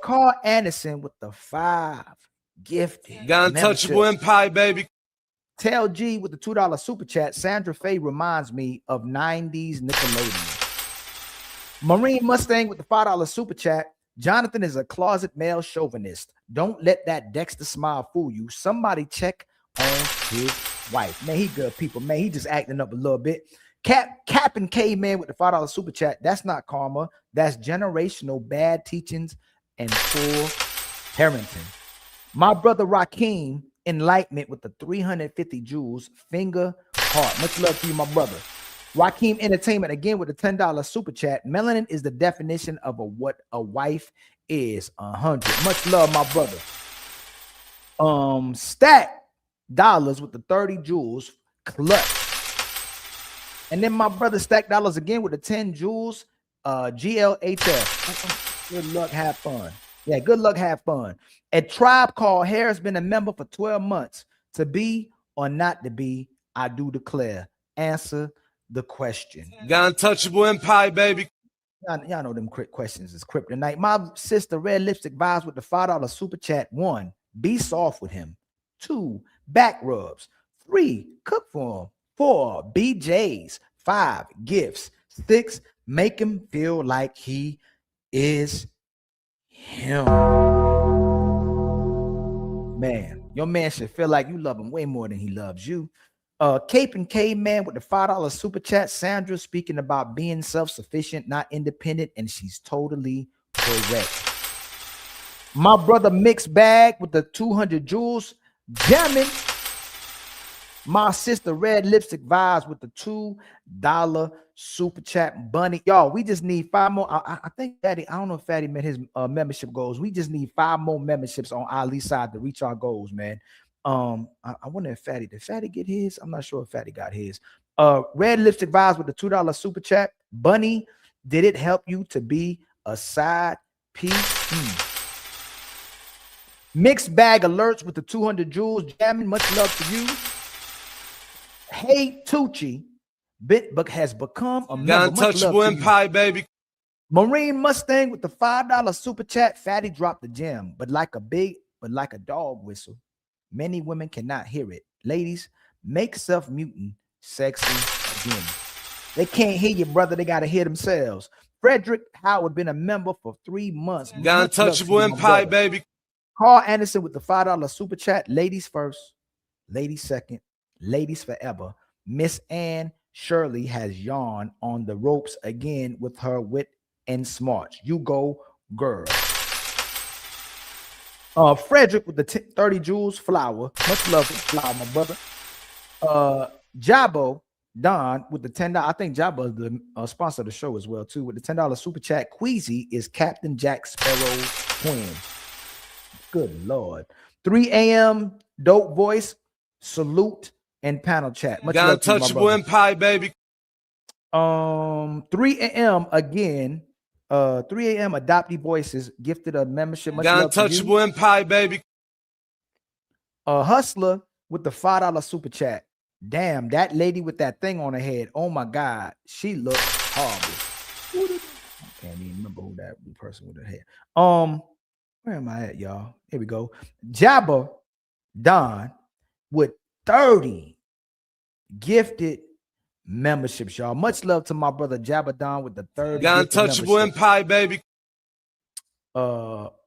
Carl Anderson with the 5 gifted. Got untouchable empire, baby. Tell G with the $2 super chat. Sandra Faye reminds me of 90s Nickelodeon. Marine Mustang with the $5 super chat. Jonathan is a closet male chauvinist. Don't let that Dexter smile fool you. Somebody check on his wife. Man, he good people. Man, he just acting up a little bit. Cap and K-Man with the $5 super chat. That's not karma. That's generational bad teachings and poor parenting. My brother Rakeem Enlightenment with the 350 jewels. Finger heart. Much love to you, my brother. Rakeem Entertainment again with the $10 super chat. Melanin is the definition of what a wife is. 100. Much love, my brother. Stack Dollars with the 30 jewels. Clutch. And then my brother Stack Dollars again with the 10 jewels. GLHF. Good luck, have fun. Yeah, good luck, have fun. A Tribe Called Hair has been a member for 12 months. To be or not to be, I do declare. Answer the question. Got untouchable empire, baby. Y'all know them quick questions is kryptonite. My sister Red Lipstick vibes with the $5 super chat. 1, be soft with him. 2, back rubs. 3, cook for him. 4, BJs. 5, gifts. 6, make him feel like he is him. Man, your man should feel like you love him way more than he loves you. Cape and K-Man with the $5 super chat. Sandra speaking about being self-sufficient, not independent, and she's totally correct. My brother Mixed Bag with the 200 jewels. Jamming. My sister Red Lipstick vibes with the $2 super chat. Bunny, y'all, we just need 5 more. I think Fatty, I don't know if Fatty met his membership goals. We just need 5 more memberships on Ali's side to reach our goals, man. I wonder if Fatty, did Fatty get his? I'm not sure if Fatty got his. Red Lipstick vibes with the $2 super chat. Bunny, did it help you to be a side piece? Mixed Bag Alerts with the 200 jewels. Jamming, much love to you. Hey Tucci, Bitbook has become a member. Got untouchable empire, baby. Marine Mustang with the $5 super chat. Fatty dropped the gem, but like a dog whistle. Many women cannot hear it. Ladies, make self-muting sexy again. They can't hear you, brother. They got to hear themselves. Frederick Howard been a member for 3 months. Got untouchable empire, baby. Carl Anderson with the $5 super chat. Ladies first, ladies second, ladies forever. Miss Ann Shirley has yawned on the ropes again with her wit and smarts. You go, girl. Frederick with the 30 jewels. Flower. Much love for Flower, my brother. Jabo Don with the $10. I think Jabo is the sponsor of the show as well, too. With the $10 super chat. Queasy is Captain Jack Sparrow's twin. Good Lord. 3 a.m. Dope voice. Salute and panel chat. Much Got untouchable empire, baby. 3 a.m. again. 3 a.m. Adoptee Voices gifted a membership. Much Got untouchable empire, baby. Hustler with the $5 super chat. Damn, that lady with that thing on her head. Oh my God, she looks horrible. Can't even remember who that person would have had. Where am I at, y'all? Here we go. Jabba Don with 30 gifted memberships, y'all. Much love to my brother Jabba Don with the 30. Got Untouchable Empire, baby.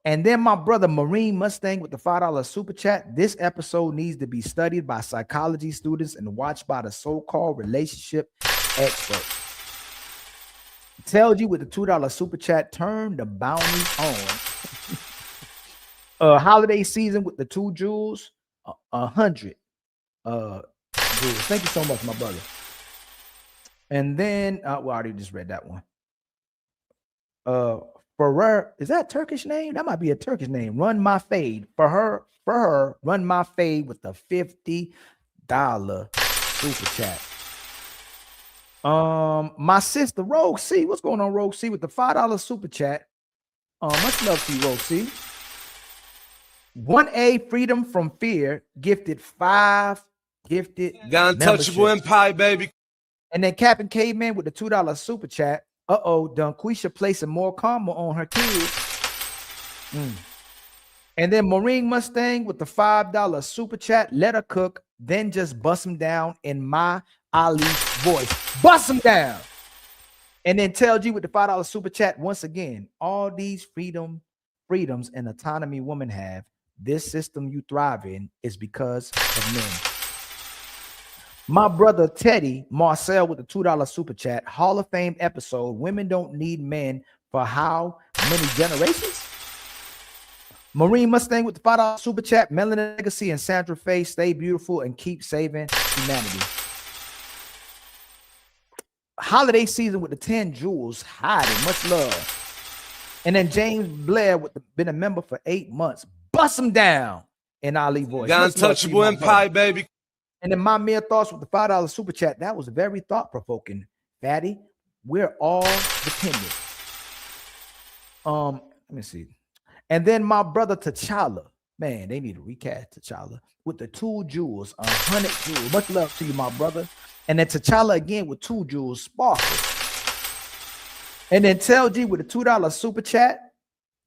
And then my brother Marine Mustang with the $5 super chat. This episode needs to be studied by psychology students and watched by the so-called relationship expert. Tells you with the $2 super chat, turn the bounties on. Holiday season with the 2 jewels, 100 jewels. Thank you so much, my brother. And then, well, I already just read that one. Ferrer, is that a Turkish name? That might be a Turkish name. Run my fade for her. Run my fade with the $50 super chat. My sister Rogue C, what's going on, Rogue C, with the $5 super chat? Much love to you, Rogue C. 1A Freedom from Fear gifted 5 gifted. Got Untouchable Empire, baby. And then Captain Caveman with the $2 super chat. Dunquisha placing more karma on her kids. And then Marine Mustang with the $5 super chat. Let her cook, then just bust them down in my Ali voice. Bust them down. And then Tell G with the $5 super chat. Once again, all these freedoms and autonomy women have, this system you thrive in is because of men. My brother Teddy Marcel with the $2 super chat. Hall of Fame episode. Women don't need men for how many generations? Marine Mustang with the $5 super chat. Melanin Legacy and Sandra Faye, stay beautiful and keep saving humanity. Holiday season with the 10 jewels. Hiding. Much love. And then James Blair with been a member for 8 months. Bust him down in Ali voice. Got Untouchable Empire, baby. And then my mere thoughts with the $5 super chat. That was very thought-provoking, Fatty. We're all dependent. Let me see. And then my brother T'Challa. Man, they need to recast T'Challa with the 2 jewels, 100 jewels. Much love to you, my brother. And then T'Challa again with 2 jewels, sparkle. And then Tell G with the $2 super chat.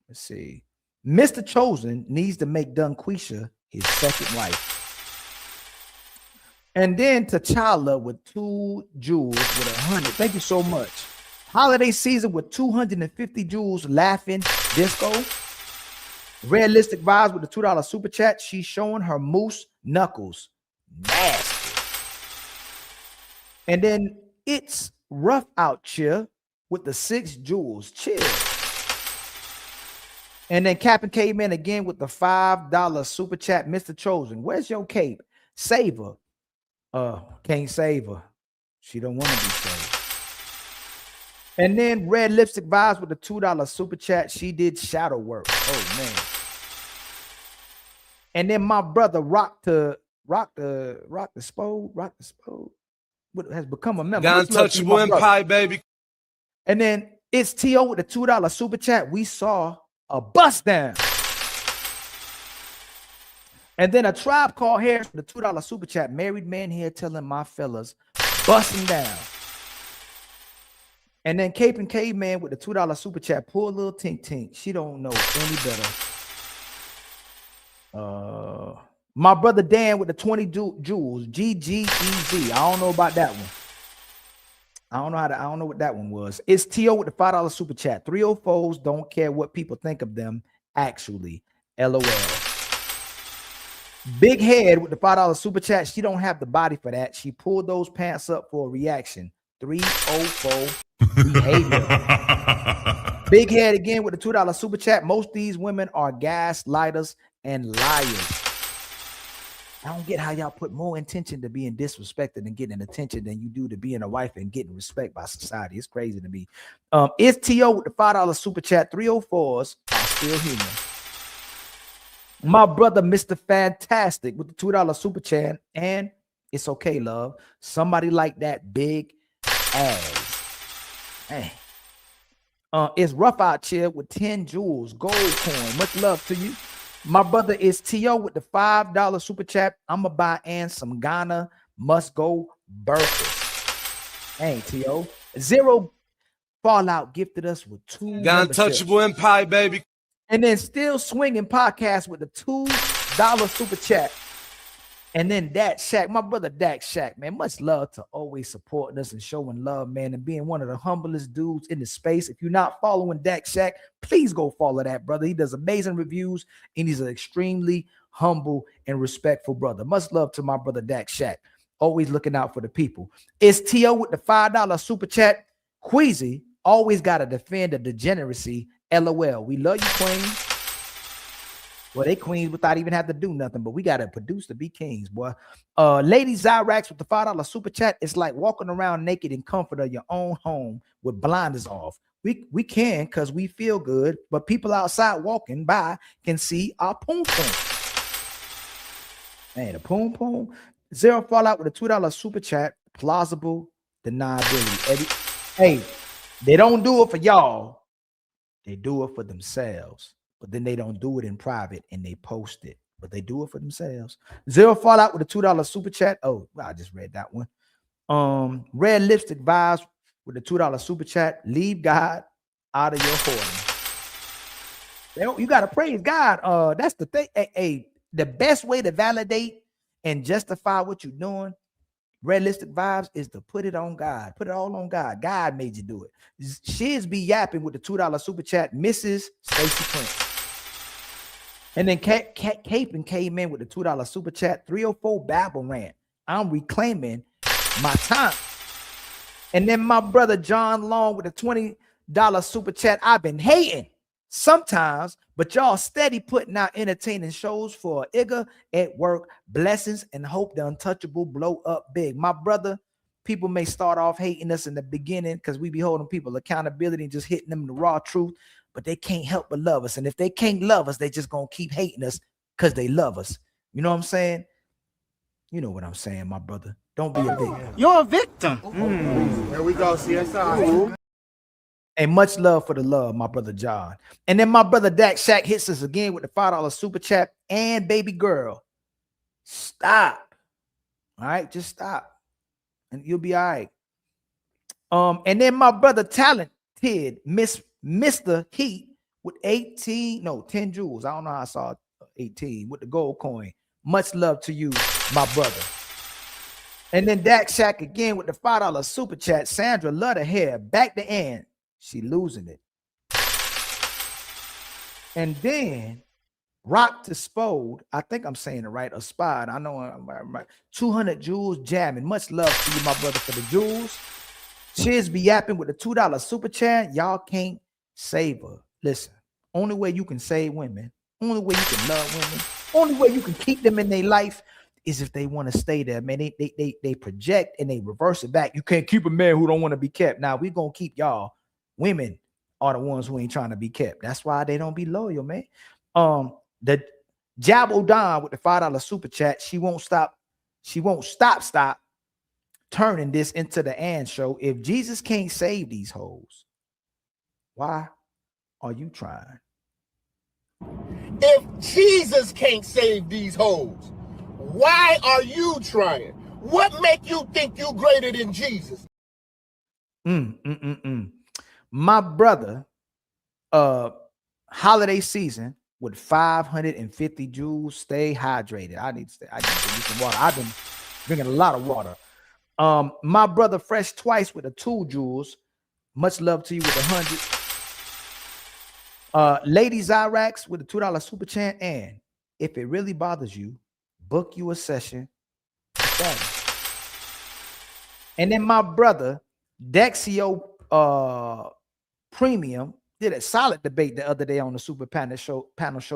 Let's see. Mr. Chosen needs to make Dunquisha his second wife. And then T'Challa with 2 jewels with 100. Thank you so much. Holiday season with 250 jewels, laughing disco. Realistic vibes with the $2 super chat. She's showing her moose knuckles. Nasty. And then it's rough out here with the 6 jewels. Chill. And then Captain Caveman again with the $5 super chat. Mr. Chosen, where's your cape? Save her. Can't save her. She don't want to be saved. And then Red Lipstick Vibes with the $2 super chat. She did shadow work. Oh man. And then my brother Rock the Spode has become a member. Got Untouchable Empire, baby. And then it's T.O. with the $2 super chat. We saw a bust down. And then a Tribe Called Harris for the $2 super chat. Married man here telling my fellas, busting down. And then Cape and Caveman with the $2 super chat. Poor little Tink Tink. She don't know any better. My brother Dan with the 20 jewels. GGEZ. I don't know about that one. I don't know what that one was. It's T.O. with the $5 super chat. 304s don't care what people think of them. Actually. LOL. Big Head with the $5 super chat. She don't have the body for that. She pulled those pants up for a reaction. 304 behavior. Big Head again with the $2 super chat. Most of these women are gaslighters and liars. I don't get how y'all put more intention to being disrespected and getting attention than you do to being a wife and getting respect by society. It's crazy to me. It's T.O. with the $5 super chat. 304s are still human. My brother, Mr. Fantastic, with the $2 super chat. And it's okay, love. Somebody like that big ass. Hey. It's Rough Out Chill with 10 jewels, gold coin. Much love to you. My brother is T.O. with the $5 super chat. I'm going to buy Ann some Ghana must go burgers. Hey, T.O. Fallout gifted us with 2 The memberships. Untouchable Empire, baby. And then Still Swinging Podcast with the $2 super chat. And then Dak Shack, my brother Dak Shack, man, much love to always supporting us and showing love, man, and being one of the humblest dudes in the space. If you're not following Dak Shack, please go follow that brother. He does amazing reviews, and he's an extremely humble and respectful brother. Much love to my brother Dak Shack, always looking out for the people. It's T.O. with the $5 super chat. Queasy always got to defend the degeneracy. LOL. We love you, Queen. Well, they queens without even have to do nothing, but we got to produce to be kings, boy. Lady Zyrax with the $5 super chat. It's like walking around naked in comfort of your own home with blinders off. We can because we feel good, but people outside walking by can see our poom poom. Man, a poom poom. Zero Fallout with a $2 super chat. Plausible deniability. Hey, they don't do it for y'all. They do it for themselves. But then they don't do it in private and they post it, but they do it for themselves. Zero Fallout with a $2 super chat. Oh, I just read that one. Red Lipstick Vibes with a $2 super chat. Leave God out of your hoarding. You got to praise God. That's the thing. Hey, the best way to validate and justify what you're doing, Red Lipstick Vibes, is to put it on God. Put it all on God. God made you do it. Shiz be yapping with the $2 super chat. Mrs. Stacey Prince. And then Capin came in with the $2 super chat. 304 Babble Rant. I'm reclaiming my time. And then my brother John Long with a $20 super chat. I've been hating sometimes, but y'all steady putting out entertaining shows for Igga at work. Blessings and hope the Untouchable blow up big. My brother, people may start off hating us in the beginning because we be holding people accountability and just hitting them the raw truth, but they can't help but love us. And if they can't love us, they just gonna keep hating us because they love us. You know what I'm saying? You know what I'm saying, my brother. Don't be a victim. You're a victim. There we go, CSI. And much love for the love, my brother John. And then my brother Dak Shack hits us again with the $5 super chat. And baby girl, stop. All right, just stop. And you'll be all right. And then my brother Talented, Mr. Heat with 10 jewels. I don't know how I saw 18 with the gold coin. Much love to you, my brother. And then Dak Shack again with the $5 super chat. Sandra, love the hair. Back to end. She losing it. And then Rock to Spode. I think I'm saying it right. A spot. I know I'm right. 200 jewels jamming. Much love to you, my brother, for the jewels. Shiz be yapping with the $2 super chat. Y'all can't save her. Listen, only way you can save women, only way you can love women, only way you can keep them in their life is if they want to stay there, man. They project and they reverse it back. You can't keep a man who don't want to be kept. Now we're gonna keep y'all. Women are the ones who ain't trying to be kept. That's why they don't be loyal, man. The Jabbo Don with the $5 super chat. She won't stop turning this into the and show. If Jesus can't save these hoes, why are you trying? If Jesus can't save these hoes, why are you trying? What make you think you greater than Jesus? My brother, holiday season with 550 jewels. Stay hydrated. I need to drink some water. I've been drinking a lot of water. My brother Fresh Twice with the 2 jewels. Much love to you with 100. Lady Zyrax with the $2 super chat. And if it really bothers you, book you a session. And then my brother Dexio Premium did a solid debate the other day on the Super Panel Show,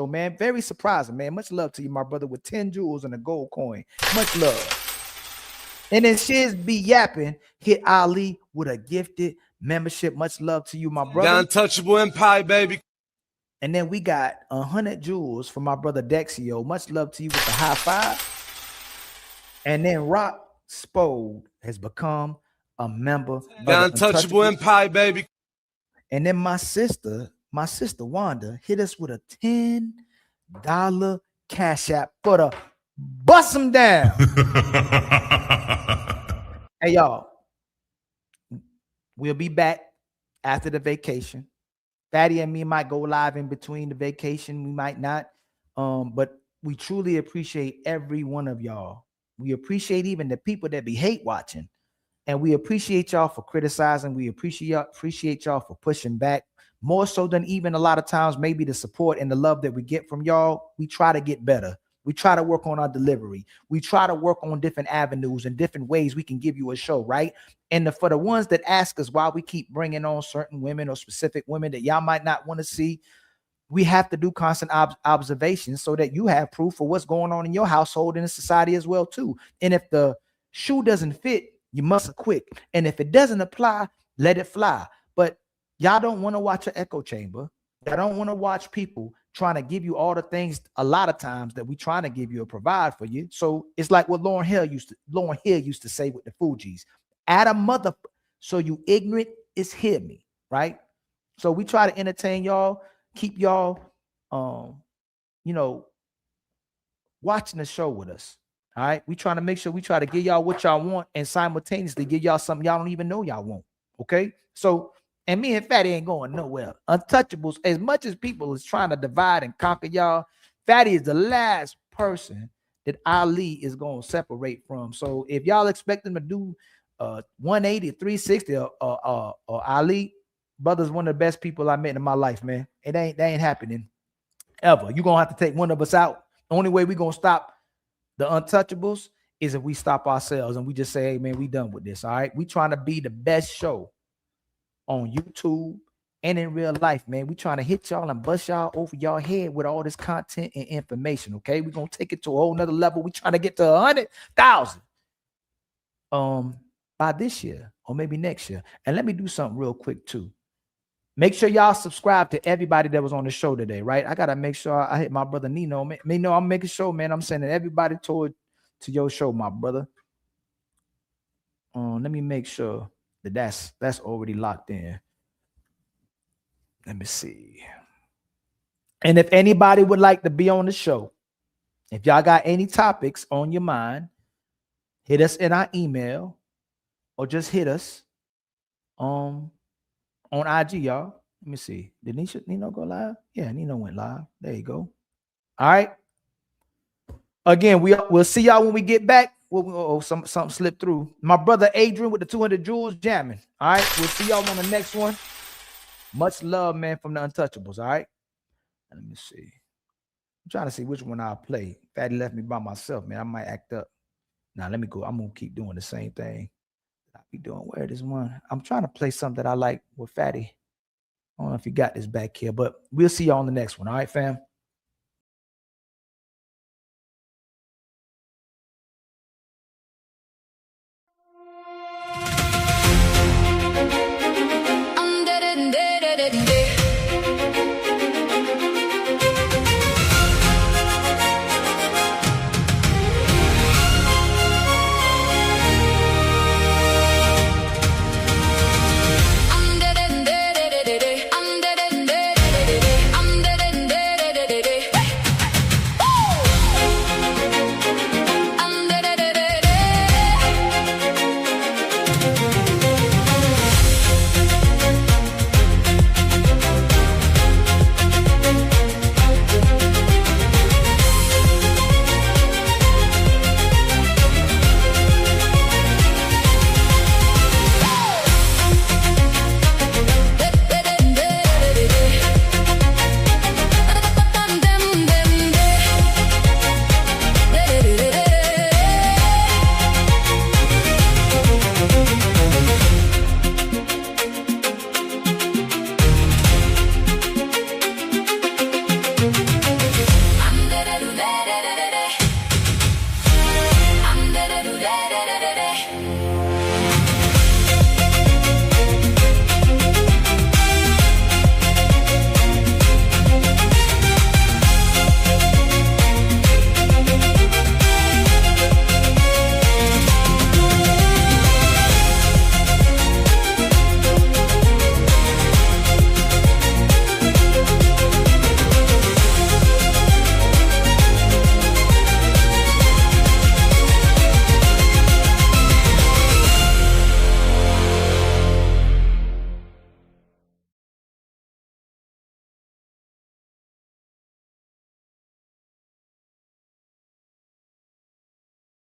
man. Very surprising, man. Much love to you, my brother, with 10 jewels and a gold coin. Much love. And then Shiz be yapping, hit Ali with a gifted membership. Much love to you, my brother. The Untouchable Empire, baby. And then we got 100 jewels from my brother Dexio. Much love to you with the high five. And then Rock Spode has become a member. The Untouchable Empire, baby. And then my sister Wanda hit us with a $10 cash app for the bust them down. Hey, y'all, we'll be back after the vacation. Fatty and me might go live in between the vacation. We might not. But we truly appreciate every one of y'all. We appreciate even the people that be hate watching. And we appreciate y'all for criticizing. We appreciate y'all for pushing back. More so than even a lot of times, maybe the support and the love that we get from y'all. We try to get better. We try to work on our delivery. We try to work on different avenues and different ways we can give you a show, right? And for the ones that ask us why we keep bringing on certain women or specific women that y'all might not want to see, we have to do constant observations so that you have proof of what's going on in your household and in society as well too. And if the shoe doesn't fit, you must quit. And if it doesn't apply, let it fly. But y'all don't want to watch an echo chamber. Y'all don't want to watch people trying to give you all the things a lot of times that we trying to give you or provide for you. So it's like what Lauryn Hill used to say with the Fugees. Add a mother so you ignorant is hear me, right? So we try to entertain y'all, keep y'all watching the show with us. All right. We trying to make sure we try to give y'all what y'all want and simultaneously give y'all something y'all don't even know y'all want. Okay. So, and me and Fatty ain't going nowhere. Untouchables, as much as people is trying to divide and conquer y'all, Fatty is the last person that Ali is going to separate from. So if y'all expect them to do 180, 360 or Ali, brother's one of the best people I met in my life, man. That ain't happening ever. You're going to have to take one of us out. The only way we're going to stop the Untouchables is if we stop ourselves and we just say, hey, man, we done with this, all right? We trying to be the best show on YouTube and in real life, man. We trying to hit y'all and bust y'all over y'all head with all this content and information, okay? We're going to take it to a whole nother level. We trying to get to 100,000 by this year or maybe next year. And let me do something real quick, too. Make sure y'all subscribe to everybody that was on the show today, right? I got to make sure I hit my brother Nino. Nino, I'm making sure, man. I'm sending everybody to your show, my brother. Let me make sure that that's already locked in. Let me see. And if anybody would like to be on the show, if y'all got any topics on your mind, hit us in our email or just hit us on IG, y'all. Let me see. Did Nino go live? Yeah, Nino went live. There you go. All right. Again, we'll see y'all when we get back. Something slipped through. My brother Adrian with the 200 Joules jamming. All right. We'll see y'all on the next one. Much love, man, from the Untouchables. All right. Let me see. I'm trying to see which one I'll play. Fatty left me by myself, man. I might act up. Now, let me go. I'm going to keep doing the same thing I'll be doing. Where this one? I'm trying to play something that I like with Fatty. I don't know if you got this back here, but we'll see y'all on the next one. All right, fam?